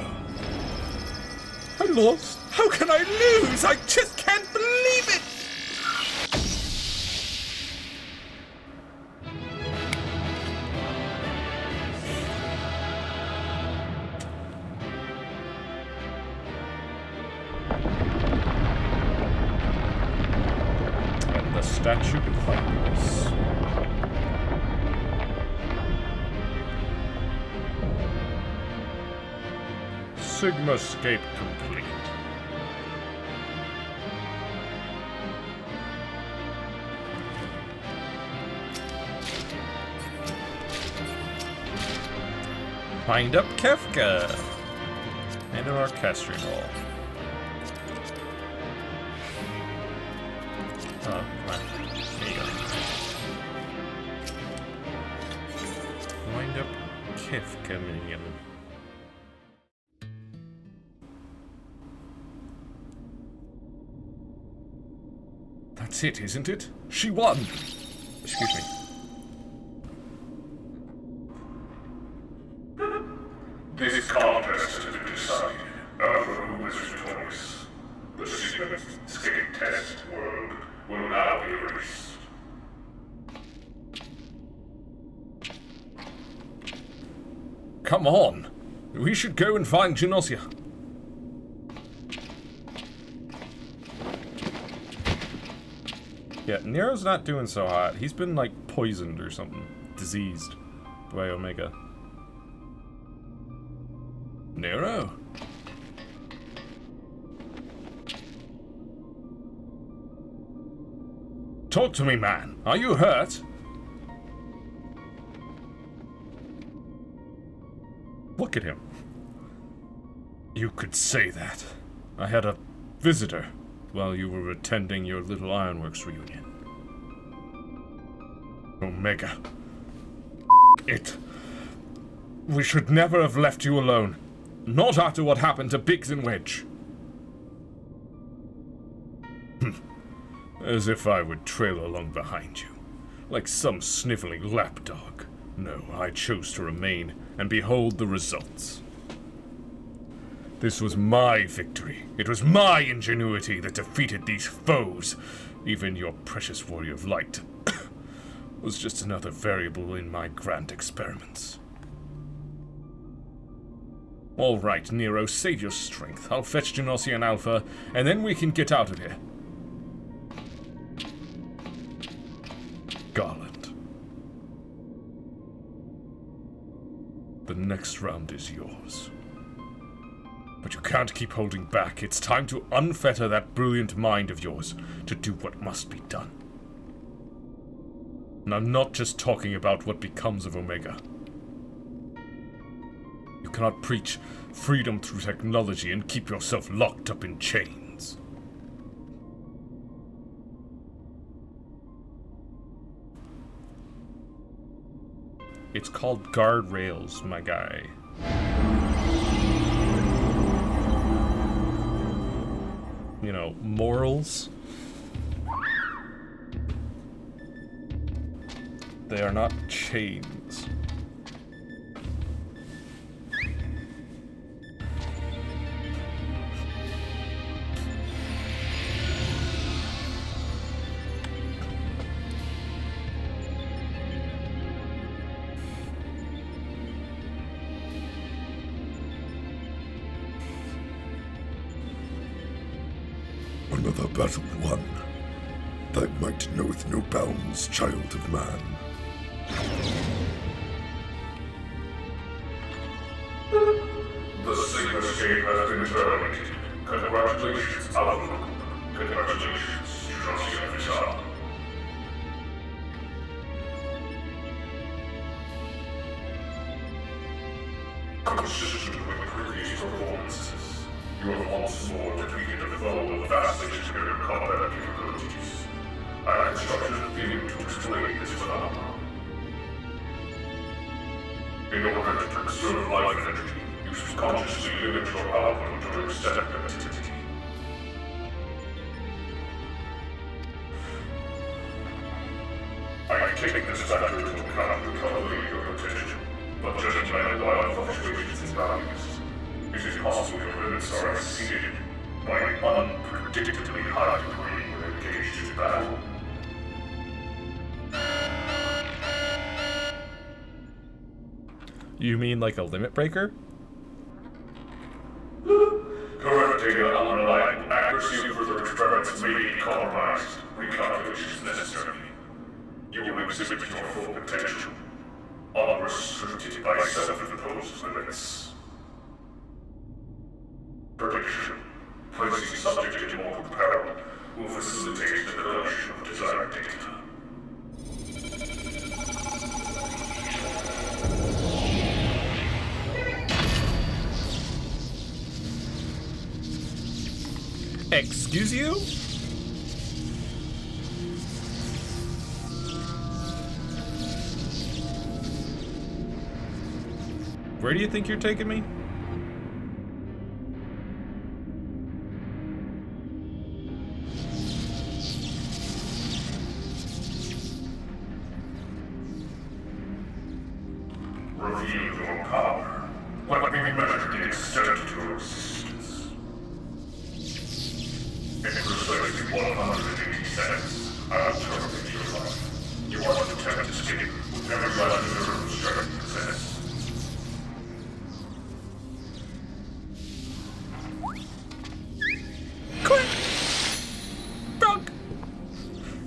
I lost. How can I lose? I just can't believe it. And the statue climbs. Sigmascape complete. Find up Kefka and an orchestrion hall. Oh, come on. There you go. Wind up Kefka minion. That's it, isn't it? She won! Excuse me. This contest has been decided. However, who is victorious? The Sigmascape test world will now be erased. Come on! We should go and find Genosia. Yeah, Nero's not doing so hot. He's been, like, poisoned or something. Diseased by Omega. Nero? Talk to me, man. Are you hurt? Look at him. You could say that. I had a visitor while you were attending your little Ironworks reunion. Omega. It. We should never have left you alone. Not after what happened to Biggs and Wedge. As if I would trail along behind you, like some sniveling lapdog. No, I chose to remain, and behold the results. This was my victory. It was my ingenuity that defeated these foes. Even your precious warrior of light was just another variable in my grand experiments. All right, Nero, save your strength. I'll fetch Genosia and Alpha, and then we can get out of here. Garland. The next round is yours. But you can't keep holding back. It's time to unfetter that brilliant mind of yours to do what must be done. And I'm not just talking about what becomes of Omega. You cannot preach freedom through technology and keep yourself locked up in chains. It's called guardrails, my guy. morals. They are not chains. Another battle won. Thy might knoweth no bounds, child of man. The Sigma escape has been terminated. Congratulations, Outlook. Congratulations, Trusty Officer. Consistent with previous performances, you have once more defeated a foe of vastly superior combat capabilities. I constructed a theory to explain this phenomenon. In order to conserve life energy, you should consciously limit your output during static activity. I take this factor into account to calculate your potential, but judging by the wild fluctuations in values, it is possible your limits are exceeded by an unpredictably high degree when engaged in battle. You mean like a limit breaker? Correct data unreliable accuracy of further experiments may be compromised. Recalculations necessary. You will exhibit your full potential, unrestricted by self-imposed limits. Prediction. Placing subject in mortal peril will facilitate the collection of desired data. Excuse you? Where do you think you're taking me? Reveal your power. Let me measure the extent of your existence. In precisely 180 seconds, I will terminate your life. You are to attempt escape with every last nerve strength you possess.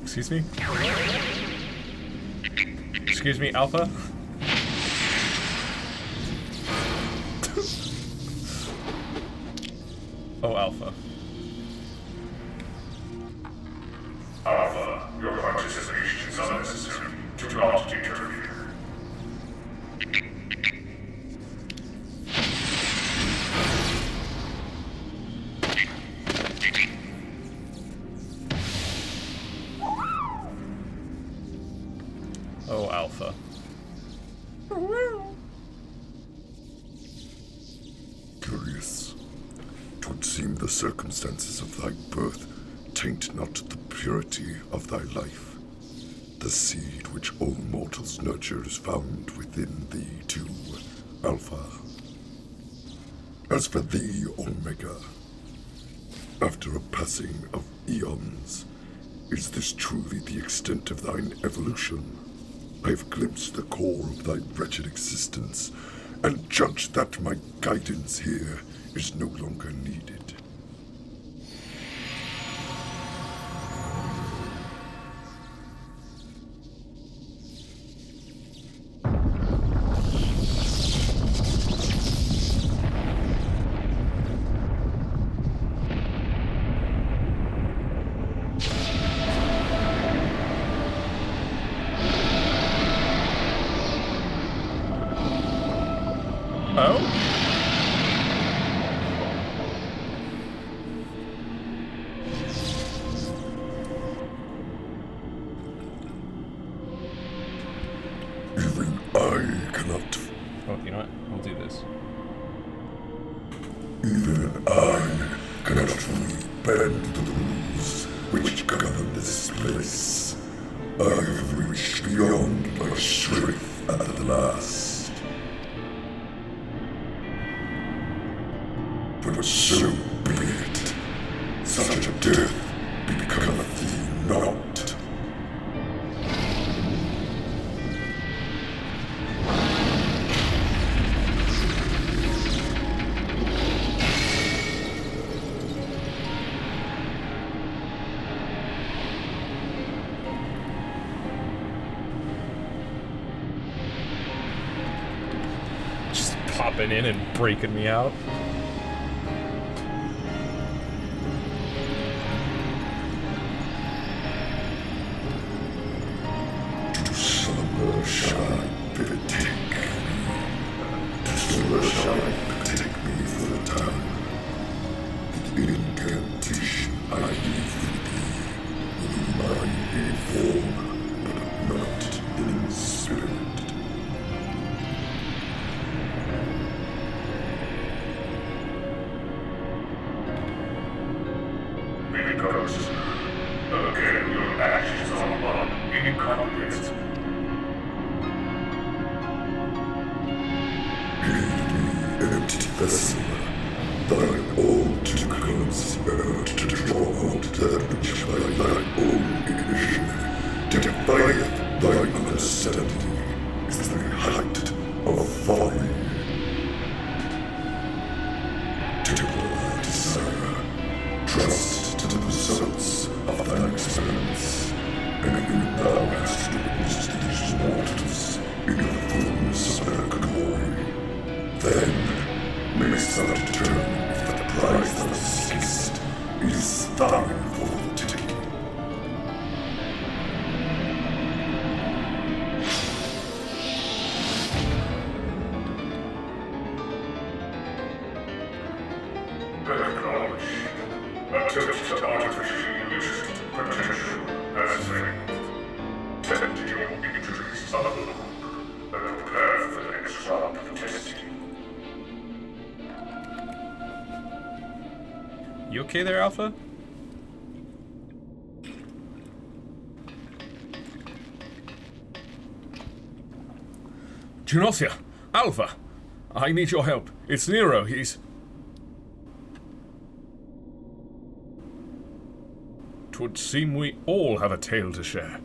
Excuse me? Excuse me, Alpha? Oh, Alpha. Alpha, your participation is unnecessary. Do not interfere. Oh, Alpha. Curious. 'Twould seem the circumstances of thy birth taint not the purity of thy life. The seed which all mortals nurture is found within thee too, Alpha. As for thee, Omega, after a passing of eons, is this truly the extent of thine evolution? I have glimpsed the core of thy wretched existence, and judge that my guidance here is no longer needed. Even I cannot. Oh, you know what? I'll do this. Even I Cannot we bend the rules which govern this place? I have reached beyond my strength at last. But so be it. Such a death becometh thee not. Just popping in and breaking me out. To slumber shall I betake me. To slumber shall I betake me for the time. The incantation I leave with thee will be mine in form, but not in spirit. Because, again, your actions are incomprehensible. Empty vessel, thine all too close ever to draw out that which by thine own initiative defieth thine understanding is the height of folly. Temporal desire, trust to the results of thine experiments, and when thou hast witnessed these mortals in the fullness of their glory, then mayst thou determine if the prize thou seekest is thine for the taking. Acknowledge. Attempt to artificially elicit potential as failed. Tend to your injuries alone, and prepare for the next round of testing. You okay there, Alpha? Genosia! Alpha! I need your help. It's Nero, he's... 'Twould seem we all have a tale to share.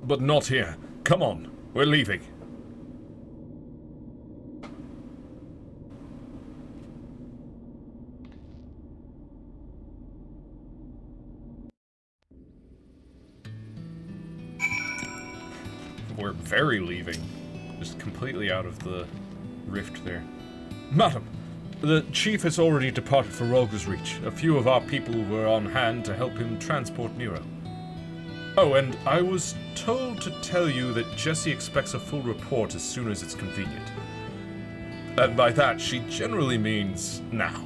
But not here. Come on, we're leaving. We're very leaving. Just completely out of the rift there. Madam, the chief has already departed for Roger's Reach. A few of our people were on hand to help him transport Nero. Oh, and I was told to tell you that Jessie expects a full report as soon as it's convenient. And by that, she generally means now.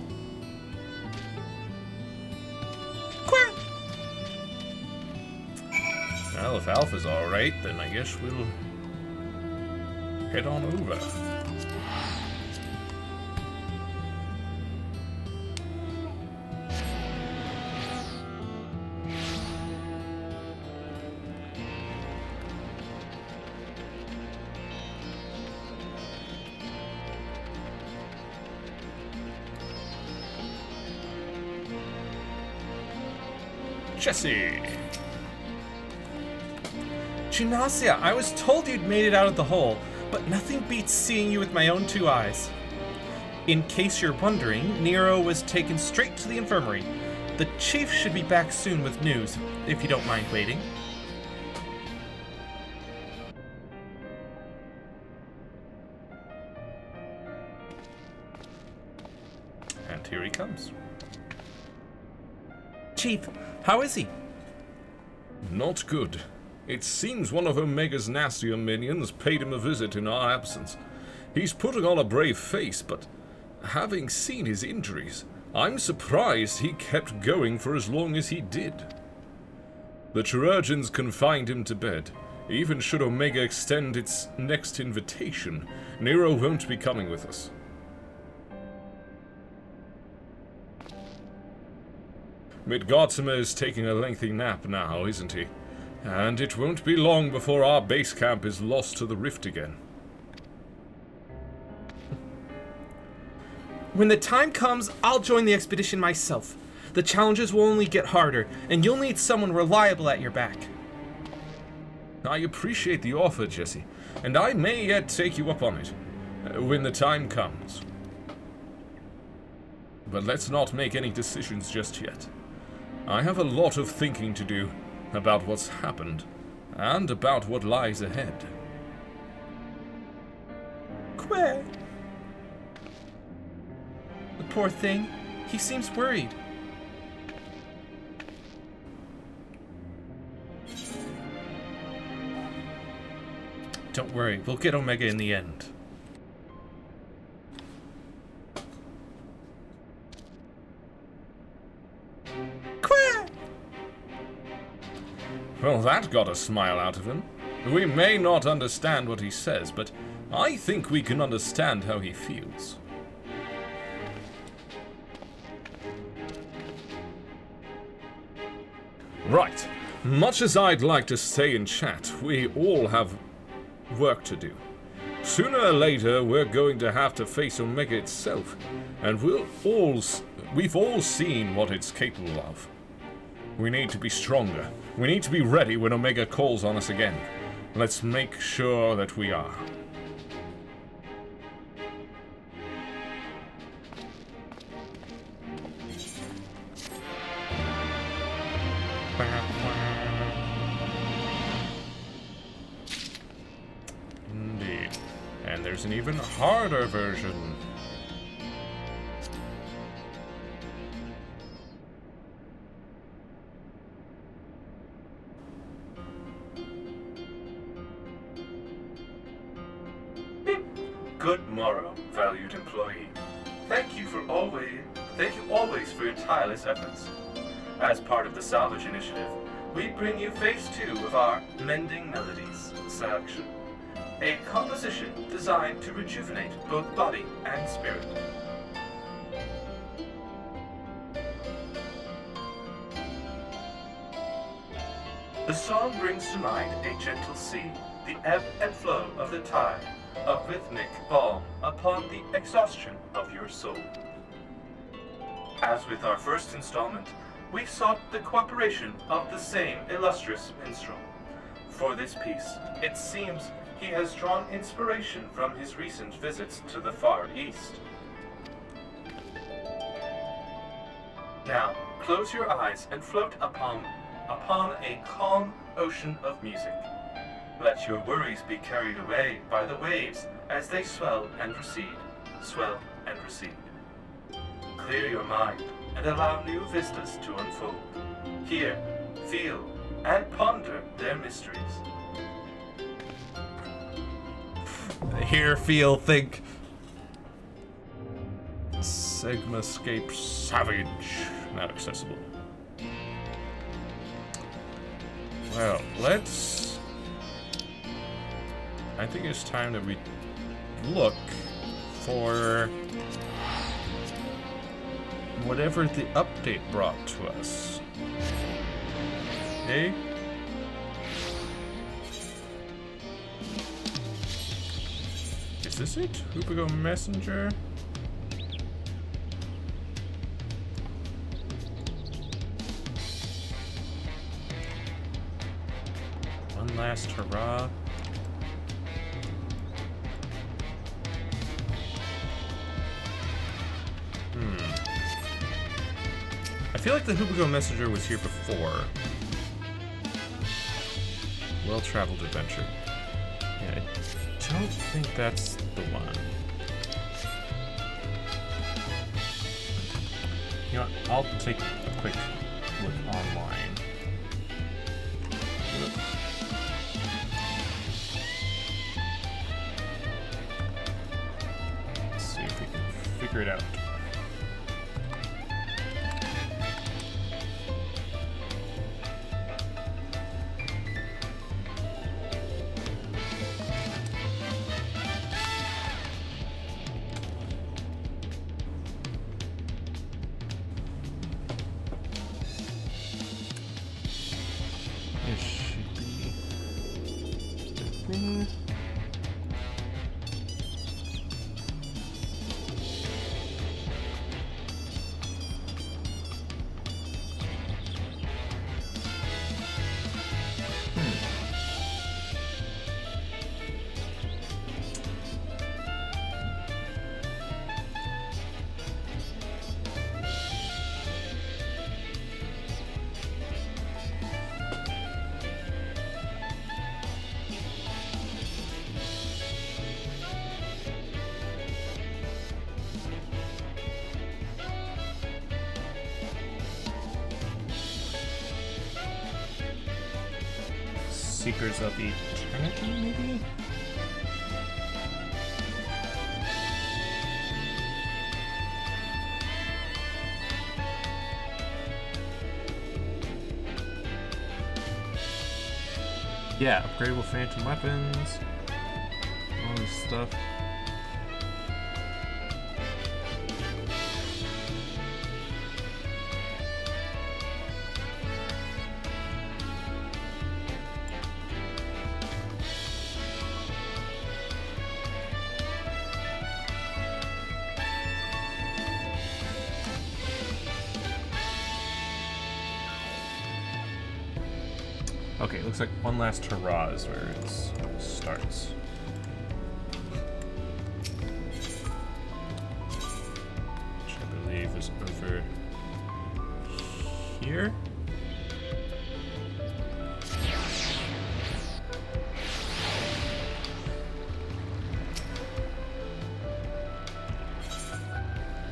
Well, if Alpha's alright, then I guess we'll head on over. Jessie! Gymnasia, I was told you'd made it out of the hole, but nothing beats seeing you with my own two eyes. In case you're wondering, Nero was taken straight to the infirmary. The chief should be back soon with news, if you don't mind waiting. And here he comes. Chief, how is he? Not good. It seems one of Omega's nastier minions paid him a visit in our absence. He's putting on a brave face, but having seen his injuries, I'm surprised he kept going for as long as he did. The chirurgeons confined him to bed. Even should Omega extend its next invitation, Nero won't be coming with us. Midgottsuma is taking a lengthy nap now, isn't he? And it won't be long before our base camp is lost to the rift again. When the time comes, I'll join the expedition myself. The challenges will only get harder, and you'll need someone reliable at your back. I appreciate the offer, Jesse, and I may yet take you up on it, when the time comes. But let's not make any decisions just yet. I have a lot of thinking to do about what's happened, and about what lies ahead. Quay. The poor thing. He seems worried. Don't worry, we'll get Omega in the end. Quay! Well, that got a smile out of him. We may not understand what he says, but I think we can understand how he feels. Right. Much as I'd like to stay and chat, we all have work to do. Sooner or later, we're going to have to face Omega itself, and we've all seen what it's capable of. We need to be stronger. We need to be ready when Omega calls on us again. Let's make sure that we are. Indeed. And there's an even harder version. Good morrow, valued employee. Thank you always for your tireless efforts. As part of the Salvage Initiative, we bring you Phase 2 of our Mending Melodies selection, a composition designed to rejuvenate both body and spirit. The song brings to mind a gentle sea, the ebb and flow of the tide, a rhythmic balm upon the exhaustion of your soul. As with our first installment, we sought the cooperation of the same illustrious minstrel. For this piece, it seems he has drawn inspiration from his recent visits to the Far East. Now, close your eyes and float upon a calm ocean of music. Let your worries be carried away by the waves as they swell and recede, swell and recede. Clear your mind and allow new vistas to unfold. Hear, feel, and ponder their mysteries. Hear, feel, think. Sigmascape Savage. Not accessible. Well, I think it's time that we look for whatever the update brought to us. Okay? Is this it? Hoopago Messenger? One last hurrah. I feel like the Hoopago Messenger was here before. Well-traveled adventure. Yeah, I don't think that's the one. You know what? I'll take a quick look online. Let's see if we can figure it out. Seekers of Eternity, maybe? Yeah, upgradable phantom weapons. All this stuff. Okay, it looks like one last hurrah is where it starts. Which I believe is over here.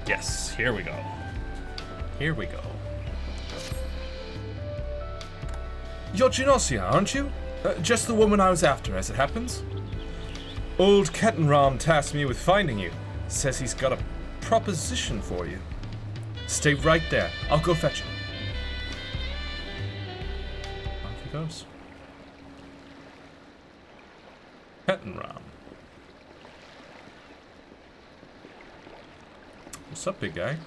Yes, here we go. Here we go. You're Genosia, aren't you? Just the woman I was after, as it happens. Old Kettenram tasked me with finding you. Says he's got a proposition for you. Stay right there. I'll go fetch him. Off he goes. Kettenram. What's up, big guy?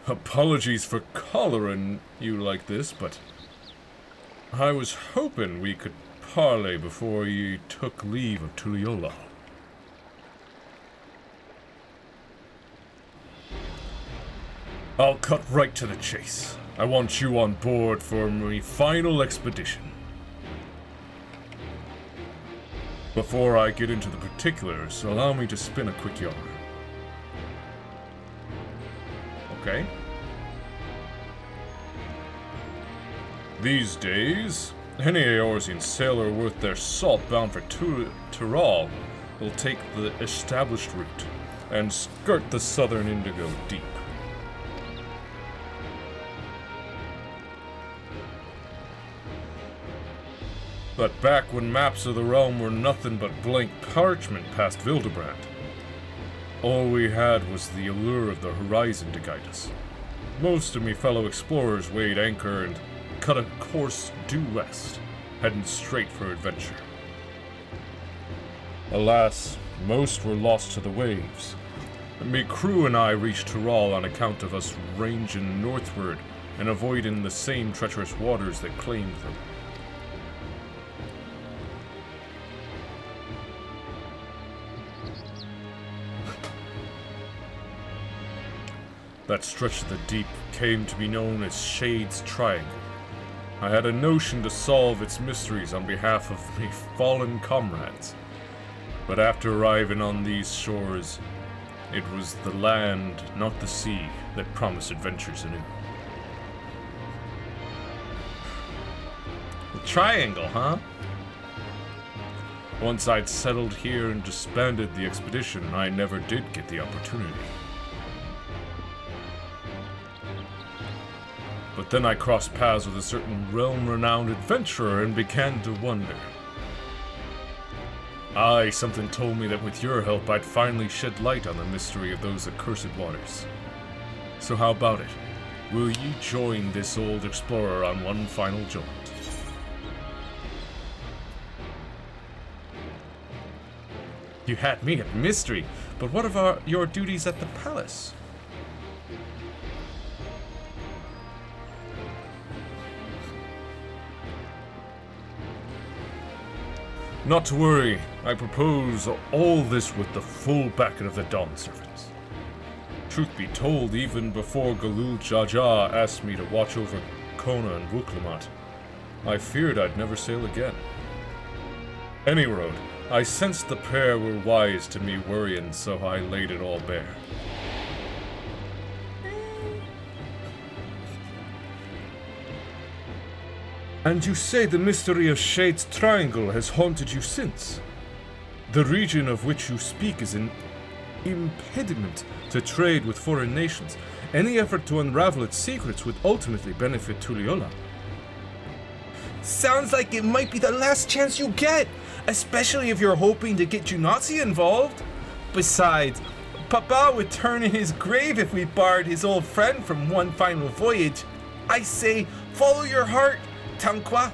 Apologies for collaring you like this, but I was hoping we could parley before you took leave of Tuliyola. I'll cut right to the chase. I want you on board for my final expedition. Before I get into the particulars, allow me to spin a quick yarn. Okay. These days, any Eorzean sailor worth their salt bound for Tyrol will take the established route and skirt the southern Indigo Deep. But back when maps of the realm were nothing but blank parchment past Vildebrand, all we had was the allure of the horizon to guide us. Most of me fellow explorers weighed anchor and cut a course due west, heading straight for adventure. Alas, most were lost to the waves. Me crew and I reached Tyrol on account of us ranging northward and avoiding the same treacherous waters that claimed them. That stretch of the deep came to be known as Shade's Triangle. I had a notion to solve its mysteries on behalf of my fallen comrades. But after arriving on these shores, it was the land, not the sea, that promised adventures anew. The Triangle, huh? Once I'd settled here and disbanded the expedition, I never did get the opportunity. But then I crossed paths with a certain realm-renowned adventurer and began to wonder. Aye, something told me that with your help I'd finally shed light on the mystery of those accursed waters. So how about it? Will you join this old explorer on one final jaunt? You had me at mystery, but what of your duties at the palace? Not to worry, I propose all this with the full backing of the Dawn Servants. Truth be told, even before Galul Jaja asked me to watch over Kona and Wuklamat, I feared I'd never sail again. Any road, I sensed the pair were wise to me worrying, so I laid it all bare. And you say the mystery of Shade's Triangle has haunted you since? The region of which you speak is an impediment to trade with foreign nations. Any effort to unravel its secrets would ultimately benefit Tuliyola. Sounds like it might be the last chance you get, especially if you're hoping to get Junatsi involved. Besides, Papa would turn in his grave if we barred his old friend from one final voyage. I say, follow your heart, Tanqua.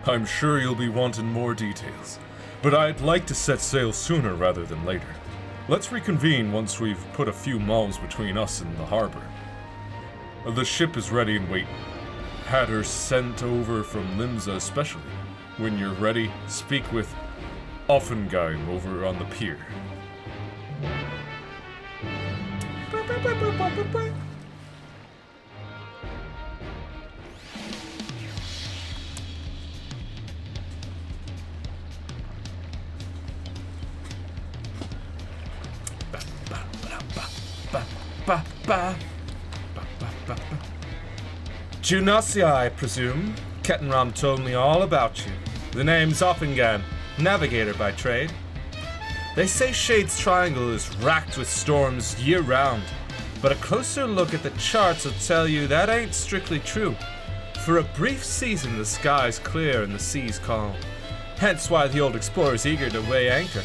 I'm sure you'll be wanting more details, but I'd like to set sail sooner rather than later. Let's reconvene once we've put a few miles between us and the harbor. The ship is ready and waiting. Had her sent over from Limsa especially. When you're ready, speak with Offengeim over on the pier. Junasia, I presume. Kettenram told me all about you. The name's Offengeim, navigator by trade. They say Shade's Triangle is racked with storms year-round, but a closer look at the charts will tell you that ain't strictly true. For a brief season, the sky's clear and the sea's calm. Hence why the old explorer's eager to weigh anchor.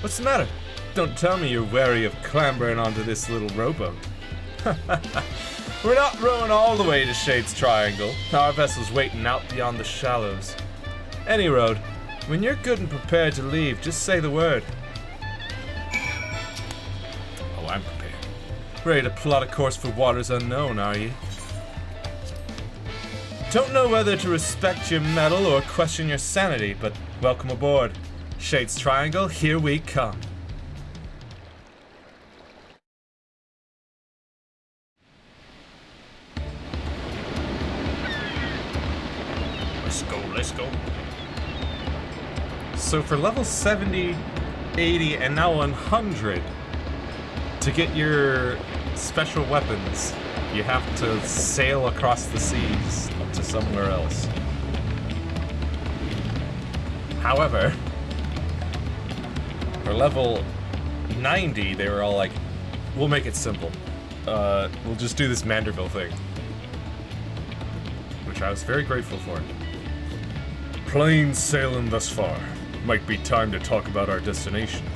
What's the matter? Don't tell me you're wary of clambering onto this little rowboat. We're not rowing all the way to Shade's Triangle. Our vessel's waiting out beyond the shallows. Any road, when you're good and prepared to leave, just say the word. Oh, I'm prepared. Ready to plot a course for waters unknown, are you? Don't know whether to respect your mettle or question your sanity, but welcome aboard. Shade's Triangle, here we come. Let's go. So for level 70, 80, and now 100, to get your special weapons, you have to sail across the seas to somewhere else. However, for level 90, they were all like, we'll make it simple. We'll just do this Manderville thing. Which I was very grateful for. Plain sailing thus far. Might be time to talk about our destination.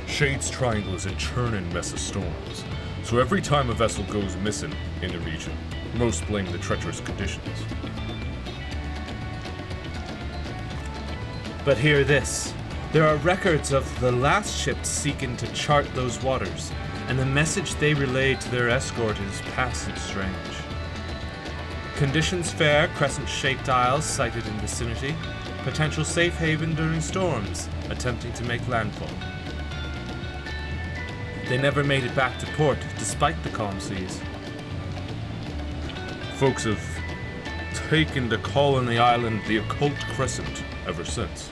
Shade's Triangle is a churning mess of storms, so every time a vessel goes missing in the region, most blame the treacherous conditions. But hear this. There are records of the last ship seeking to chart those waters, and the message they relayed to their escort is passing strange. Conditions fair, crescent-shaped isles sighted in vicinity, potential safe haven during storms, attempting to make landfall. They never made it back to port, despite the calm seas. Folks have taken to calling the island the Occult Crescent ever since.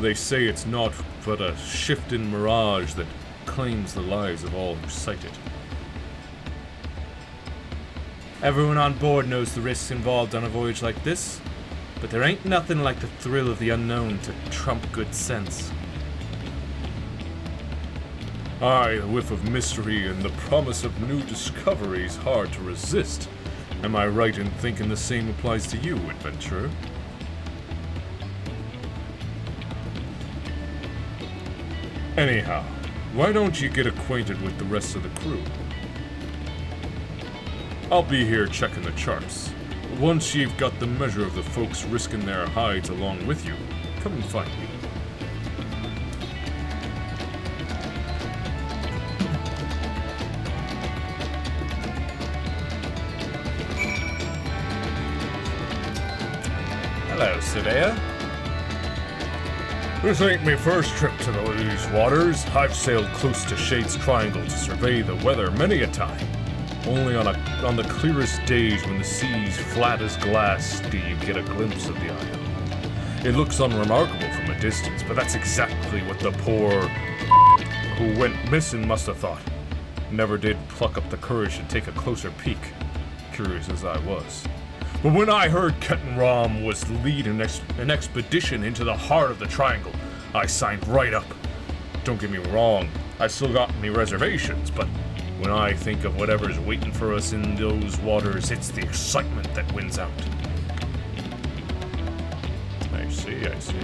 They say it's not but a shifting mirage that claims the lives of all who sight it. Everyone on board knows the risks involved on a voyage like this, but there ain't nothing like the thrill of the unknown to trump good sense. Aye, the whiff of mystery and the promise of new discoveries hard to resist. Am I right in thinking the same applies to you, adventurer? Anyhow, why don't you get acquainted with the rest of the crew? I'll be here checking the charts. Once you've got the measure of the folks risking their hides along with you, come and find me. Hello, Surveyor. This ain't my first trip to these waters. I've sailed close to Shade's Triangle to survey the weather many a time. Only on the clearest days when the sea's flat as glass do you get a glimpse of the island. It looks unremarkable from a distance, but that's exactly what the poor who went missing must have thought. Never did pluck up the courage to take a closer peek, curious as I was. But when I heard Kettenram was leading an expedition into the heart of the Triangle, I signed right up. Don't get me wrong, I still got me reservations, but when I think of whatever's waiting for us in those waters, it's the excitement that wins out. I see, I see.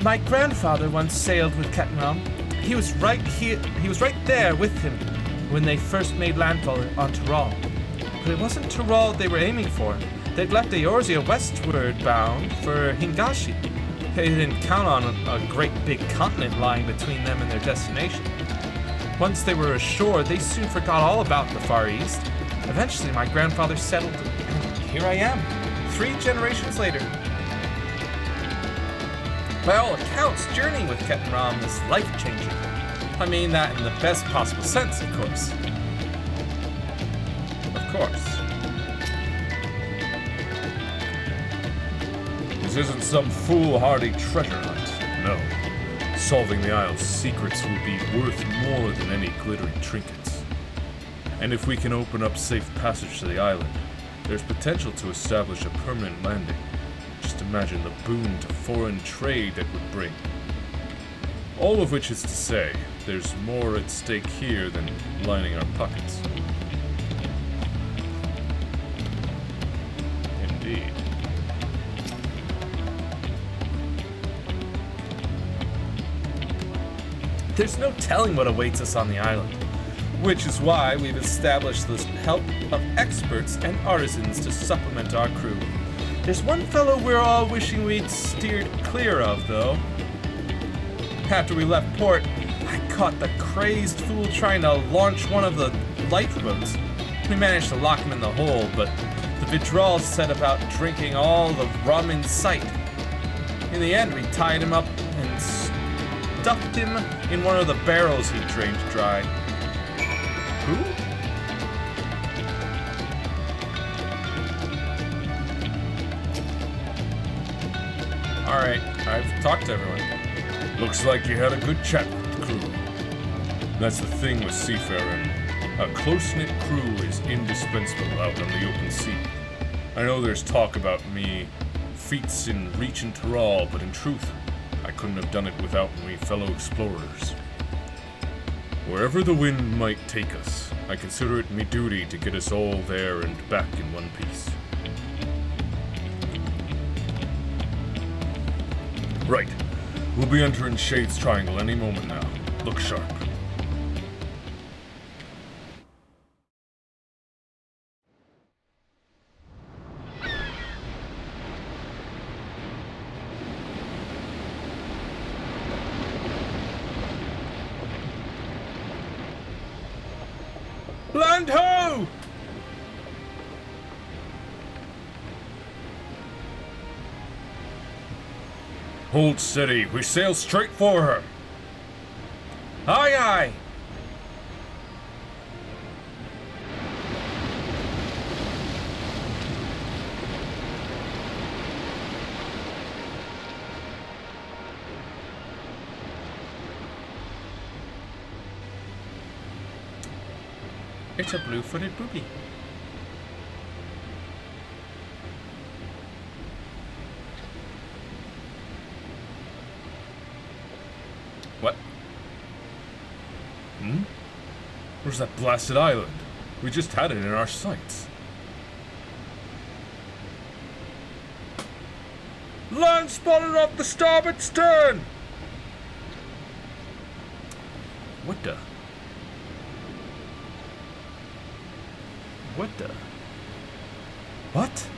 My grandfather once sailed with Captain Rom. He was right there with him when they first made landfall on Tyrol. But it wasn't Tyrol they were aiming for. They'd left Eorzea westward bound for Hingashi. They didn't count on a great big continent lying between them and their destination. Once they were ashore, they soon forgot all about the Far East. Eventually, my grandfather settled, and here I am, 3 generations later. By all accounts, journeying with Captain Rom is life-changing. I mean that in the best possible sense, of course. Of course. This isn't some foolhardy treasure hunt, no. Solving the Isle's secrets will be worth more than any glittering trinkets. And if we can open up safe passage to the island, there's potential to establish a permanent landing. Just imagine the boon to foreign trade that would bring. All of which is to say, there's more at stake here than lining our pockets. Indeed. There's no telling what awaits us on the island, which is why we've established the help of experts and artisans to supplement our crew. There's one fellow we're all wishing we'd steered clear of, though. After we left port, I caught the crazed fool trying to launch one of the lifeboats. We managed to lock him in the hole, but the Vidral set about drinking all the rum in sight. In the end, we tied him up and stuffed him in one of the barrels he drained dry. Who? Alright, I've talked to everyone. Looks like you had a good chat with the crew. That's the thing with seafaring. A close-knit crew is indispensable out on the open sea. I know there's talk about me feats in reaching Tyrol, but in truth, I couldn't have done it without me fellow explorers. Wherever the wind might take us, I consider it me duty to get us all there and back in one piece. Right. We'll be entering Shade's Triangle any moment now. Look sharp. Land ho! Hold steady. We sail straight for her. Aye, aye. It's a blue-footed booby. What? Where's that blasted island? We just had it in our sights. Land spotted off the starboard stern! What the? What the? What?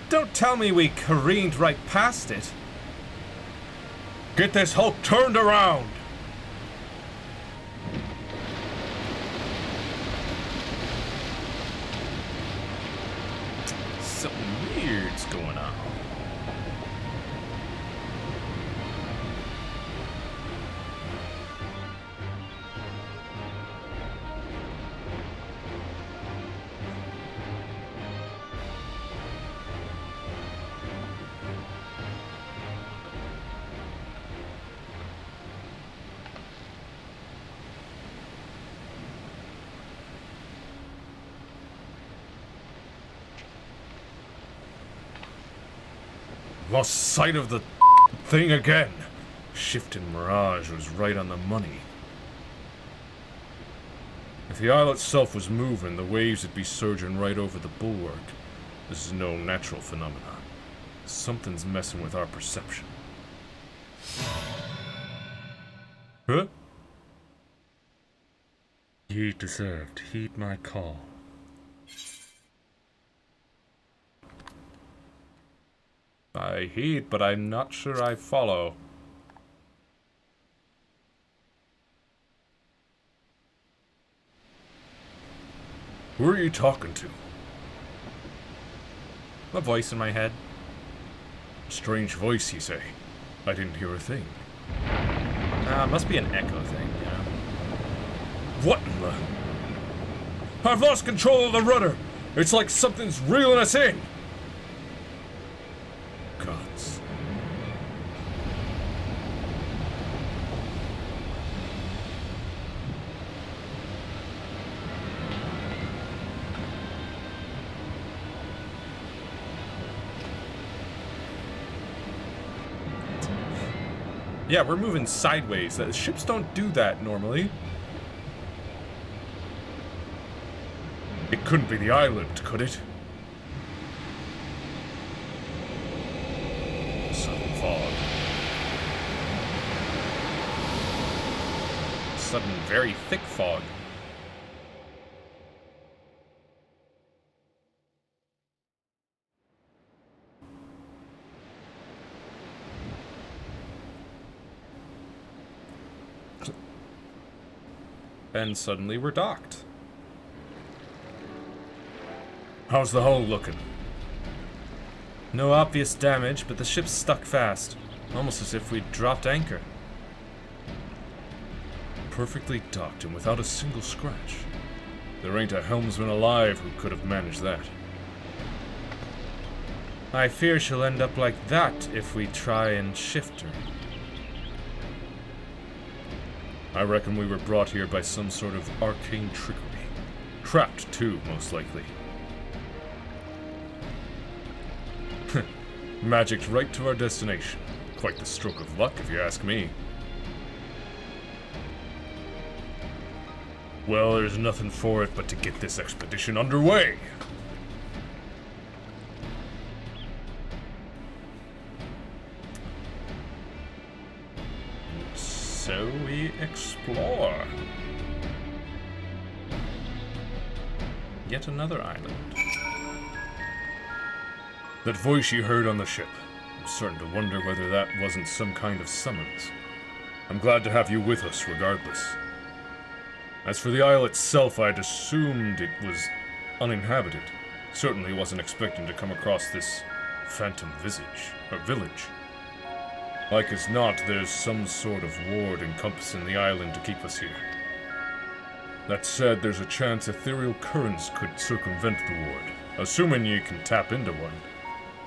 Don't tell me we careened right past it. Get this hulk turned around! Something weird's going on. Lost sight of the thing again. Shift and Mirage was right on the money. If the isle itself was moving, the waves would be surging right over the bulwark. This is no natural phenomenon. Something's messing with our perception. Huh? Ye deserved. Heed my call. I heed, but I'm not sure I follow. Who are you talking to? A voice in my head. Strange voice, you say? I didn't hear a thing. Must be an echo thing, you know? What in the... I've lost control of the rudder! It's like something's reeling us in! Gods. Yeah, we're moving sideways. Ships don't do that normally. It couldn't be the island, could it? Sudden fog. Sudden, very thick fog. And suddenly we're docked. How's the hull looking? No obvious damage, but the ship's stuck fast. Almost as if we'd dropped anchor. Perfectly docked and without a single scratch. There ain't a helmsman alive who could have managed that. I fear she'll end up like that if we try and shift her. I reckon we were brought here by some sort of arcane trickery. Trapped, too, most likely. Magicked right to our destination. Quite the stroke of luck, if you ask me. Well, there's nothing for it but to get this expedition underway. So we explore. Yet another island. That voice you heard on the ship. I'm starting to wonder whether that wasn't some kind of summons. I'm glad to have you with us, regardless. As for the isle itself, I'd assumed it was uninhabited. Certainly wasn't expecting to come across this phantom village. Like as not, there's some sort of ward encompassing the island to keep us here. That said, there's a chance ethereal currents could circumvent the ward, assuming you can tap into one.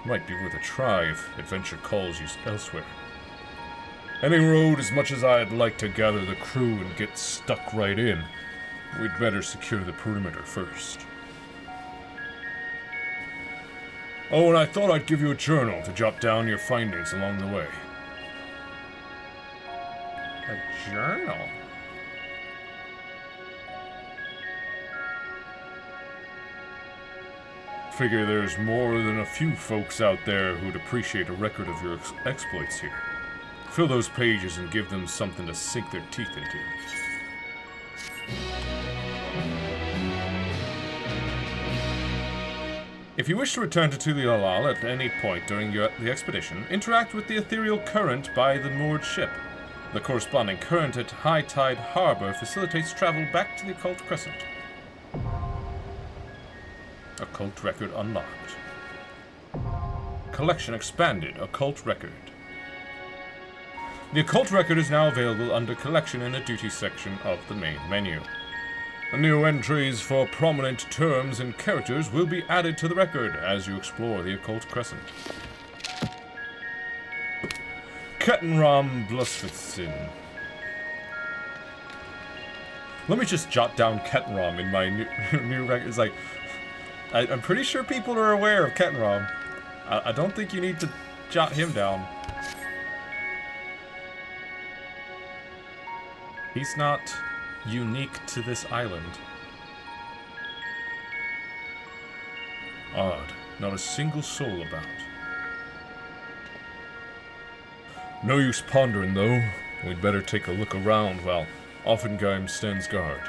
Might be worth a try if adventure calls you elsewhere. Any road, as much as I'd like to gather the crew and get stuck right in, we'd better secure the perimeter first. Oh, and I thought I'd give you a journal to jot down your findings along the way. A journal? Figure there's more than a few folks out there who'd appreciate a record of your exploits here. Fill those pages and give them something to sink their teeth into. If you wish to return to Tuli Alal at any point during the expedition, interact with the ethereal current by the moored ship. The corresponding current at High Tide Harbor facilitates travel back to the Occult Crescent. Occult record unlocked. Collection expanded. Occult record. The Occult record is now available under Collection in the Duty section of the main menu. New entries for prominent terms and characters will be added to the record as you explore the Occult Crescent. Kettenram Blusfitsin. Let me just jot down Kettenram in my new record. It's like, I'm pretty sure people are aware of Kettenram. I don't think you need to jot him down. He's not unique to this island. Odd. Not a single soul about. No use pondering, though. We'd better take a look around while Offenheim stands guard.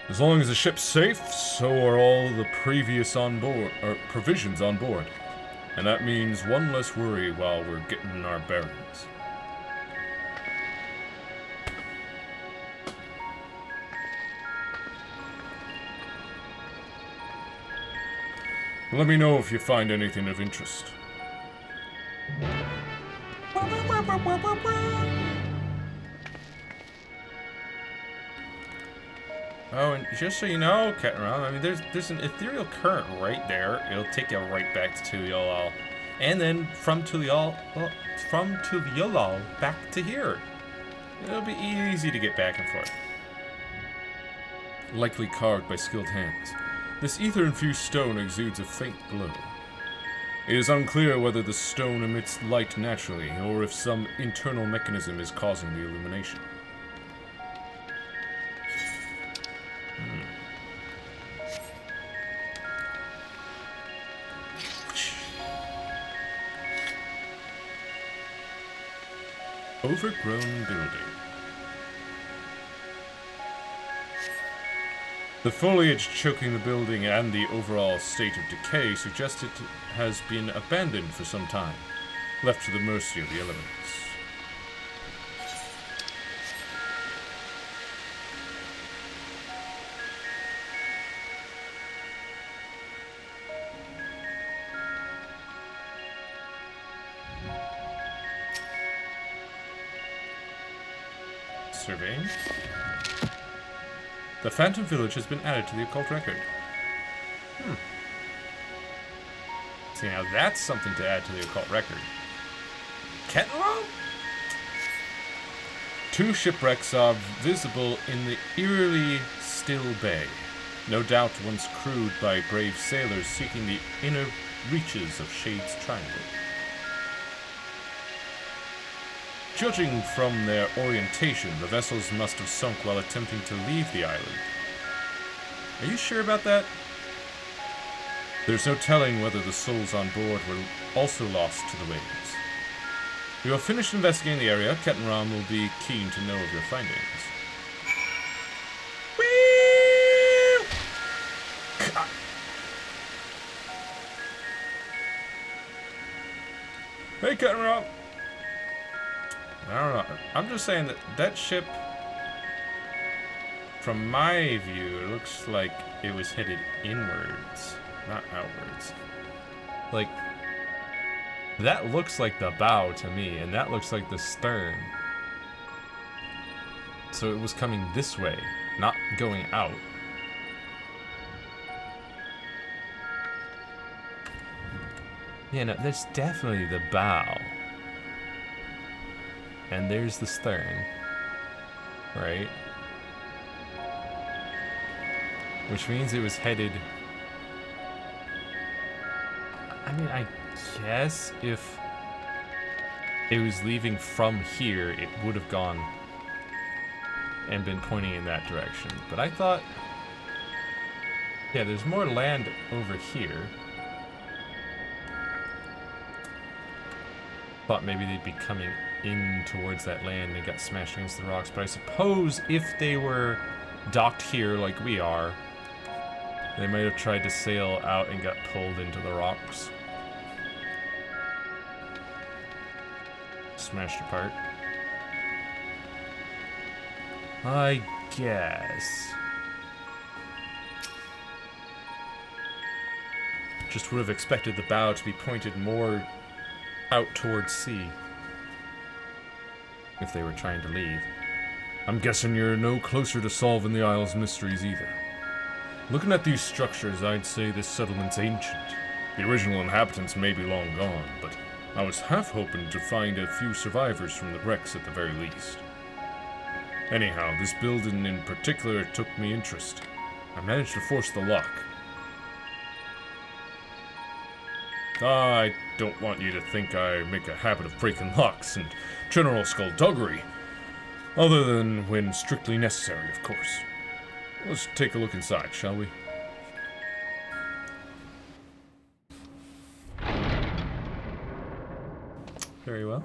As long as the ship's safe, so are all the previous provisions on board. And that means one less worry while we're getting our bearings. Let me know if you find anything of interest. Oh, and just so you know, Ketram, I mean, there's an ethereal current right there. It'll take you right back to Tulial. And then from Tulial back to here. It'll be easy to get back and forth. Likely carved by skilled hands. This ether-infused stone exudes a faint glow. It is unclear whether the stone emits light naturally, or if some internal mechanism is causing the illumination. Overgrown building. The foliage choking the building and the overall state of decay suggest it has been abandoned for some time, left to the mercy of the elements. Surveying. The Phantom Village has been added to the occult record. See, now that's something to add to the occult record. Kettenlow? 2 shipwrecks are visible in the eerily still bay, no doubt once crewed by brave sailors seeking the inner reaches of Shade's Triangle. Judging from their orientation, the vessels must have sunk while attempting to leave the island. Are you sure about that? There's no telling whether the souls on board were also lost to the waves. We will finish investigating the area. Kettenram will be keen to know of your findings. Hey, Kettenram! I don't know. I'm just saying that that ship, from my view, it looks like it was headed inwards, not outwards. Like, that looks like the bow to me, and that looks like the stern. So it was coming this way, not going out. Yeah, no, there's definitely the bow. And there's the stern, right? Which means it was headed... I mean, I guess if it was leaving from here, it would have gone and been pointing in that direction. But I thought... Yeah, there's more land over here. Thought maybe they'd be coming in towards that land and got smashed against the rocks, but I suppose if they were docked here like we are, they might have tried to sail out and got pulled into the rocks. Smashed apart. I guess. Just would have expected the bow to be pointed more out towards sea if they were trying to leave. I'm guessing you're no closer to solving the Isle's mysteries either. Looking at these structures, I'd say this settlement's ancient. The original inhabitants may be long gone, but I was half hoping to find a few survivors from the wrecks at the very least. Anyhow, this building in particular took me interest. I managed to force the lock. I don't want you to think I make a habit of breaking locks and general skullduggery. Other than when strictly necessary, of course. Let's take a look inside, shall we? Very well.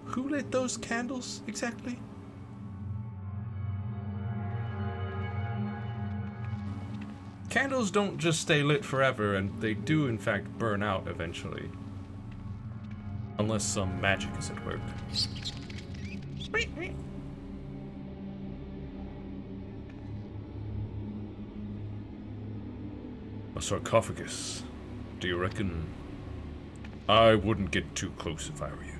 Who lit those candles exactly? Candles don't just stay lit forever, and they do in fact burn out eventually. Unless some magic is at work. A sarcophagus. Do you reckon? I wouldn't get too close if I were you.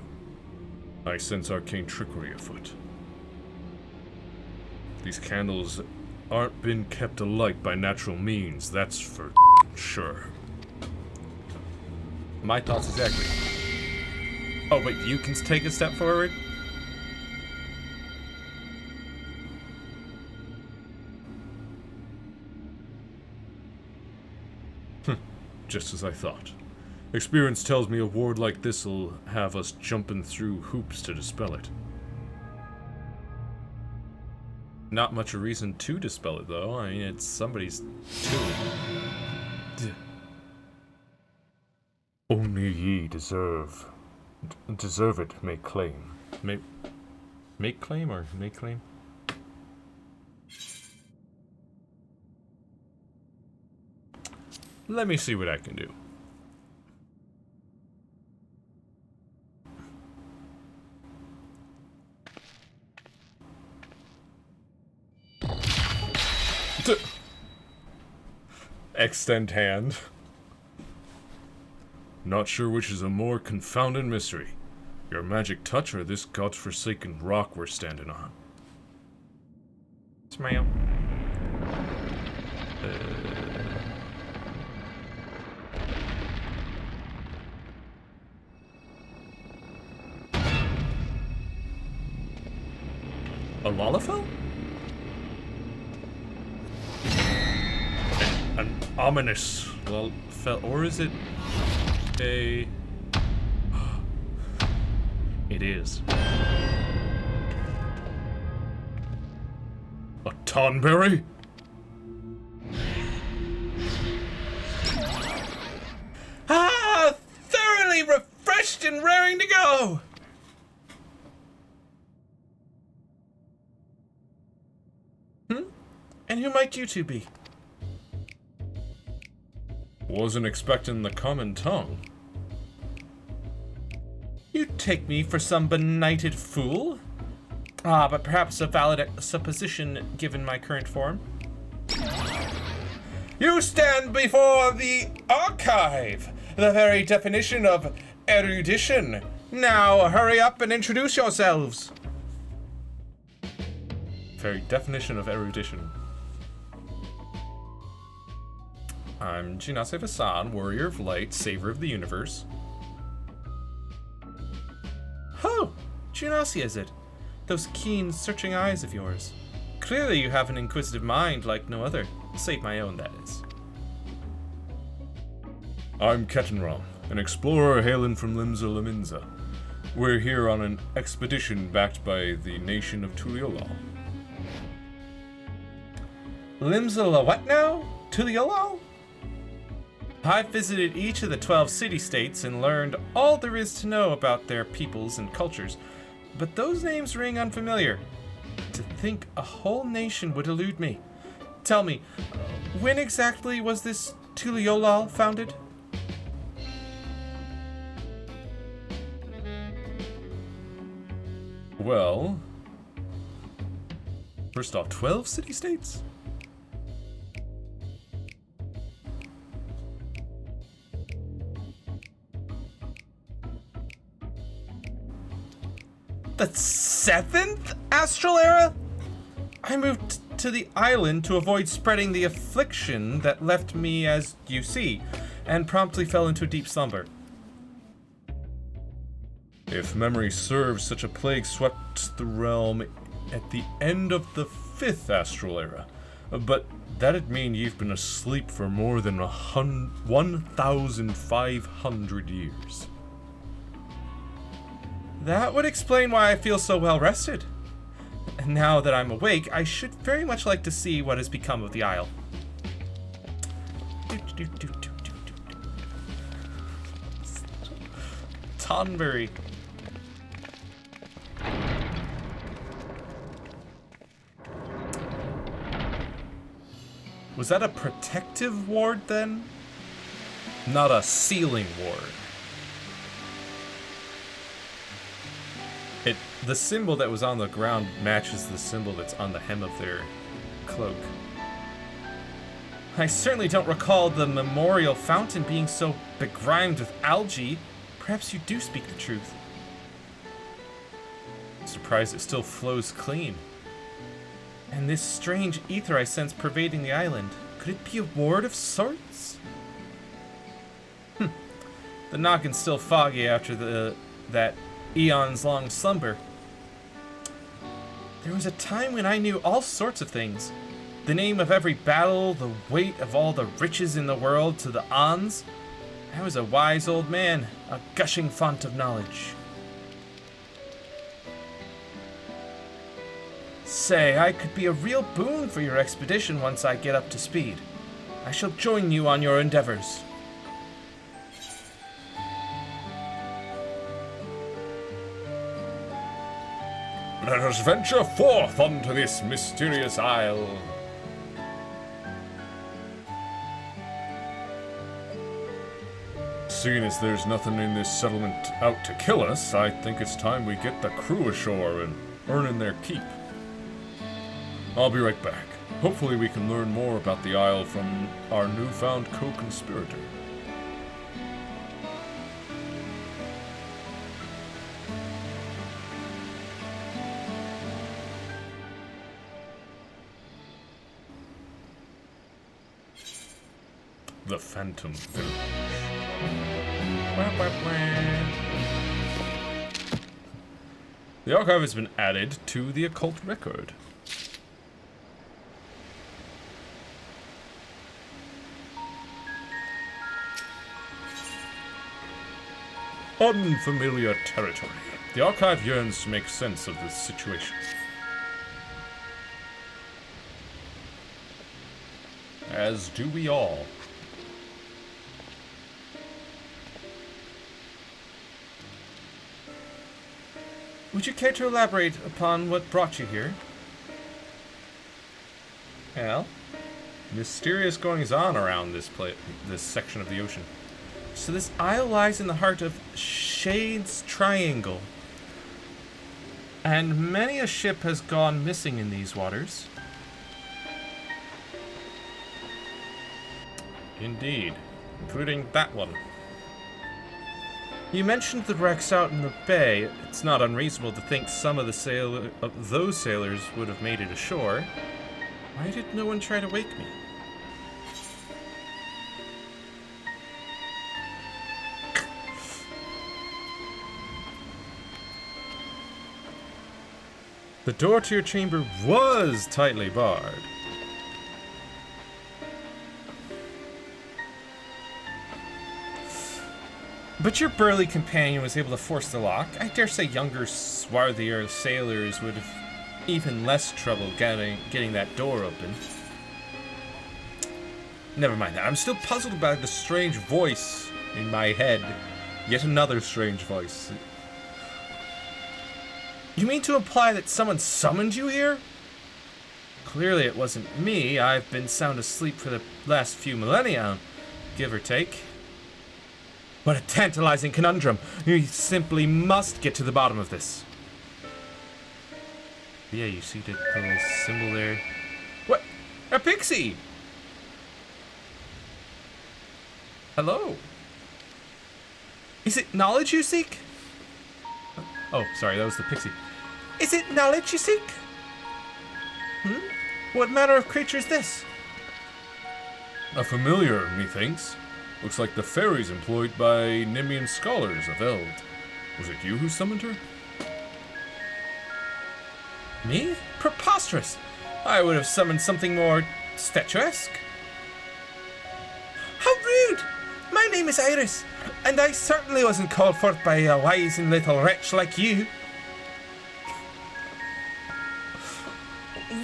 I sense arcane trickery afoot. These candles aren't been kept alight by natural means, that's for sure. My thoughts exactly. Oh, wait, you can take a step forward? Just as I thought. Experience tells me a ward like this'll have us jumping through hoops to dispel it. Not much a reason to dispel it, though. I mean, it's somebody's tomb. Only ye deserve it, may claim. Make claim or make claim? Let me see what I can do. Extend hand. Not sure which is a more confounded mystery. Your magic touch or this godforsaken rock we're standing on. Smile. A Lalafell? An ominous. Well, or is it a... It is. A Tonberry? Ah! Thoroughly refreshed and raring to go! And who might you two be? Wasn't expecting the common tongue. You take me for some benighted fool? Ah, but perhaps a valid supposition given my current form. You stand before the archive, the very definition of erudition. Now hurry up and introduce yourselves. Very definition of erudition. I'm Jinase Vasan, warrior of light, saver of the universe. Oh, Junasi is it? Those keen, searching eyes of yours. Clearly you have an inquisitive mind like no other. Save my own, that is. I'm Ketenram, an explorer hailing from Limsa Laminza. We're here on an expedition backed by the nation of Tuliolal. Limsa what now? Tuliolal? I've visited each of the 12 city-states and learned all there is to know about their peoples and cultures, but those names ring unfamiliar. To think a whole nation would elude me. Tell me, when exactly was this Tuliolal founded? Well, first off, 12 city-states? The 7th astral era? I moved to the island to avoid spreading the affliction that left me as you see, and promptly fell into a deep slumber. If memory serves, such a plague swept the realm at the end of the 5th astral era. But that'd mean you've been asleep for more than 1,500 years. That would explain why I feel so well rested. And now that I'm awake, I should very much like to see what has become of the Isle. Tonberry. Was that a protective ward then? Not a sealing ward. The symbol that was on the ground matches the symbol that's on the hem of their cloak. I certainly don't recall the memorial fountain being so begrimed with algae. Perhaps you do speak the truth. I'm surprised it still flows clean. And this strange ether I sense pervading the island, could it be a ward of sorts? The noggin's still foggy after that eons-long slumber. There was a time when I knew all sorts of things. The name of every battle, the weight of all the riches in the world to the ons. I was a wise old man, a gushing font of knowledge. Say, I could be a real boon for your expedition once I get up to speed. I shall join you on your endeavors. Let us venture forth unto this mysterious isle. Seeing as there's nothing in this settlement out to kill us, I think it's time we get the crew ashore and earn in their keep. I'll be right back. Hopefully we can learn more about the isle from our newfound co-conspirator. The Phantom Village. The archive has been added to the occult record. Unfamiliar territory. The archive yearns to make sense of this situation. As do we all. Would you care to elaborate upon what brought you here? Well, mysterious goings-on around this section of the ocean. So this isle lies in the heart of Shade's Triangle. And many a ship has gone missing in these waters. Indeed, including that one. You mentioned the wrecks out in the bay. It's not unreasonable to think some of those sailors would have made it ashore. Why did no one try to wake me? The door to your chamber was tightly barred. But your burly companion was able to force the lock. I dare say younger, swarthier sailors would have even less trouble getting that door open. Never mind that. I'm still puzzled by the strange voice in my head. Yet another strange voice. You mean to imply that someone summoned you here? Clearly it wasn't me. I've been sound asleep for the last few millennia, give or take. What a tantalizing conundrum. You simply must get to the bottom of this. Yeah, you see the little symbol there? What? A pixie! Hello? Is it knowledge you seek? Oh, sorry, that was the pixie. Is it knowledge you seek? What manner of creature is this? A familiar, methinks. Looks like the fairies employed by Nemean scholars of Eld. Was it you who summoned her? Me? Preposterous! I would have summoned something more statuesque. How rude! My name is Iris, And I certainly wasn't called forth by a wizened little wretch like you.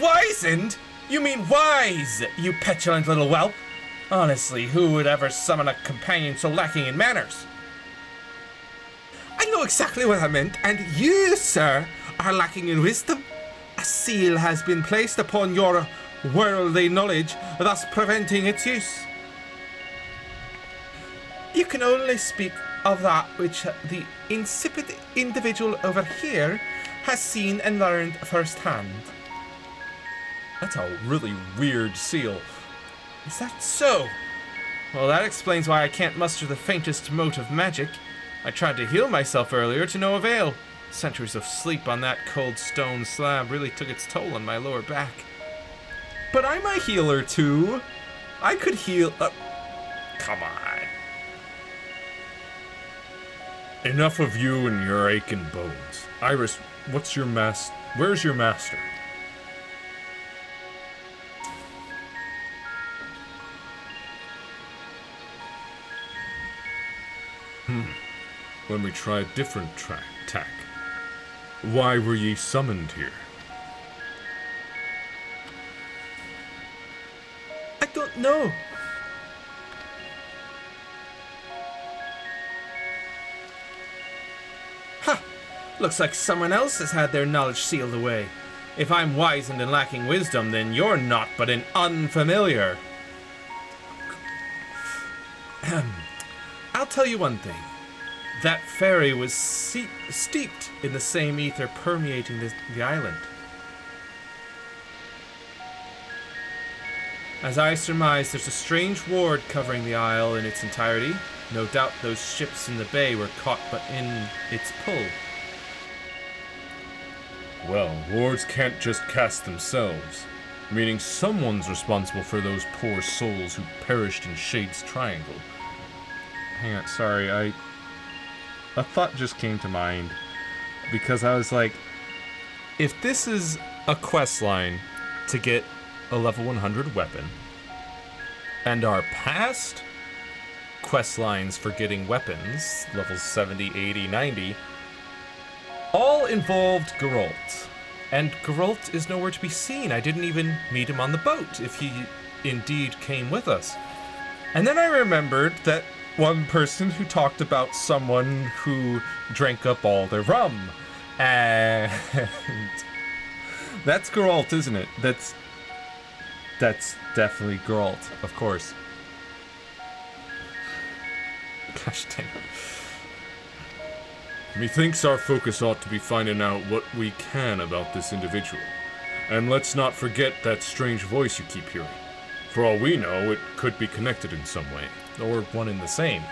Wizened? You mean wise, you petulant little whelp? Honestly, who would ever summon a companion so lacking in manners? I know exactly what I meant, and you, sir, are lacking in wisdom. A seal has been placed upon your worldly knowledge, thus preventing its use. You can only speak of that which the insipid individual over here has seen and learned firsthand. That's a really weird seal. Is that so? Well, that explains why I can't muster the faintest mote of magic. I tried to heal myself earlier to no avail. Centuries of sleep on that cold stone slab really took its toll on my lower back. But I'm a healer too. I could heal. Come on. Enough of you and your aching bones. Iris, where's your master? Let me try a different tack. Why were ye summoned here? I don't know. Ha! Looks like someone else has had their knowledge sealed away. If I'm wizened and lacking wisdom, then you're not but an unfamiliar. I'll tell you one thing. That fairy was steeped in the same ether permeating the island. As I surmise, there's a strange ward covering the isle in its entirety. No doubt those ships in the bay were caught but in its pull. Well, wards can't just cast themselves, meaning someone's responsible for those poor souls who perished in Shade's Triangle. Hang on, sorry, a thought just came to mind because I was like, if this is a quest line to get a level 100 weapon, and our past quest lines for getting weapons, levels 70, 80, 90, all involved Geralt. And Geralt is nowhere to be seen. I didn't even meet him on the boat, if he indeed came with us. And then I remembered that one person who talked about someone who drank up all their rum. And that's Geralt, isn't it? That's definitely Geralt, of course. Gosh dang it. Methinks our focus ought to be finding out what we can about this individual. And let's not forget that strange voice you keep hearing. For all we know, it could be connected in some way. Or one in the same.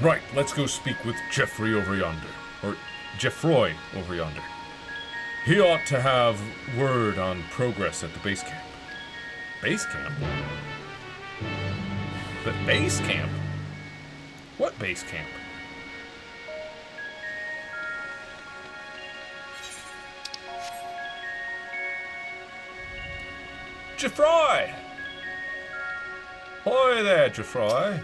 Right, let's go speak with Geoffrey over yonder. Or Geoffroy over yonder. He ought to have word on progress at the base camp. Base camp? But base camp? What base camp? Geoffroy! Hoy there, Geoffroy.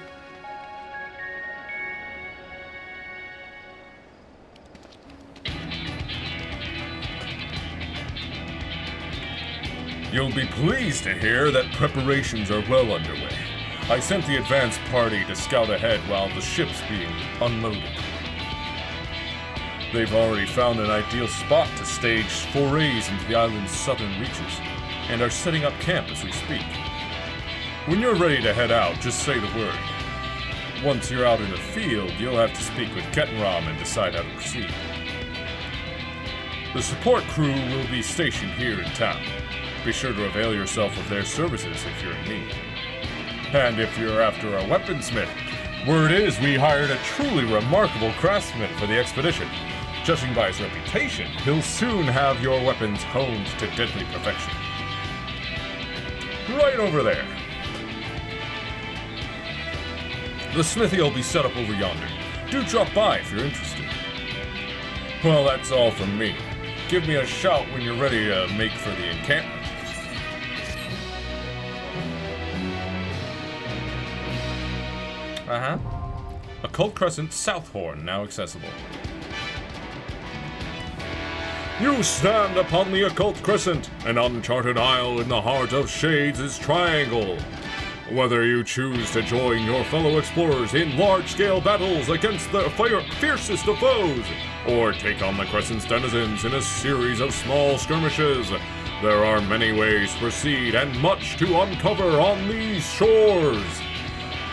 You'll be pleased to hear that preparations are well underway. I sent the advance party to scout ahead while the ship's being unloaded. They've already found an ideal spot to stage forays into the island's southern reaches, and are setting up camp as we speak. When you're ready to head out, just say the word. Once you're out in the field, you'll have to speak with Kettenram and decide how to proceed. The support crew will be stationed here in town. Be sure to avail yourself of their services if you're in need. And if you're after a weaponsmith, word is we hired a truly remarkable craftsman for the expedition. Judging by his reputation, he'll soon have your weapons honed to deadly perfection. Right over there. The smithy will be set up over yonder. Do drop by if you're interested. Well, that's all from me. Give me a shout when you're ready to make for the encampment. Uh-huh. Occult Crescent South Horn, now accessible. You stand upon the Occult Crescent, an uncharted isle in the heart of Shades' Triangle. Whether you choose to join your fellow explorers in large-scale battles against the fiercest of foes, or take on the Crescent's denizens in a series of small skirmishes, there are many ways to proceed and much to uncover on these shores.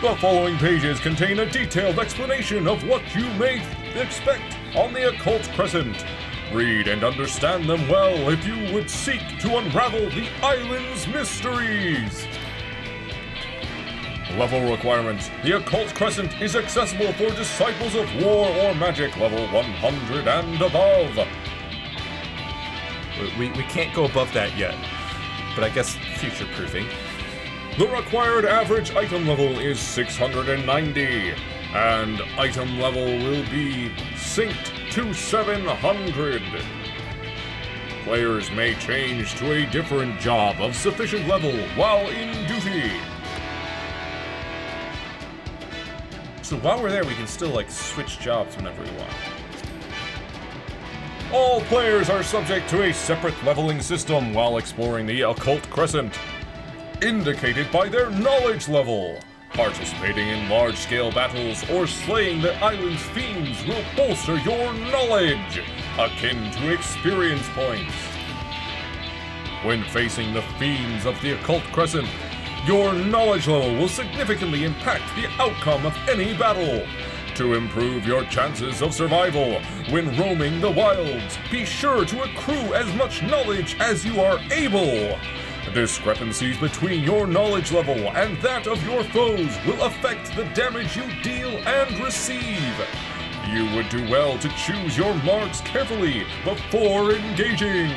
The following pages contain a detailed explanation of what you may expect on the Occult Crescent. Read and understand them well if you would seek to unravel the island's mysteries. Level requirements. The Occult Crescent is accessible for Disciples of War or Magic level 100 and above. We can't go above that yet, but I guess future-proofing. The required average item level is 690, and item level will be synced to 700. Players may change to a different job of sufficient level while in duty. So while we're there, we can still, like, switch jobs whenever we want. All players are subject to a separate leveling system while exploring the Occult Crescent, indicated by their knowledge level. Participating in large-scale battles or slaying the island's fiends will bolster your knowledge, akin to experience points. When facing the fiends of the Occult Crescent, your knowledge level will significantly impact the outcome of any battle. To improve your chances of survival when roaming the wilds, be sure to accrue as much knowledge as you are able. Discrepancies between your knowledge level and that of your foes will affect the damage you deal and receive. You would do well to choose your marks carefully before engaging.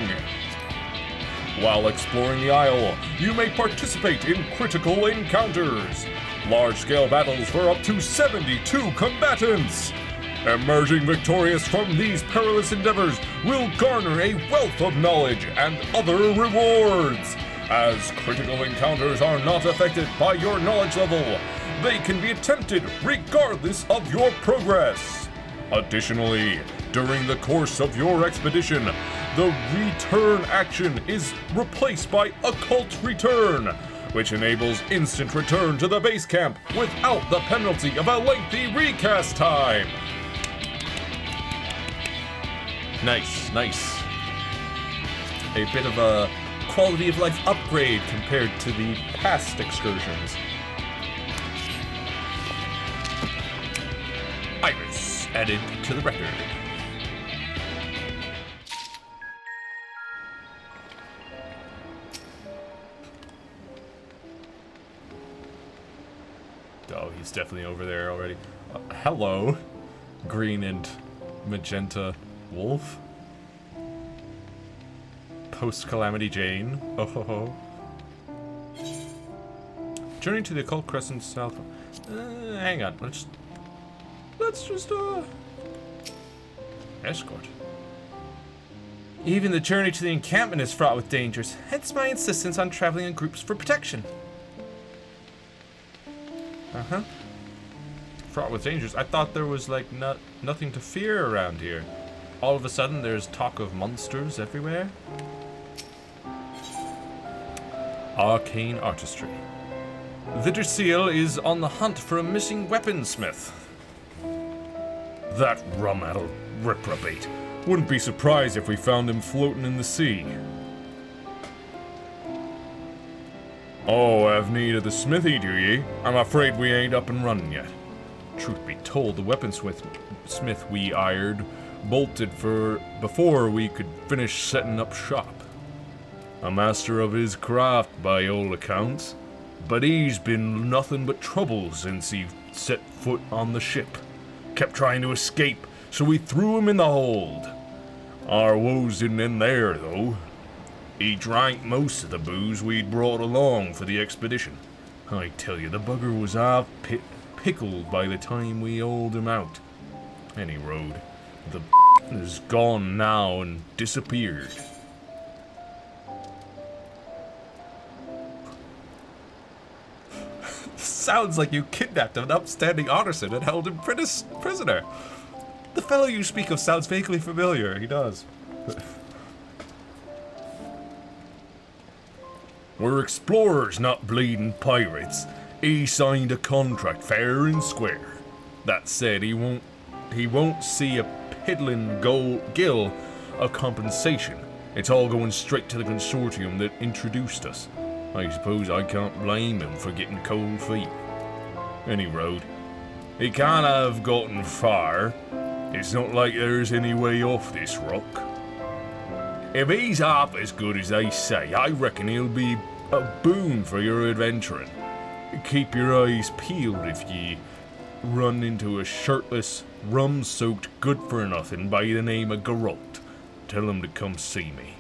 While exploring the Isle, you may participate in critical encounters. Large-scale battles for up to 72 combatants. Emerging victorious from these perilous endeavors will garner a wealth of knowledge and other rewards. As critical encounters are not affected by your knowledge level, they can be attempted regardless of your progress. Additionally, during the course of your expedition, the return action is replaced by Occult Return, which enables instant return to the base camp without the penalty of a lengthy recast time. Nice, nice. A bit of a quality of life upgrade compared to the past excursions. Iris added to the record. Oh, he's definitely over there already. Hello, green and magenta wolf. Post-Calamity Jane. Oh ho ho. Journey to the Occult Crescent South. Hang on. Let's just escort. Even the journey to the encampment is fraught with dangers. Hence my insistence on traveling in groups for protection. Uh-huh. Fraught with dangers. I thought there was like nothing to fear around here. All of a sudden there's talk of monsters everywhere. Arcane artistry. The Derseal is on the hunt for a missing weaponsmith. That rum-addled reprobate. Wouldn't be surprised if we found him floating in the sea. Oh, have need of the smithy, do ye? I'm afraid we ain't up and running yet. Truth be told, the weaponsmith we hired bolted before we could finish setting up shop. A master of his craft by all accounts, but he's been nothing but trouble since he set foot on the ship. Kept trying to escape, so we threw him in the hold. Our woes didn't end there, though. He drank most of the booze we'd brought along for the expedition. I tell you, the bugger was half pickled by the time we hauled him out. Any road, the is gone now and disappeared. sounds like you kidnapped an upstanding artisan and held him prisoner. The fellow you speak of sounds vaguely familiar. He does. We're explorers, not bleeding pirates. He signed a contract fair and square. That said, he won't see a piddling gill of compensation. It's all going straight to the consortium that introduced us. I suppose I can't blame him for getting cold feet. Any road. He can't have gotten far. It's not like there's any way off this rock. If he's half as good as they say, I reckon he'll be a boon for your adventuring. Keep your eyes peeled if ye run into a shirtless, rum-soaked good-for-nothing by the name of Garot. Tell him to come see me.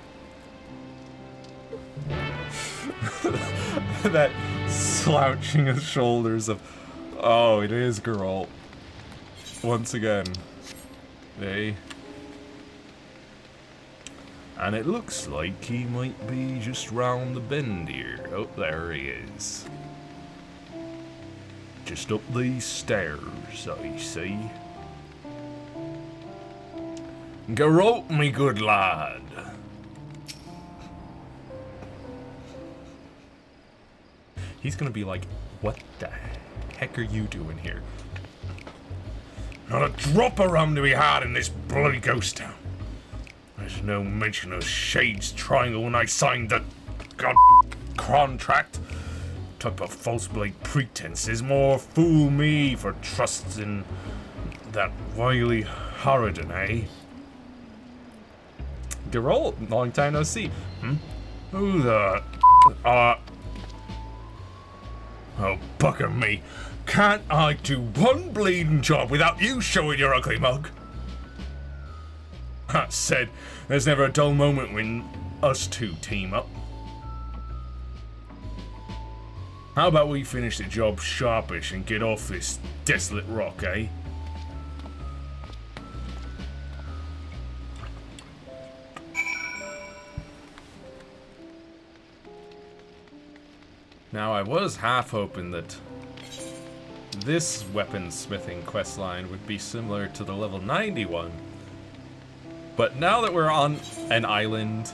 That slouching his shoulders of, oh, it is Geralt. Once again. They. And it looks like he might be just round the bend here. Oh, there he is. Just up these stairs, I see. Garot, me good lad. He's gonna be like, what the heck are you doing here? Not a drop of rum to be had in this bloody ghost town. There's no mention of Shade's Triangle when I signed the contract. Talk about false blade pretenses. More fool me for trusting that wily Harridan, eh? Geralt, long time no see. Who the... Oh, bugger me. Can't I do one bleeding job without you showing your ugly mug? That said, there's never a dull moment when us two team up. How about we finish the job sharpish and get off this desolate rock, eh? Now, I was half hoping that this weaponsmithing questline would be similar to the level 91. But now that we're on an island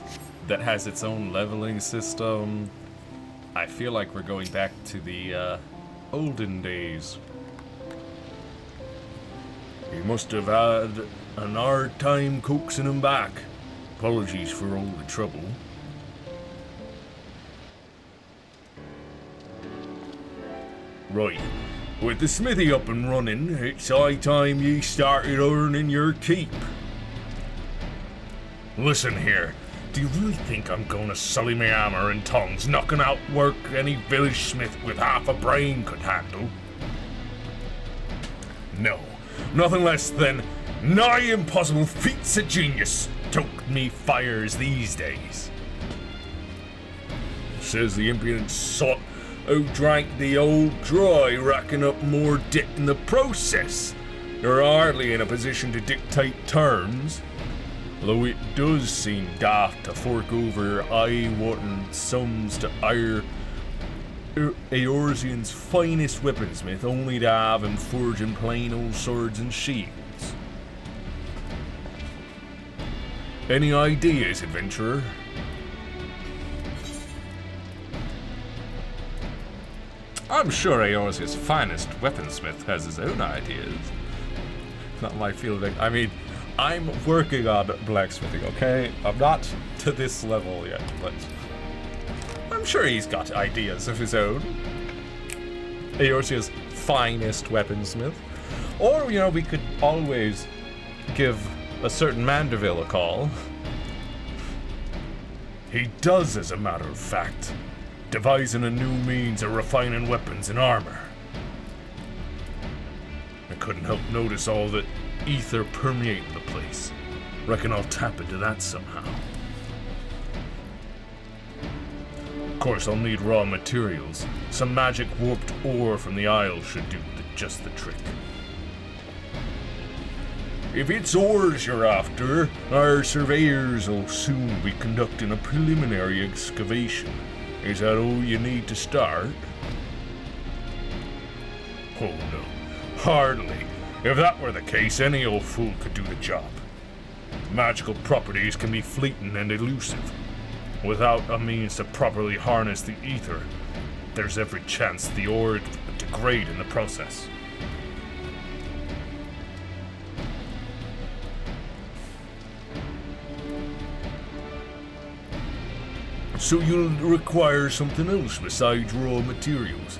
that has its own leveling system, I feel like we're going back to the olden days. You must have had an hard time coaxing him back. Apologies for all the trouble. Right, with the smithy up and running, it's high time ye started earning your keep. Listen here, do you really think I'm gonna sully my hammer and tongs knocking out work any village smith with half a brain could handle? No, nothing less than nigh impossible feats of genius took me fires these days. Says the impudent sot who drank the old dry, racking up more debt in the process. You're hardly in a position to dictate terms, though it does seem daft to fork over eye-watering sums to hire Eorzean's finest weaponsmith only to have him forging plain old swords and shields. Any ideas, adventurer? I'm sure Eorzean's finest weaponsmith has his own ideas. Not my field of... I mean, I'm working on blacksmithing, okay? I'm not to this level yet, but I'm sure he's got ideas of his own. Eorzean's finest weaponsmith. Or, you know, we could always give a certain Mandeville a call. He does, as a matter of fact. Devising a new means of refining weapons and armor. I couldn't help notice all that ether permeating the place. Reckon I'll tap into that somehow. Of course, I'll need raw materials. Some magic warped ore from the Isle should do just the trick. If it's ores you're after, our surveyors will soon be conducting a preliminary excavation. Is that all you need to start? Oh no, hardly. If that were the case, any old fool could do the job. Magical properties can be fleeting and elusive. Without a means to properly harness the ether, there's every chance the ore would degrade in the process. So you'll require something else besides raw materials.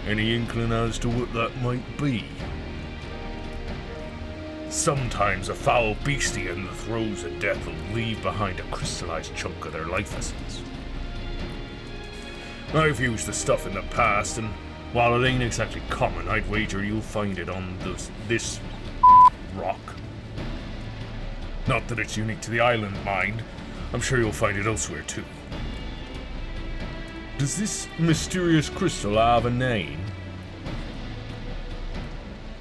Any inkling as to what that might be? Sometimes a foul beastie in the throes of death will leave behind a crystallized chunk of their life essence. I've used the stuff in the past, and while it ain't exactly common, I'd wager you'll find it on this rock. Not that it's unique to the island, mind. I'm sure you'll find it elsewhere too. Does this mysterious crystal have a name?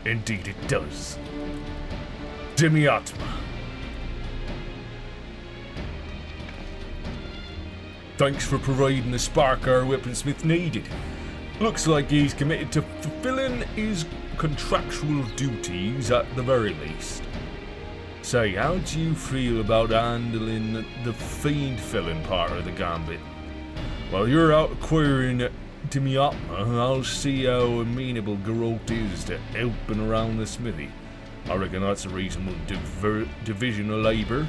Indeed it does. Demiatma. Thanks for providing the spark our weaponsmith needed. Looks like he's committed to fulfilling his contractual duties at the very least. Say, how do you feel about handling the fiend-filling part of the gambit? While you're out acquiring Demiatma, I'll see how amenable Geralt is to helping around the smithy. I reckon that's a reasonable division of labor.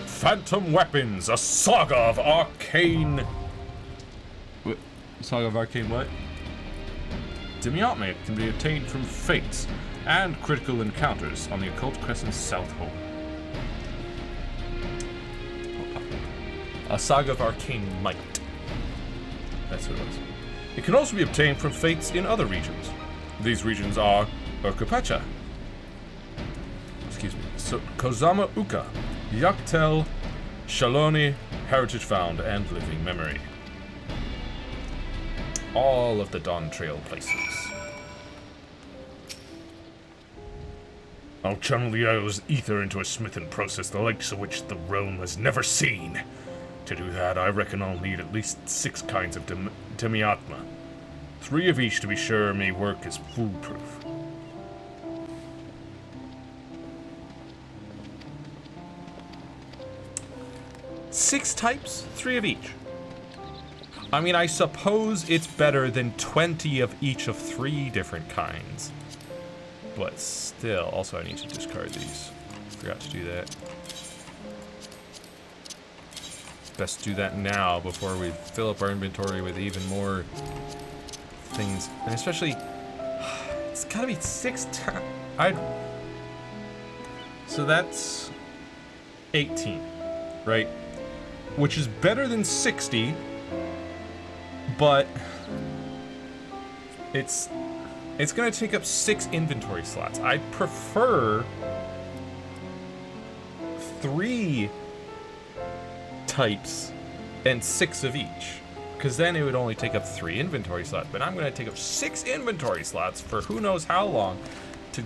Phantom Weapons, a saga of arcane... What? Saga of Arcane what? Demiatma can be obtained from fates and critical encounters on the Occult Crescent's South Pole. A Saga of Arcane Might. That's what it was. It can also be obtained from fates in other regions. These regions are Urkapacha, Kozama Uka, Yaktel, Shaloni, Heritage Found, and Living Memory. All of the Dawn Trail places. I'll channel the Isle's ether into a smithing process the likes of which the realm has never seen. To do that, I reckon I'll need at least 6 kinds of Demiatma. 3 of each to be sure may work as foolproof. Six types, 3 of each. I mean, I suppose it's better than 20 of each of 3 different kinds. But still, also I need to discard these. Forgot to do that. Best do that now before we fill up our inventory with even more things. And especially, it's gotta be 6 times. So that's 18, right? Which is better than 60, but it's gonna take up 6 inventory slots. I prefer 3 types and 6 of each, because then it would only take up 3 inventory slots, but I'm gonna take up 6 inventory slots for who knows how long to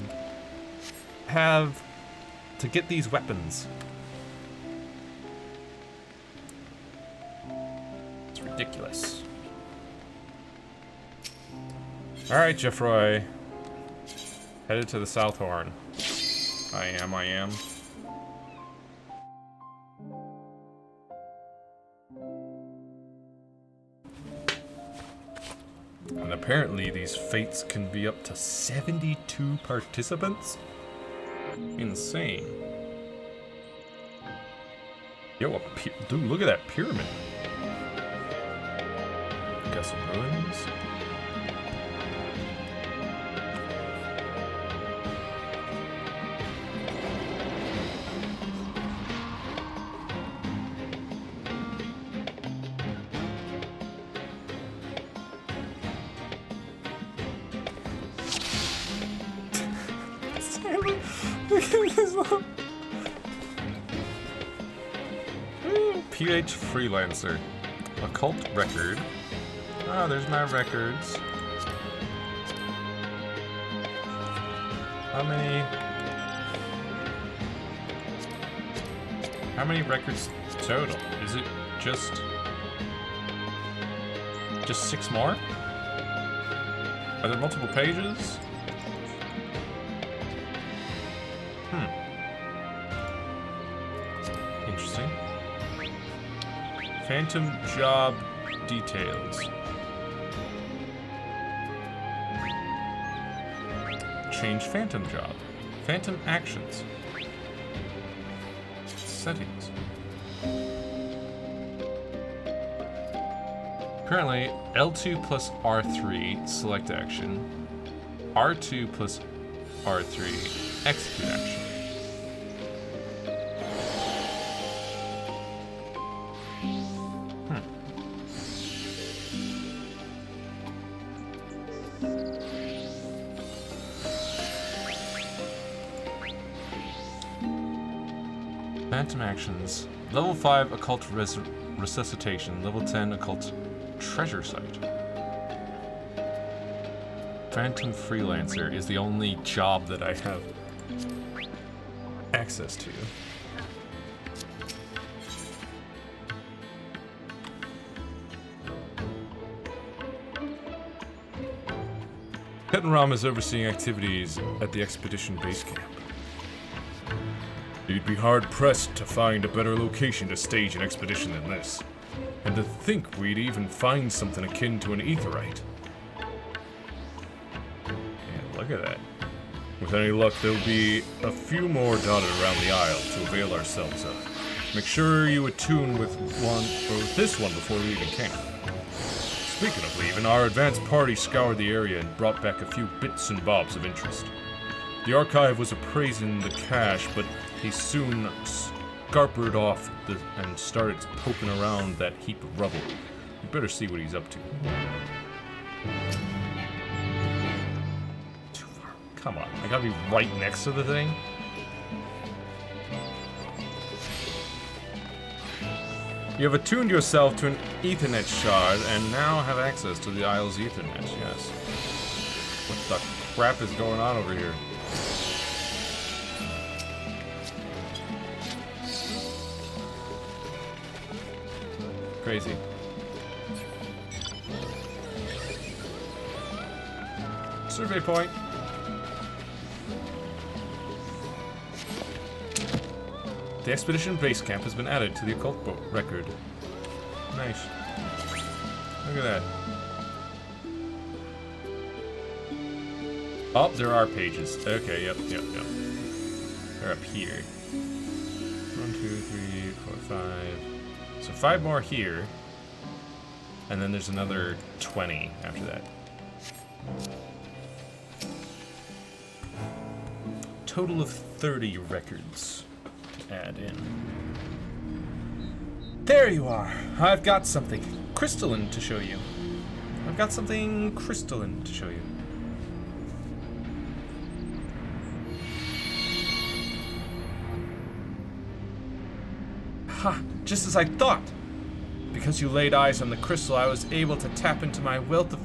get these weapons. It's ridiculous. Alright, Jeffroy. Headed to the South Horn. I am. And apparently these fates can be up to 72 participants? Insane. Yo, dude, look at that pyramid. Got some ruins. PH Freelancer. Occult record. Ah, there's my records. How many records total? Is it just Just 6 more? Are there multiple pages? Interesting. Phantom job details. Change phantom job. Phantom actions. Settings. Currently, L2 plus R3, select action. R2 plus R3, execute action. Phantom actions. Level 5 occult resuscitation. Level 10 occult treasure site. Phantom freelancer is the only job that I have access to. Captain Ram is overseeing activities at the expedition base camp. You'd be hard-pressed to find a better location to stage an expedition than this. And to think we'd even find something akin to an aetherite. Yeah, look at that. With any luck, there'll be a few more dotted around the isle to avail ourselves of. Make sure you attune with this one before leaving camp. Speaking of leaving, our advance party scoured the area and brought back a few bits and bobs of interest. The archive was appraising the cache, but he soon scarpered off and started poking around that heap of rubble. You better see what he's up to. Too far. Come on, I gotta be right next to the thing. You have attuned yourself to an Ethernet shard and now have access to the Isle's Ethernet, yes. What the crap is going on over here? Crazy. Survey point. The expedition base camp has been added to the occult book record. Nice. Look at that. Oh, there are pages. Okay, yep. They're up here. 1, 2, 3, 4, 5. So 5 more here. And then there's another 20 after that. Total of 30 records to add in. There you are. I've got something crystalline to show you. Ha! Just as I thought! Because you laid eyes on the crystal, I was able to tap into my wealth of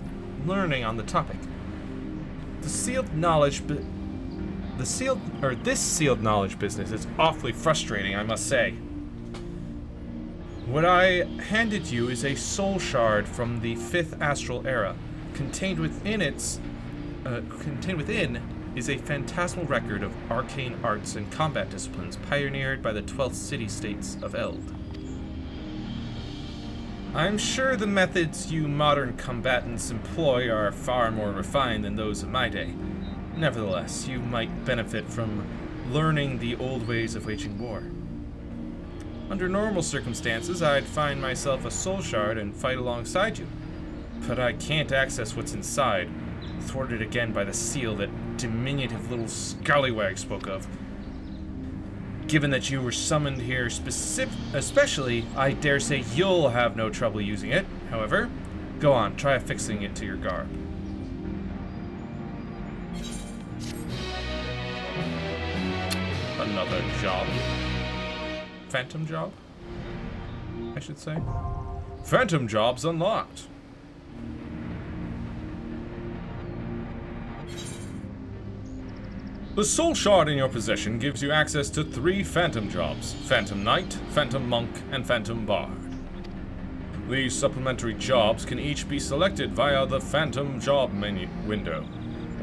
learning on the topic. This sealed knowledge business is awfully frustrating, I must say. What I handed you is a soul shard from the 5th astral era. Contained within is a phantasmal record of arcane arts and combat disciplines pioneered by the 12th city-states of Eld. I'm sure the methods you modern combatants employ are far more refined than those of my day. Nevertheless, you might benefit from learning the old ways of waging war. Under normal circumstances, I'd find myself a soul shard and fight alongside you. But I can't access what's inside, thwarted again by the seal that diminutive little scallywag spoke of. Given that you were summoned here especially, I dare say you'll have no trouble using it. However, go on, try affixing it to your garb. Another job. Phantom job? I should say. Phantom jobs unlocked. The soul shard in your possession gives you access to 3 phantom jobs: Phantom Knight, Phantom Monk, and Phantom Bard. These supplementary jobs can each be selected via the Phantom Job menu window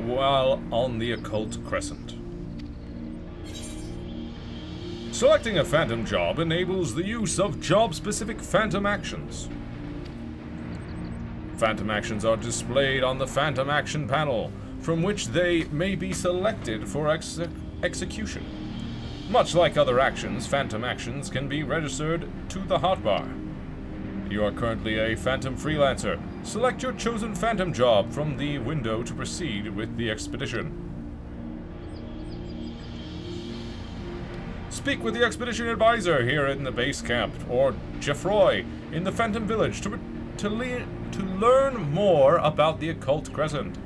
while on the Occult Crescent. Selecting a Phantom Job enables the use of job-specific Phantom Actions. Phantom Actions are displayed on the Phantom Action panel, from which they may be selected for execution. Much like other actions, Phantom Actions can be registered to the hotbar. You are currently a Phantom Freelancer. Select your chosen Phantom Job from the window to proceed with the expedition. Speak with the Expedition Advisor here in the base camp, or Geoffroy in the Phantom Village to learn more about the Occult Crescent.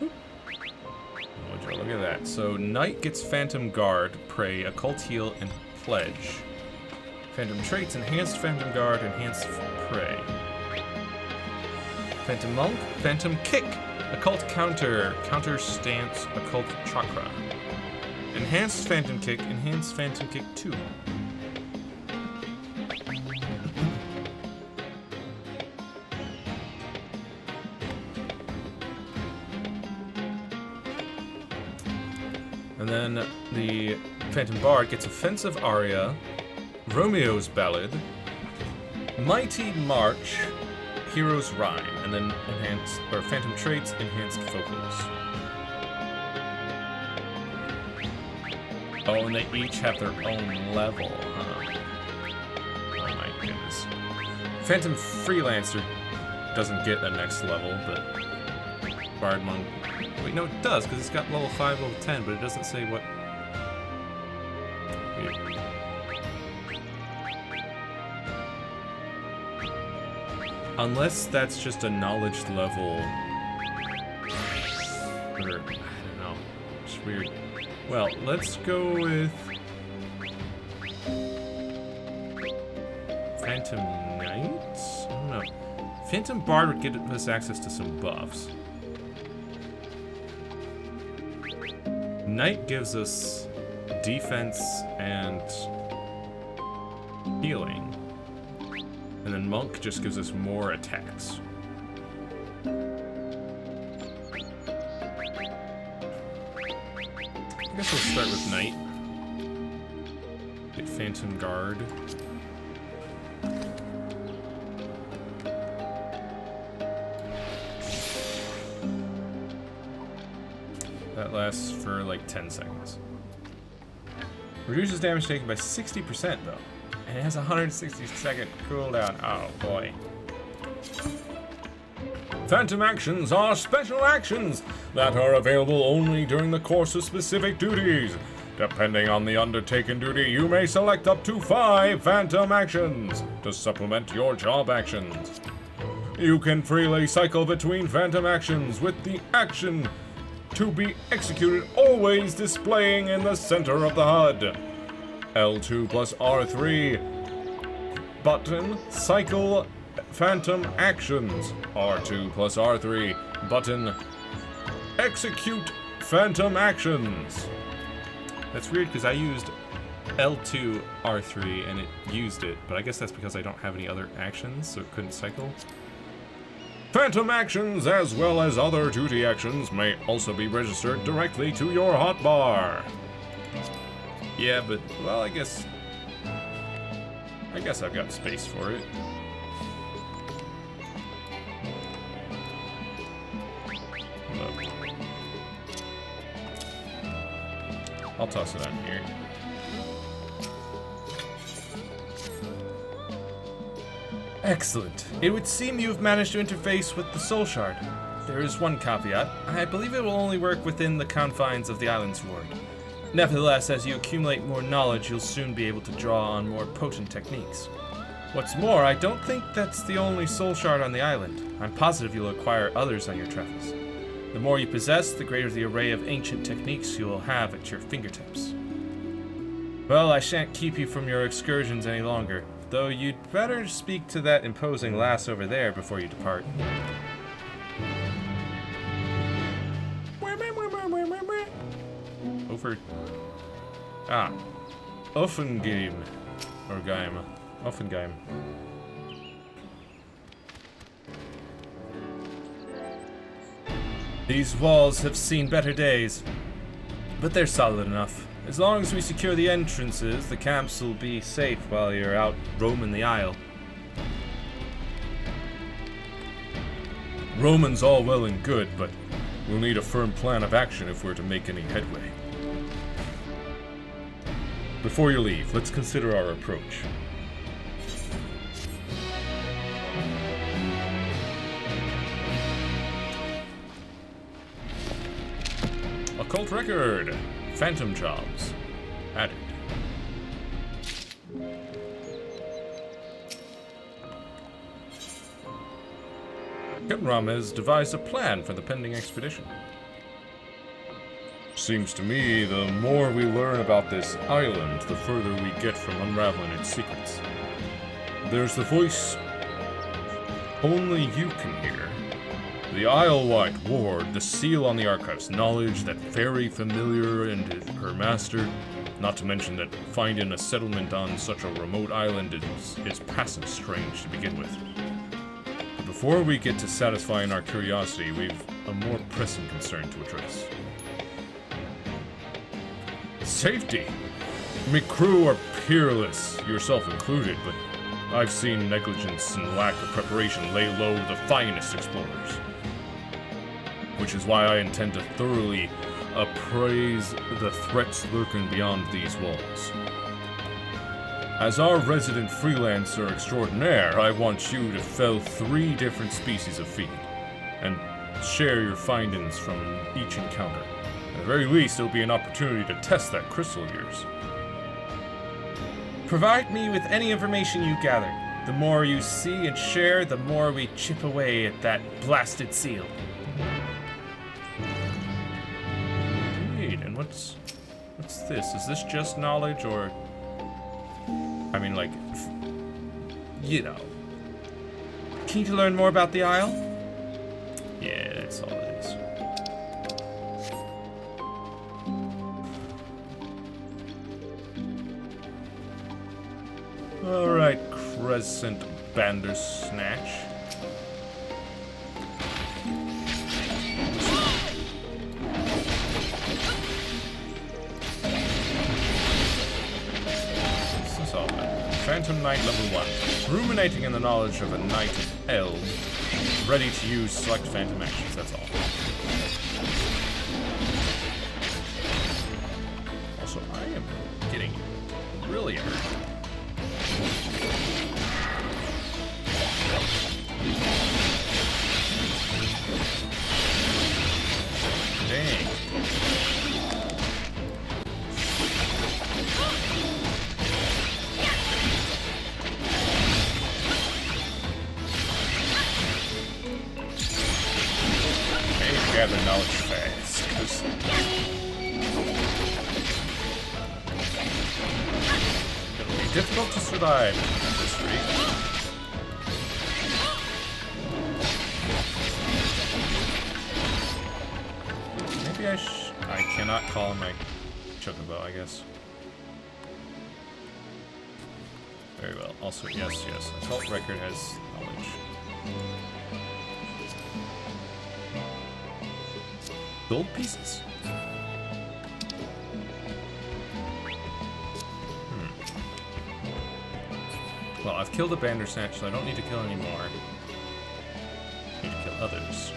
Would you look at that? So Knight gets Phantom Guard, Prey, Occult Heal, and Pledge. Phantom Traits, Enhanced Phantom Guard, Enhanced Prey. Phantom Monk, Phantom Kick, Occult Counter, Counter Stance, Occult Chakra. Enhanced Phantom Kick, Enhanced Phantom Kick 2. And then the Phantom Bard gets Offensive Aria, Romeo's Ballad, Mighty March, Hero's Rhyme, and then enhanced or Phantom Traits, Enhanced Vocals. Oh, and they each have their own level, huh? Oh my goodness. Phantom Freelancer doesn't get a next level, but Bard Monk. Wait, no, it does, because it's got level 5, level 10, but it doesn't say what. Weird. Unless that's just a knowledge level. Or, I don't know. It's weird. Well, let's go with Phantom Knight? I don't know. Phantom Bard would get us access to some buffs. Knight gives us defense and healing. And then Monk just gives us more attacks. I guess we'll start with Knight. Get Phantom Guard. That lasts for like 10 seconds. Reduces damage taken by 60% though. And it has a 160-second cooldown. Oh boy. Phantom Actions are special actions that are available only during the course of specific duties. Depending on the undertaken duty, you may select up to 5 Phantom Actions to supplement your job actions. You can freely cycle between Phantom Actions with the action to be executed always displaying in the center of the HUD. L2 plus R3. Button, cycle Phantom Actions. R2 plus R3. Button, execute Phantom Actions. That's weird because I used L2 R3 and it used it, but I guess that's because I don't have any other actions, so it couldn't cycle. Phantom Actions, as well as other duty actions, may also be registered directly to your hotbar. Yeah, but, well, I guess I've got space for it. Look. I'll toss it on here. Excellent. It would seem you've managed to interface with the Soul Shard. There is one caveat. I believe it will only work within the confines of the island's ward. Nevertheless, as you accumulate more knowledge, you'll soon be able to draw on more potent techniques. What's more, I don't think that's the only Soul Shard on the island. I'm positive you'll acquire others on your travels. The more you possess, the greater the array of ancient techniques you will have at your fingertips. Well, I shan't keep you from your excursions any longer, though you'd better speak to that imposing lass over there before you depart. Over. Ah. Offenheim. Or Geim. Offenheim. These walls have seen better days, but they're solid enough. As long as we secure the entrances, the camps will be safe while you're out roaming the Isle. Roman's all well and good, but we'll need a firm plan of action if we're to make any headway. Before you leave, let's consider our approach. Occult record. Phantom jobs. Added. Kemram has devised a plan for the pending expedition. Seems to me the more we learn about this island, the further we get from unraveling its secrets. There's the voice only you can hear. The Isle-wide ward, the seal on the archives, knowledge that very familiar and her master, not to mention that finding a settlement on such a remote island is passing strange to begin with. But before we get to satisfying our curiosity, we've a more pressing concern to address. Safety! Me crew are peerless, yourself included, but I've seen negligence and lack of preparation lay low the finest explorers. Which is why I intend to thoroughly appraise the threats lurking beyond these walls. As our resident freelancer extraordinaire, I want you to fell 3 different species of feed, and share your findings from each encounter. At the very least, it'll be an opportunity to test that crystal of yours. Provide me with any information you gather. The more you see and share, the more we chip away at that blasted seal. Indeed, and what's this? Is this just knowledge, or... I mean, like, you know. Keen to learn more about the Isle? Yeah, that's all it is. Alright, Crescent Bandersnatch. This is all about Phantom Knight level 1. Ruminating in the knowledge of a Knight of Eld. Ready to use select Phantom actions, that's all. Also, I am getting really hurt. Dang. Okay, gather knowledge fast, 'cause it'll be difficult to survive at this rate. Maybe I cannot call him my chocobo, I guess. Very well. Also, yes. Occult record has knowledge. Gold pieces. Well, I've killed a Bandersnatch, so I don't need to kill any more. I need to kill others.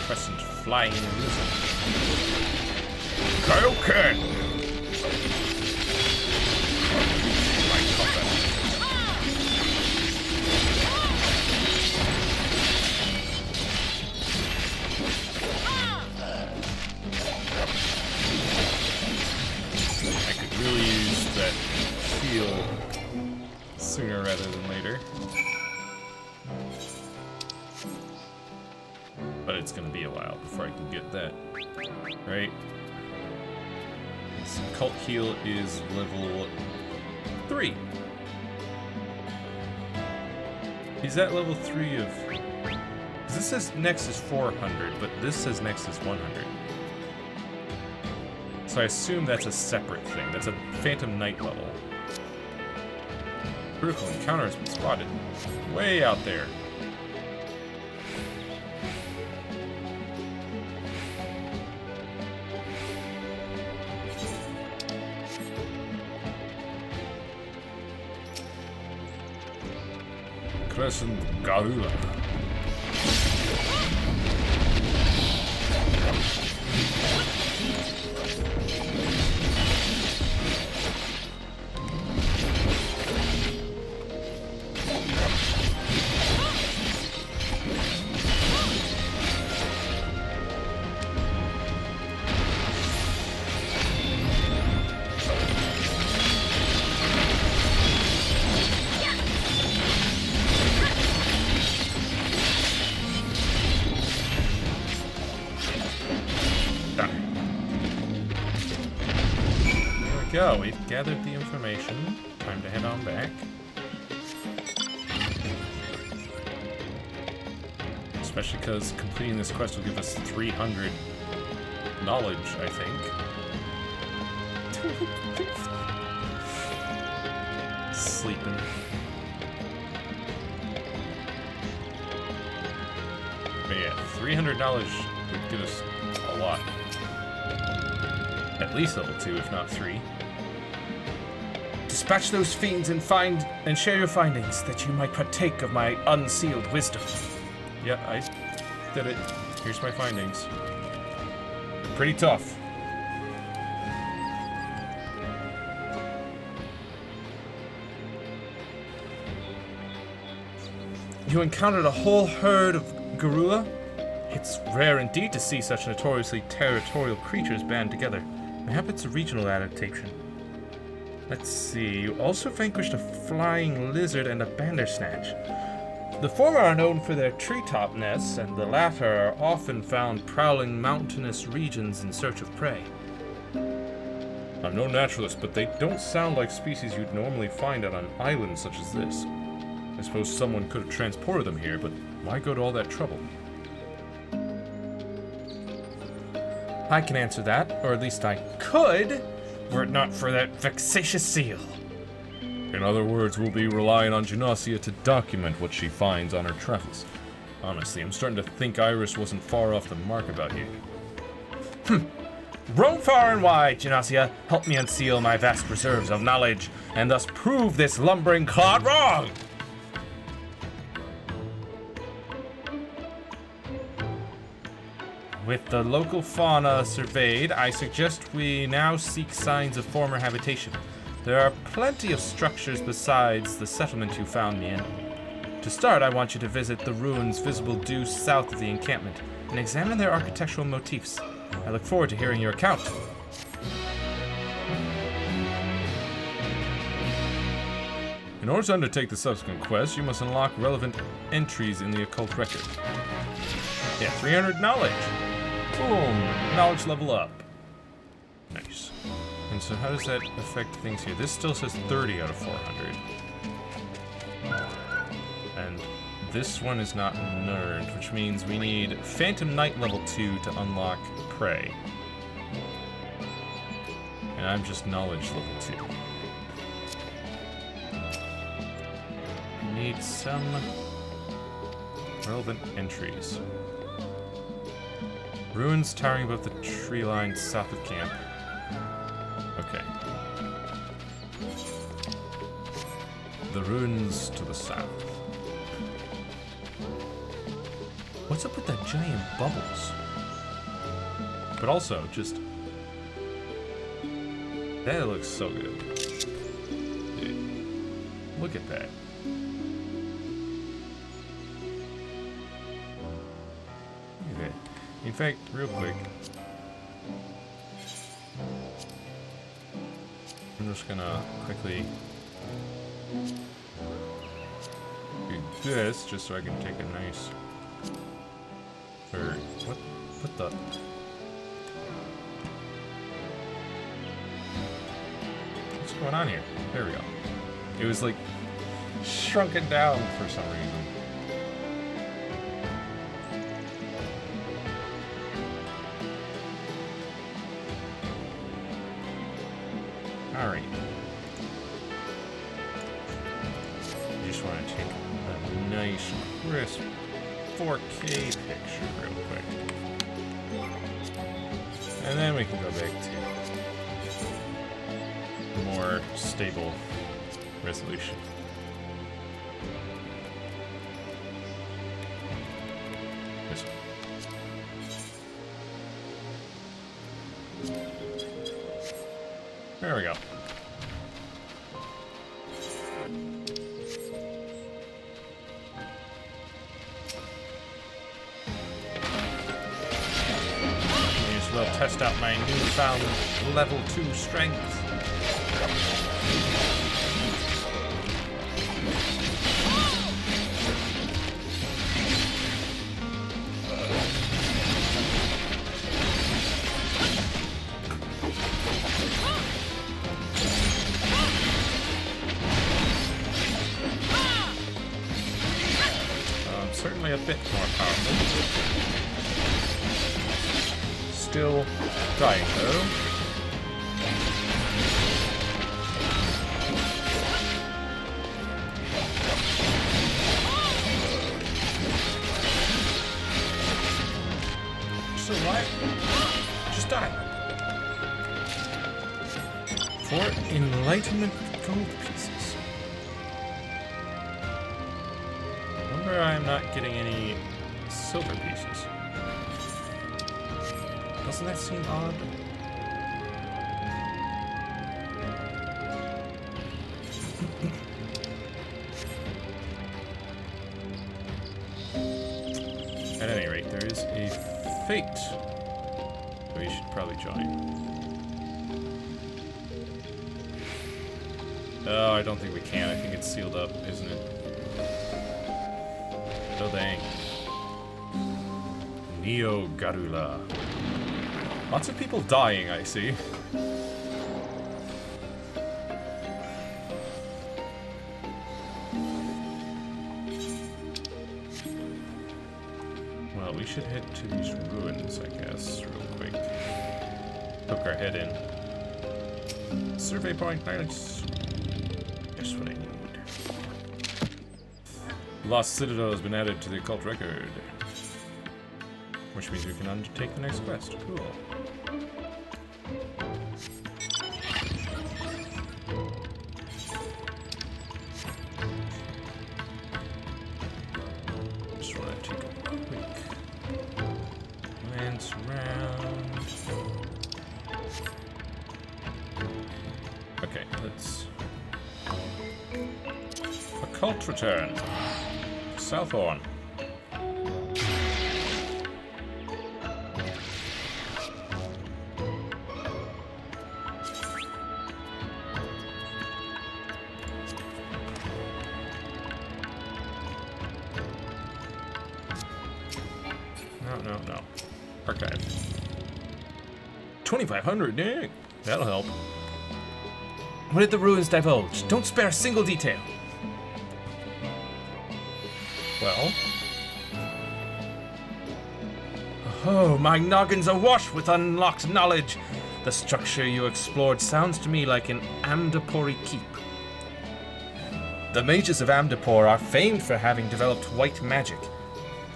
Crescent flying lizard. Kaioken! I could really use that heal sooner rather than later. But it's gonna be a while before I can get that. Right? So Cult Heal is level 3. Is that level 3 of... Because this says next is 400, but this says next is 100. So I assume that's a separate thing. That's a Phantom Knight level. Critical encounter has been spotted. Way out there. Crescent Garula. Go. We've gathered the information. Time to head on back. Especially because completing this quest will give us 300 knowledge, I think. Sleeping. But yeah, 300 knowledge would give us a lot. At least level 2, if not 3. Dispatch those fiends and share your findings, that you might partake of my unsealed wisdom. Yeah, I did it. Here's my findings. Pretty tough. You encountered a whole herd of Garula? It's rare indeed to see such notoriously territorial creatures band together. Mayhap it's a regional adaptation. Let's see, you also vanquished a flying lizard and a bandersnatch. The former are known for their treetop nests, and the latter are often found prowling mountainous regions in search of prey. I'm no naturalist, but they don't sound like species you'd normally find on an island such as this. I suppose someone could have transported them here, but why go to all that trouble? I can answer that, or at least I could, were it not for that vexatious seal. In other words, we'll be relying on Genasia to document what she finds on her travels. Honestly, I'm starting to think Iris wasn't far off the mark about you. Roam far and wide, Genasia. Help me unseal my vast reserves of knowledge, and thus prove this lumbering clod wrong! With the local fauna surveyed, I suggest we now seek signs of former habitation. There are plenty of structures besides the settlement you found me in. To start, I want you to visit the ruins visible due south of the encampment and examine their architectural motifs. I look forward to hearing your account. In order to undertake the subsequent quest, you must unlock relevant entries in the occult record. Yeah, 300 knowledge. Boom! Knowledge level up. Nice. And so how does that affect things here? This still says 30 out of 400. And this one is not learned, which means we need Phantom Knight level 2 to unlock Prey. And I'm just Knowledge level 2. Need some relevant entries. Ruins towering above the tree line south of camp. Okay. The ruins to the south. What's up with the giant bubbles? But also, just... that looks so good. Dude, look at that. Look at that. In fact, real quick, I'm just gonna quickly do this just so I can take a nice Or what? What the? What's going on here? There we go. It was like shrunken down for some reason. Alright. Just want to take a nice, crisp 4K picture real quick. And then we can go back to more stable resolution. This one. There we go. May as well test out my newfound level 2 strength. Certainly a bit more powerful. Still dying though. Still alive? Just die. 4 enlightenment gold pieces. I'm not getting any silver pieces. Doesn't that seem odd? At any rate, there is a fate we should probably join. Oh, I don't think we can. I think it's sealed up, isn't it? Oh dang. Neo Garula. Lots of people dying, I see. Well, we should head to these ruins, I guess, real quick. Hook our head in. Survey point, nice. Just what I need. Lost Citadel has been added to the occult record. Which means we can undertake the next quest. Cool. Just want to take a quick glance around. Okay, let's... Occult return. Southhorn. No. Archive. 2,500, dang. That'll help. What did the ruins divulge? Don't spare a single detail. Well. Oh, my noggin's awash with unlocked knowledge. The structure you explored sounds to me like an Amdapori keep. The mages of Amdapor are famed for having developed white magic.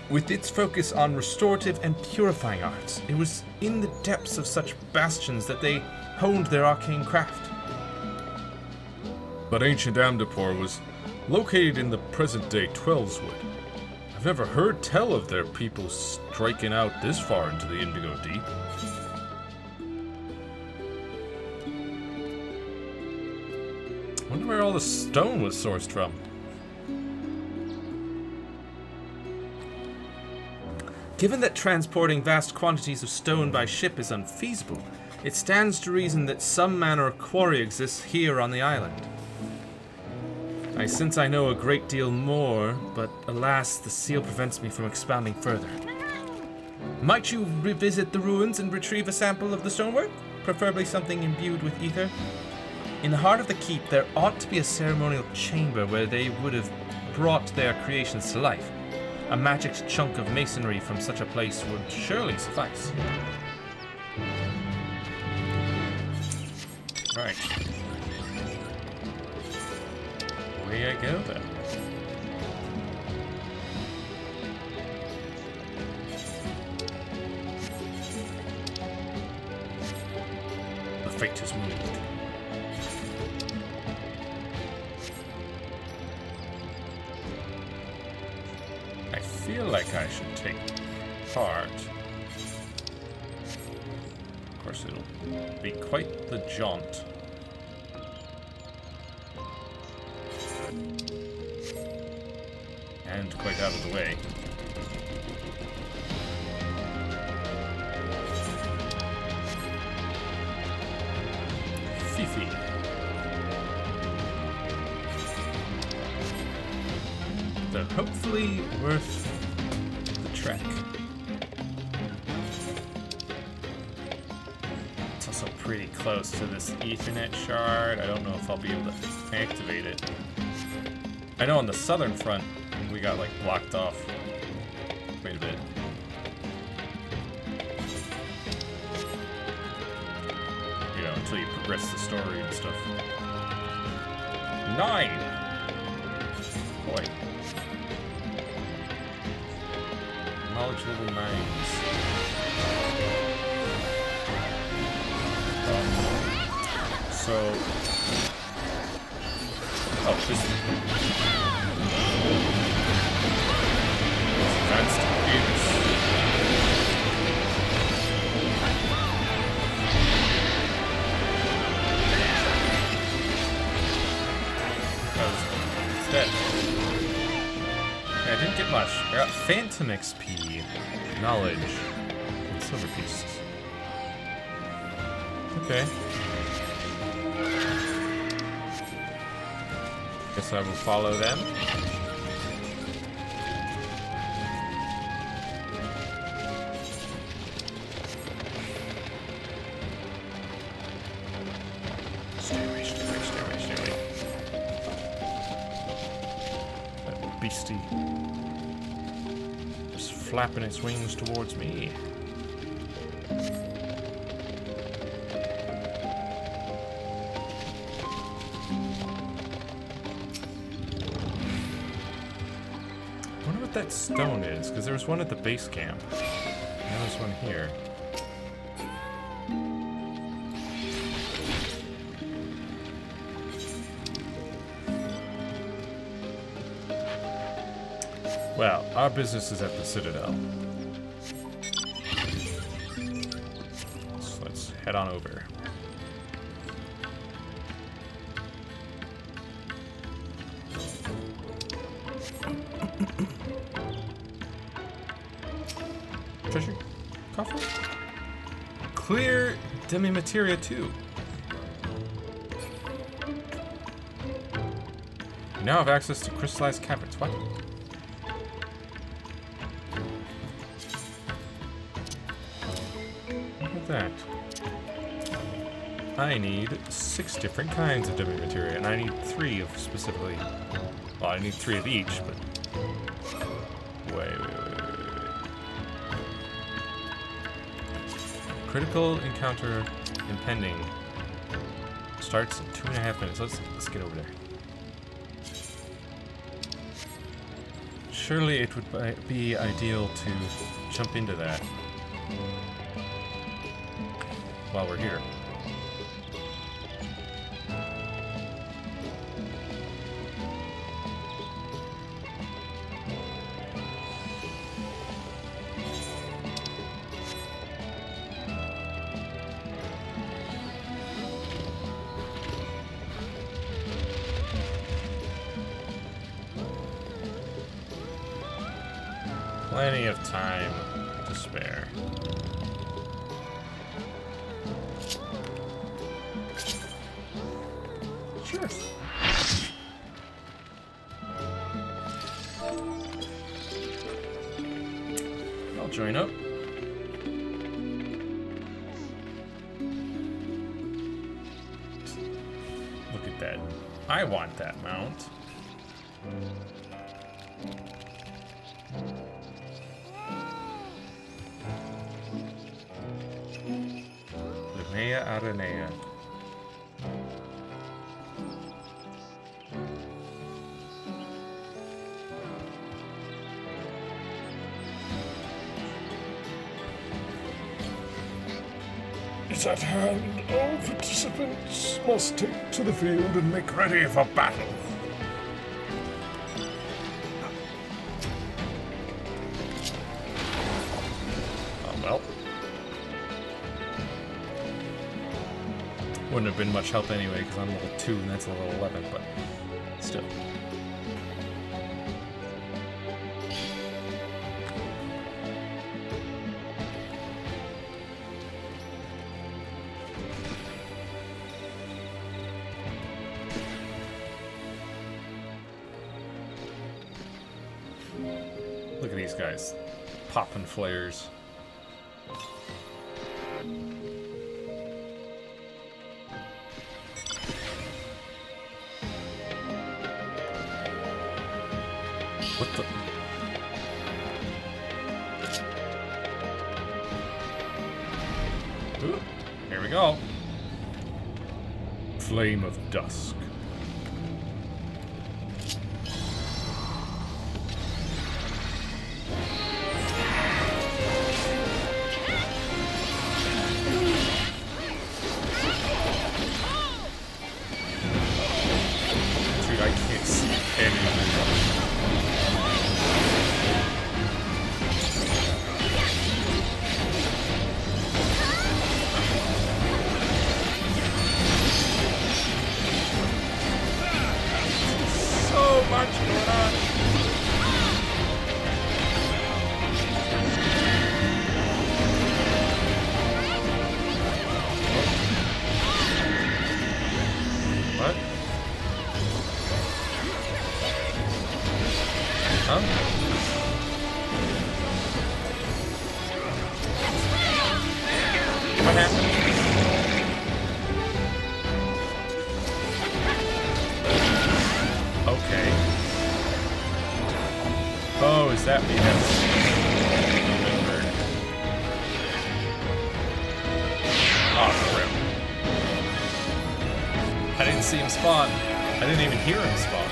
With its focus on restorative and purifying arts, it was in the depths of such bastions that they honed their arcane craft. But ancient Amdapor was located in the present-day Twelveswood. I've never heard tell of their people striking out this far into the Indigo Deep. I wonder where all the stone was sourced from. Given that transporting vast quantities of stone by ship is unfeasible, it stands to reason that some manner of quarry exists here on the island. I sense I know a great deal more, but alas, the seal prevents me from expounding further. Might you revisit the ruins and retrieve a sample of the stonework? Preferably something imbued with ether? In the heart of the keep, there ought to be a ceremonial chamber where they would have brought their creations to life. A magic chunk of masonry from such a place would surely suffice. Right. Away I go then. The fate has moved. I feel like I should take part. Of course, it'll be quite the jaunt. And quite out of the way. Fifi. Though hopefully worth the trek. It's also pretty close to this Ethernet shard. I don't know if I'll be able to activate it. I know on the southern front we got like blocked off quite a bit. You know, until you progress the story and stuff. 9! Boy. Knowledge level 9s. So... Oh, this... Advanced computers. It's dead. Yeah, I didn't get much. I got Phantom XP, Knowledge, and Silver Pieces. Okay. Guess I will follow them. Stay away, stay away, stay away, stay away. That beastie. Just flapping its wings towards me. That stone is, because there was one at the base camp. And there's one here. Well, our business is at the Citadel. So let's head on over. Treasure coffer? Clear demi-materia too. You now have access to crystallized caverns. What? Look at that. I need 6 different kinds of demi-materia, and I need 3 of specifically. Well, I need 3 of each, but wait. Critical encounter impending. Starts in 2.5 minutes. Let's get over there. Surely it would be ideal to jump into that while we're here. Plenty of time to spare. Sure. I'll join up. that. I want that mount. Linnea Aranea. Is at hand. All participants must take to the field and make ready for battle. Oh, well. Wouldn't have been much help anyway, because I'm level 2 and that's level 11, but still. Look at these guys, popping flares. What the? Ooh, here we go. Flame of Dusk. Dude, I can't see anything. So much going on. What? Huh? What happened? Okay. Oh, is that me? Oh, crap. I didn't see him spawn. I didn't even hear him spawn.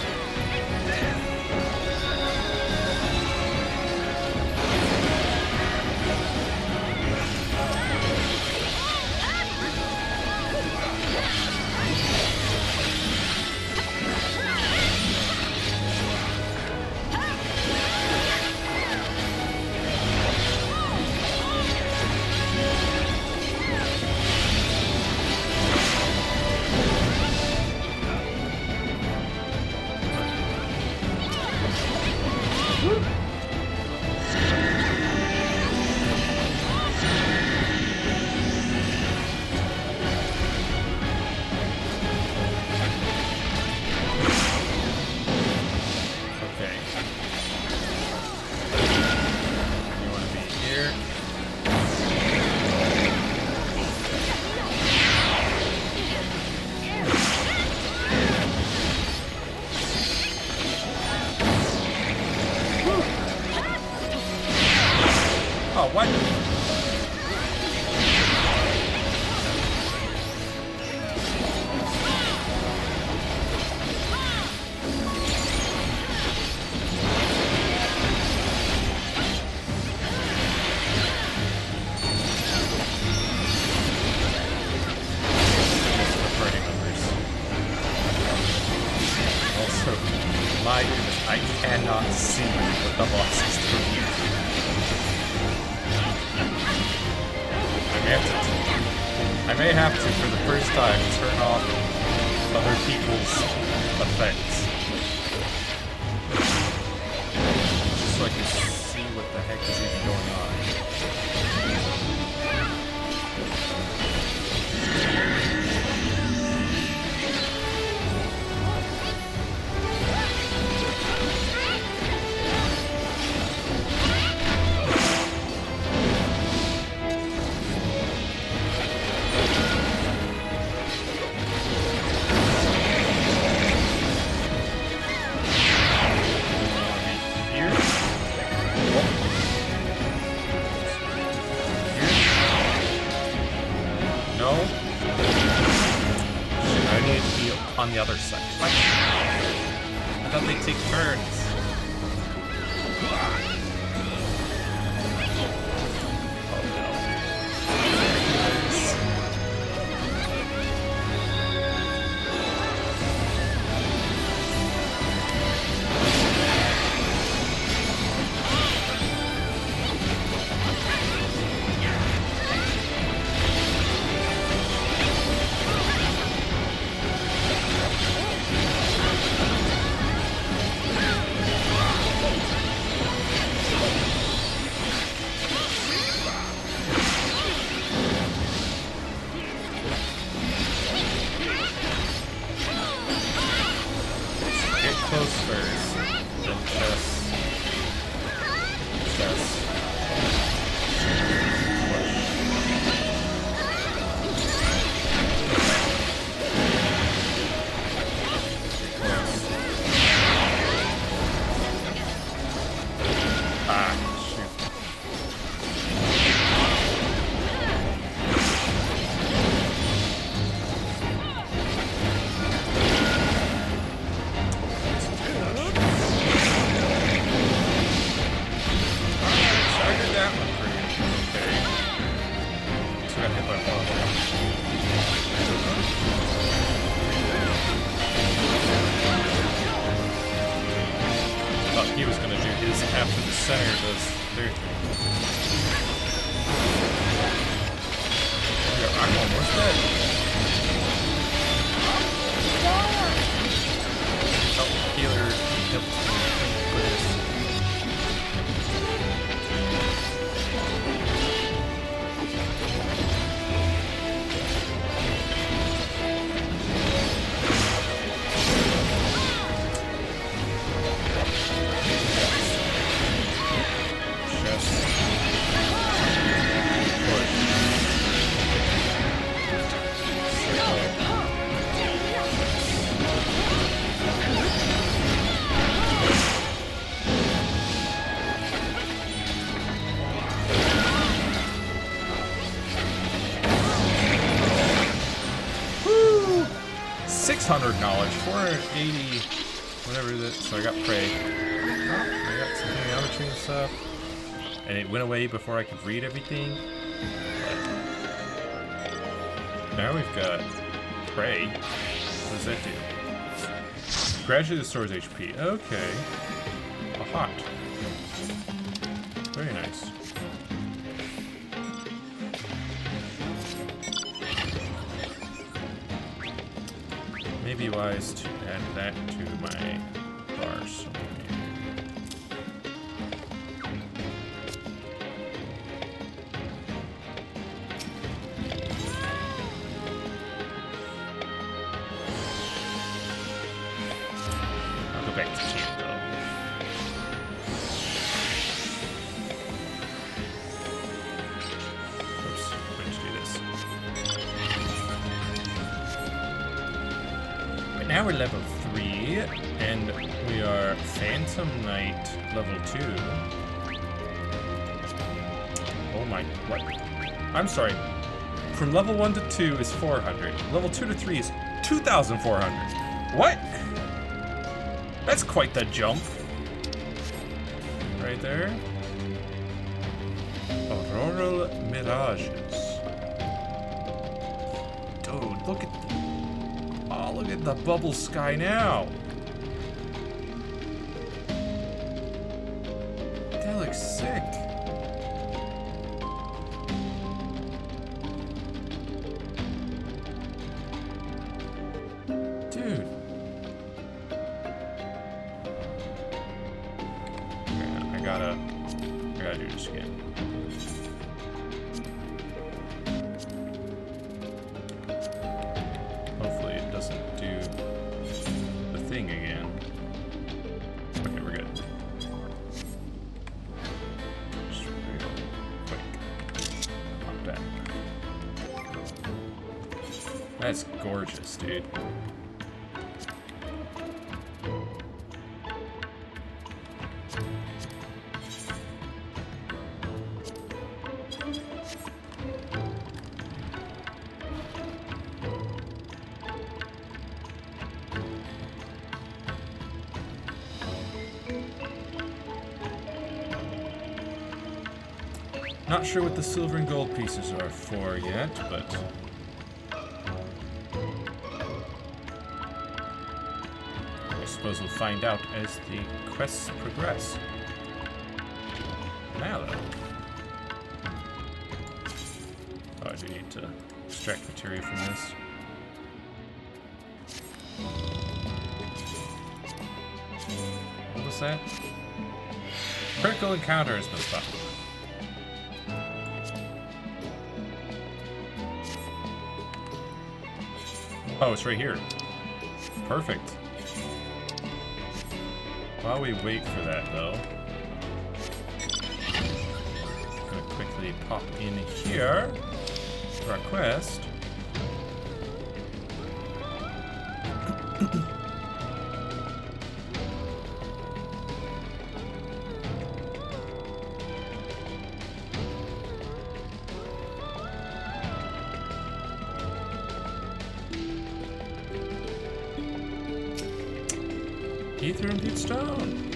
Okay. You want to be here? Oh, what? Party members. Also, my goodness, I cannot see what the boss is doing. I may have to, for the first time, turn off other people's effects. Just so I can see what the heck is even going on. on the other side. What? I thought they'd take turns. Knowledge, 480, whatever that. So I got prey. Oh, I got some geometry and stuff, and it went away before I could read everything. But now we've got prey. What does that do? Gradually restores HP. Okay. A hot. Very nice. Maybe wise to add that to my bar somewhere. I'll go back to camp though. Oops, I'm going to do this. Now we're level 3, and we are Phantom Knight level 2. Oh my, what? I'm sorry. From level 1 to 2 is 400. Level 2 to 3 is 2,400. What? That's quite the jump. Right there. Auroral Mirages. Dude, look at... Oh, look at the bubble sky now. That looks sick. Dude. I gotta do this again. Hopefully it doesn't do the thing again. Okay, we're good. Just real quick. Pop back. That's gorgeous, dude. Not sure what the silver and gold pieces are for yet, but... I suppose we'll find out as the quests progress. Now though... Oh, I do need to extract materia from this. What was that? Critical encounter has been stopped. Oh, it's right here. Perfect. While we wait for that, though, I'm gonna quickly pop in here for our quest. Ether and Deep Stone.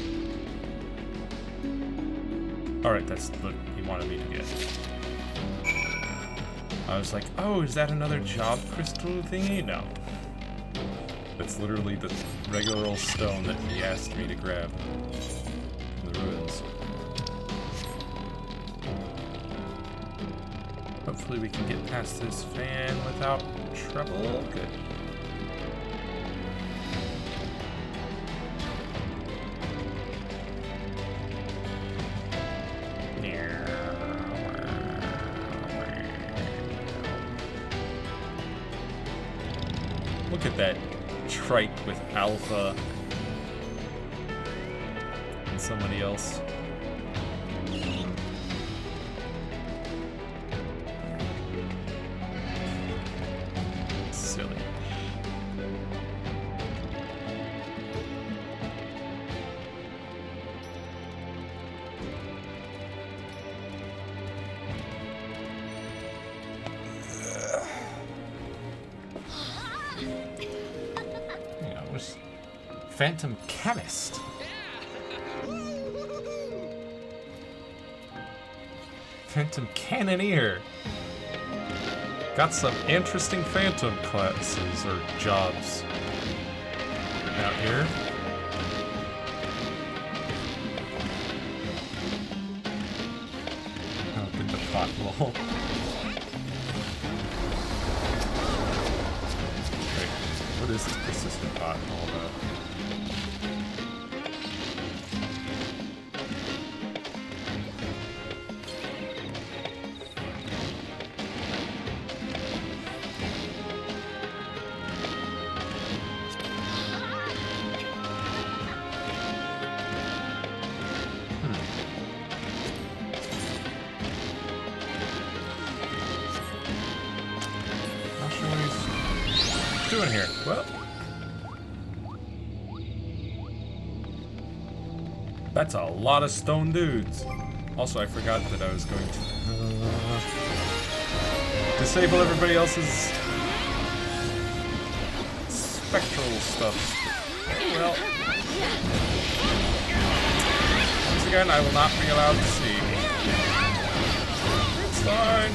Alright, that's what he wanted me to get. I was like, oh, is that another job crystal thingy? No. That's literally the regular old stone that he asked me to grab from the ruins. Hopefully we can get past this fan without trouble. Good. Look at that trike with Alpha and somebody else. Silly. Phantom Chemist. Phantom Cannoneer. Got some interesting Phantom classes or jobs out here. Oh, get the pothole. Wait, what is this persistent pothole though? Doing here? Well, that's a lot of stone dudes. Also, I forgot that I was going to disable everybody else's spectral stuff. Well, once again, I will not be allowed to see. It's fine.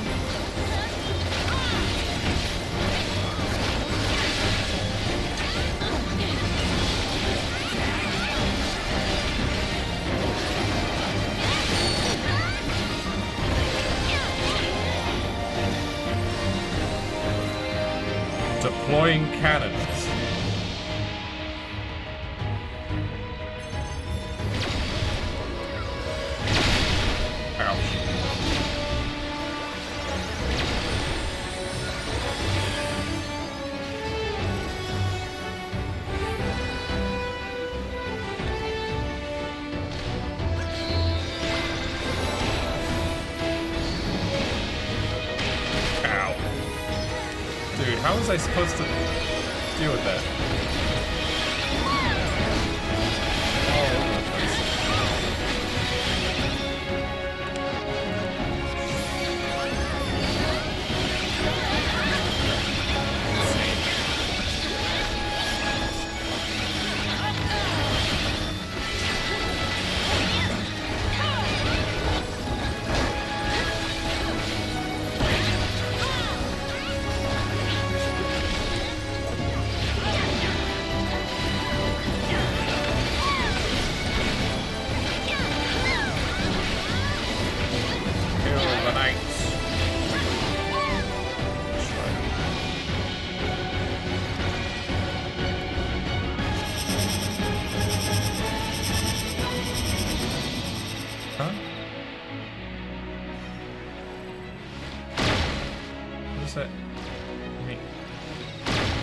Deploying cannons. Ouch. Ow. Dude, how was I supposed to deal with that? All over the place.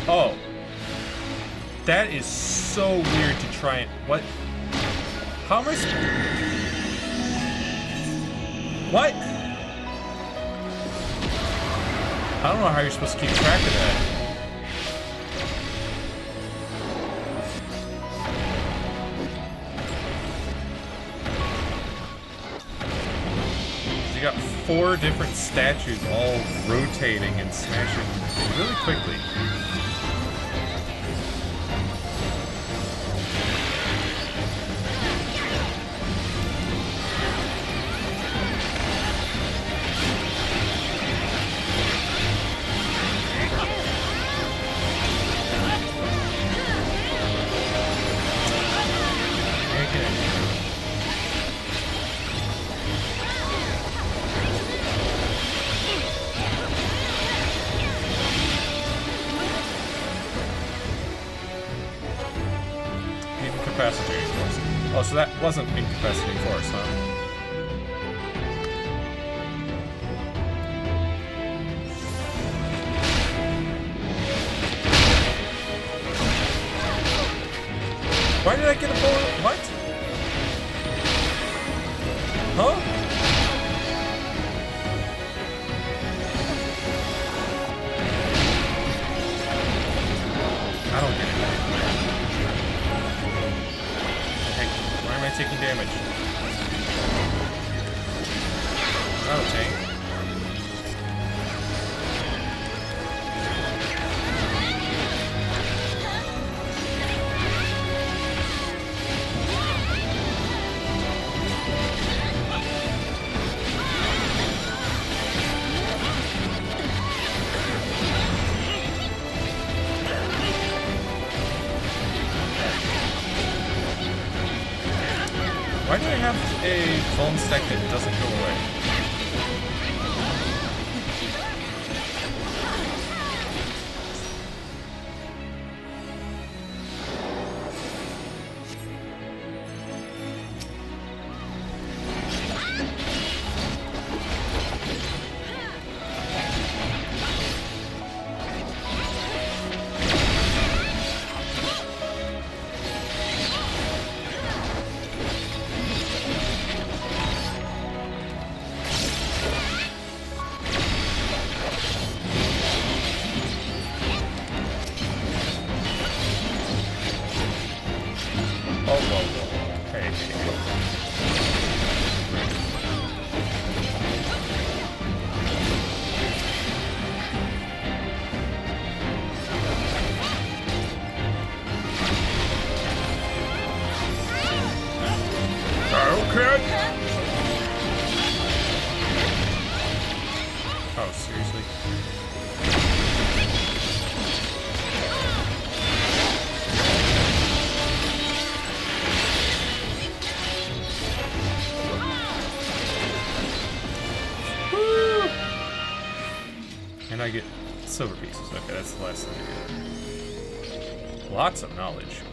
Oh. That is so weird to try and... What? How am I... What? I don't know how you're supposed to keep track of that. You got 4 different statues all rotating and smashing really quickly. Incapacitating force. Oh, so that wasn't incapacitating force, huh? Why did I get a bullet? What? Huh? I don't get it. Why am I taking damage? Oh, tank. Why do I have a phone stack that doesn't go away? Oh, seriously? Woo! And I get silver pieces. Okay, that's the last thing I get. Lots of knowledge.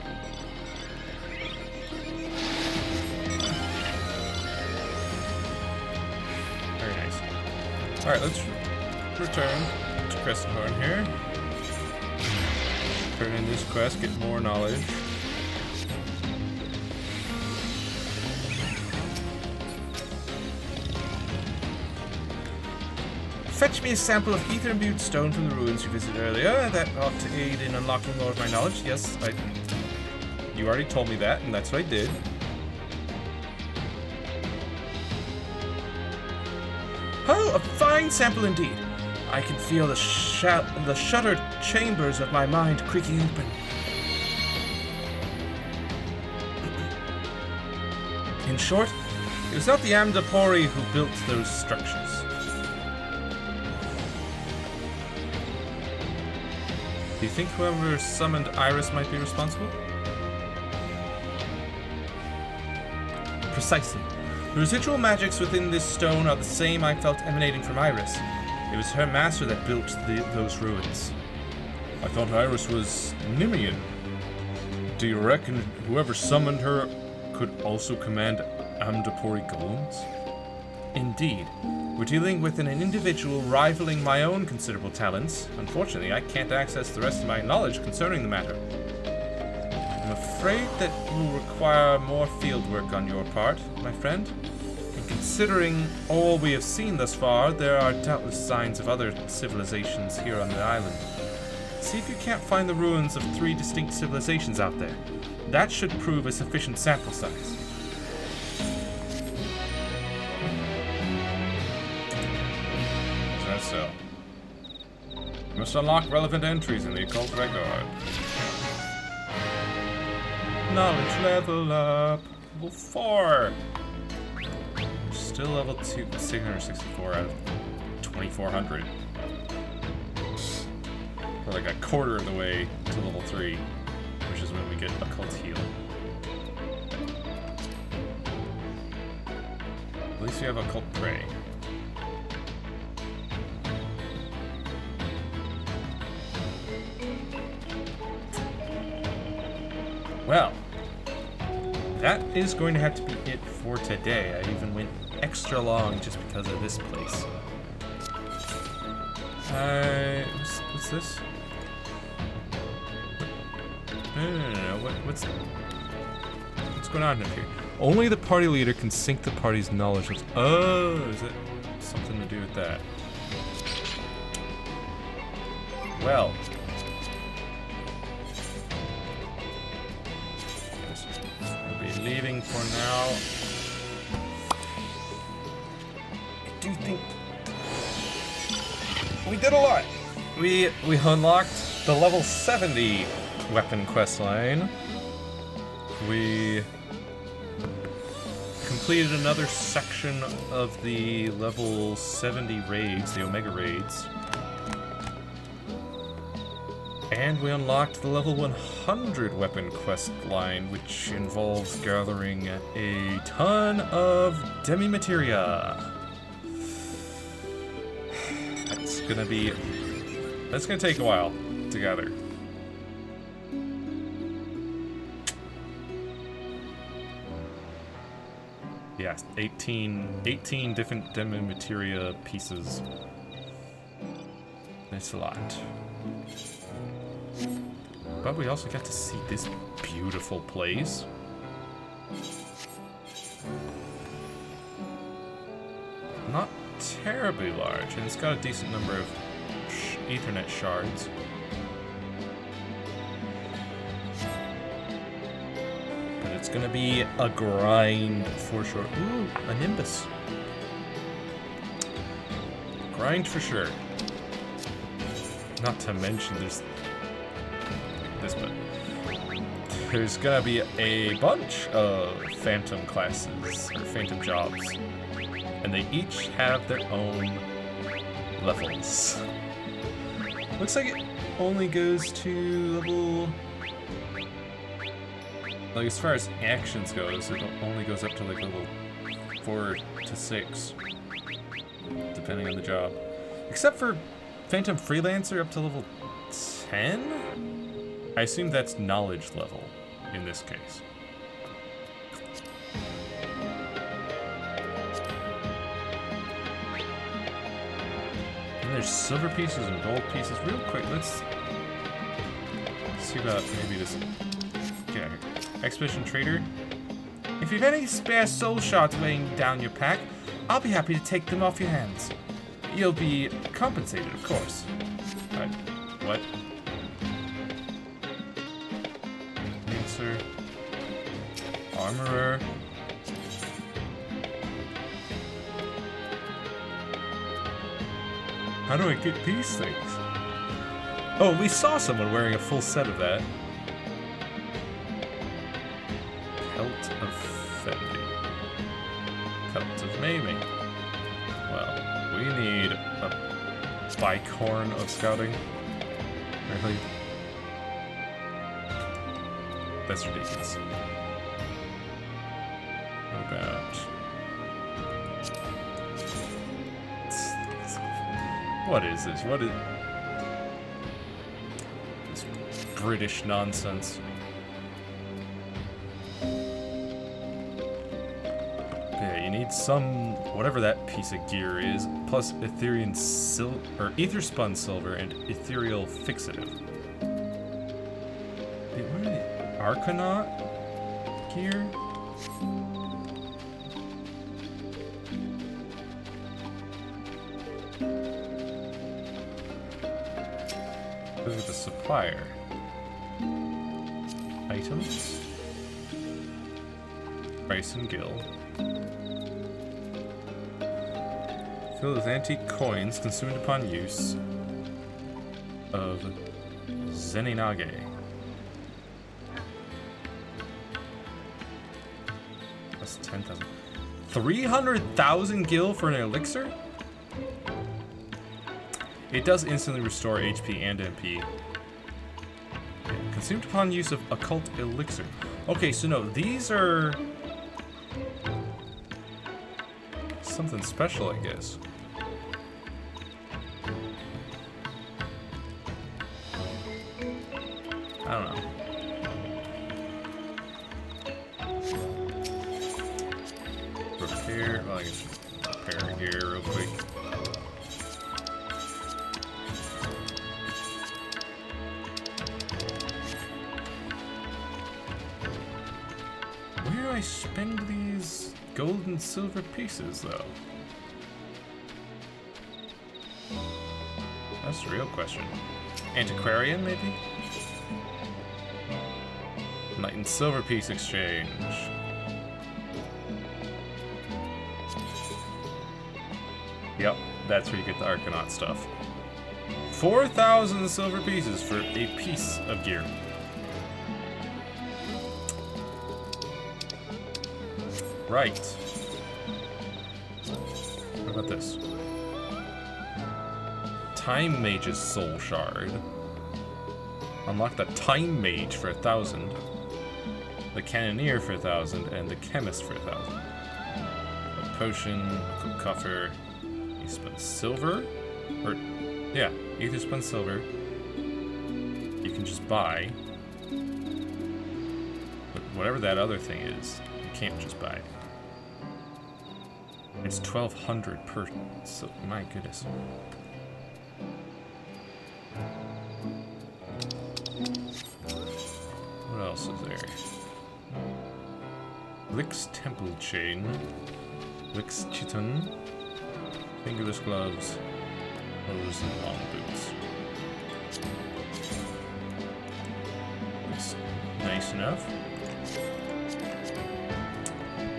Very nice. Alright, let's return to Crescent Horn here. Turn in this quest, get more knowledge. Fetch me a sample of ether-imbued stone from the ruins you visited earlier. That ought to aid in unlocking more of my knowledge. Yes, You already told me that, and that's what I did. Oh, a fine sample indeed. I can feel the shuttered chambers of my mind creaking open. In short, it was not the Amdapori who built those structures. Do you think whoever summoned Iris might be responsible? Precisely. The residual magics within this stone are the same I felt emanating from Iris. It was her master that built those ruins. I thought Iris was Nimian. Do you reckon whoever summoned her could also command Amdapori golems? Indeed. We're dealing with an individual rivaling my own considerable talents. Unfortunately, I can't access the rest of my knowledge concerning the matter. I'm afraid that will require more field work on your part, my friend. And considering all we have seen thus far, there are doubtless signs of other civilizations here on the island. See if you can't find the ruins of 3 distinct civilizations out there. That should prove a sufficient sample size. So, you must unlock relevant entries in the occult record. Knowledge level up. Level 4. Still level 2, 664 out of 2400. We're like a quarter of the way to level 3, which is when we get occult heal. At least we have occult prey. Well, that is going to have to be it for today. I even went extra long just because of this place. What's this? No. What's going on up here? Only the party leader can sync the party's knowledge. Oh, is it something to do with that? Well. Leaving for now. I do think we did a lot. We unlocked the level 70 weapon quest line. We completed another section of the level 70 raids, the Omega raids. And we unlocked the level 100 weapon quest line, which involves gathering a ton of demi-materia. That's gonna take a while to gather. Yeah, 18 different demi-materia pieces. That's a lot. But we also got to see this beautiful place. Not terribly large, and it's got a decent number of Ethernet shards. But it's gonna be a grind for sure. Ooh, a Nimbus. Grind for sure. Not to mention there's there's gonna be a bunch of phantom classes or phantom jobs, and they each have their own levels. Looks like it only goes to level, like as far as actions goes, it only goes up to like level 4 to 6, depending on the job. Except for Phantom Freelancer up to level 10? I assume that's knowledge level in this case. And there's silver pieces and gold pieces. Real quick, let's see about maybe this. Get out here. Expedition Trader. If you've any spare soul shards weighing down your pack, I'll be happy to take them off your hands. You'll be compensated, of course. What? Armorer. How do I get these things? Oh, we saw someone wearing a full set of that. Pelt of Fendi. Pelt of Mamie. Well, we need a bicorn of scouting. Really? That's ridiculous. What about... What is this? What is... This British nonsense. Yeah, you need some, whatever that piece of gear is, plus ether spun silver and ethereal fixative. Wait, what are the Arcanaut gear? Look at the supplier. Items. Price and Gill. Filled with antique coins consumed upon use of Zeninage. That's 10,000. 300,000 Gil for an elixir? It does instantly restore HP and MP. Consumed upon use of occult elixir. Okay, so no, these are something special, I guess. I don't know. Repair. Well, I guess repair here real quick. Where do I spend these gold and silver pieces, though? That's the real question. Antiquarian, maybe? Knight and silver piece exchange. Yep, that's where you get the Arcanaut stuff. 4,000 silver pieces for a piece of gear. Right. What about this? Time Mage's Soul Shard. Unlock the Time Mage for 1,000. The Cannoneer for 1,000, and the Chemist for 1,000. A potion, a cook coffer, ether spun silver, or yeah, ether spun silver. You can just buy, but whatever that other thing is, you can't just buy it. It's 1,200 per. So my goodness. What else is there? Lix Temple Chain, Lix Chiton, Fingerless Gloves, Hose, and Long Boots. That's nice enough.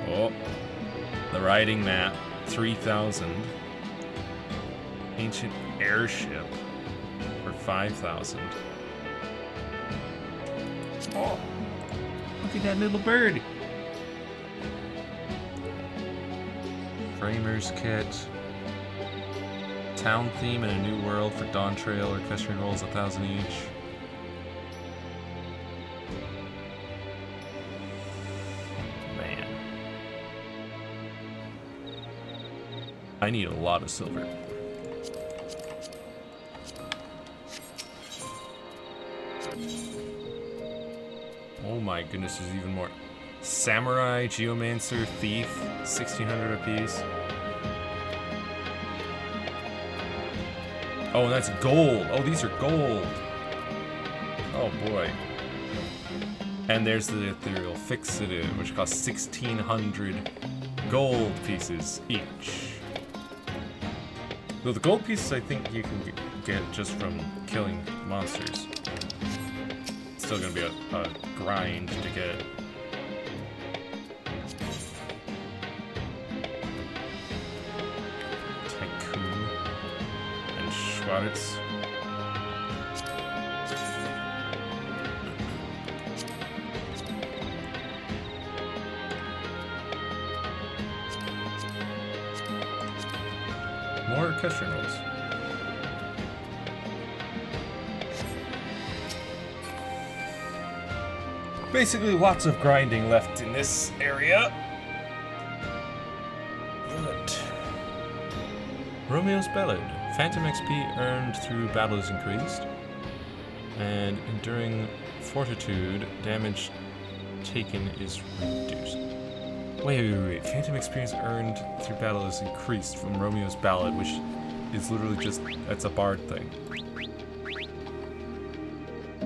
Oh, the riding map, 3,000. Ancient Airship for 5,000. Oh, look at that little bird. Framer's Kit. Town Theme in a New World for Dawn Trail or Equestrian Rolls, 1,000 each. Man. I need a lot of silver. Oh my goodness, there's even more. Samurai, Geomancer, Thief, 1,600 apiece. Oh, and that's gold. Oh, these are gold. Oh boy. And there's the Ethereal Fixative, which costs 1,600 gold pieces each. Though the gold pieces I think you can get just from killing monsters. It's still gonna be a grind to get. Tycoon and Schwartz. More equestrian rolls. Basically, lots of grinding left in this area. But Romeo's Ballad. Phantom XP earned through battle is increased. And enduring fortitude, damage taken is reduced. Wait. Phantom experience earned through battle is increased from Romeo's Ballad, which is literally just, that's a bard thing.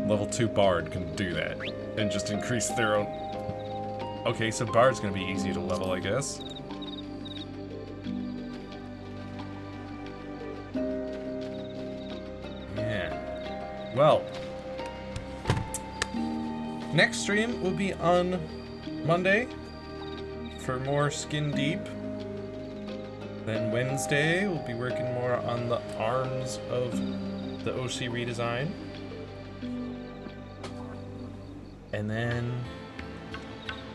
Level 2 bard can do that and just increase their own. Okay, so bard's gonna be easy to level, I guess. Yeah. Well, next stream will be on Monday for more Skin Deep. Then Wednesday we'll be working more on the arms of the OC redesign. And then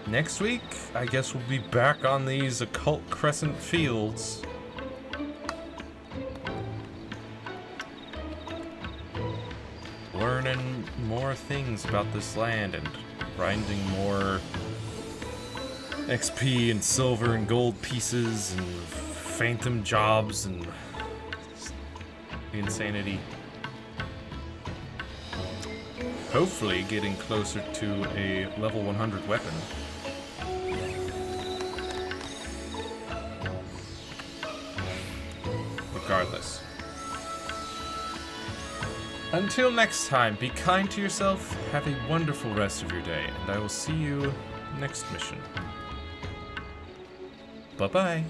next week, I guess we'll be back on these occult crescent fields. Learning more things about this land and grinding more XP and silver and gold pieces and phantom jobs and insanity. Hopefully getting closer to a level 100 weapon. Regardless. Until next time, be kind to yourself, have a wonderful rest of your day, and I will see you next mission. Bye-bye.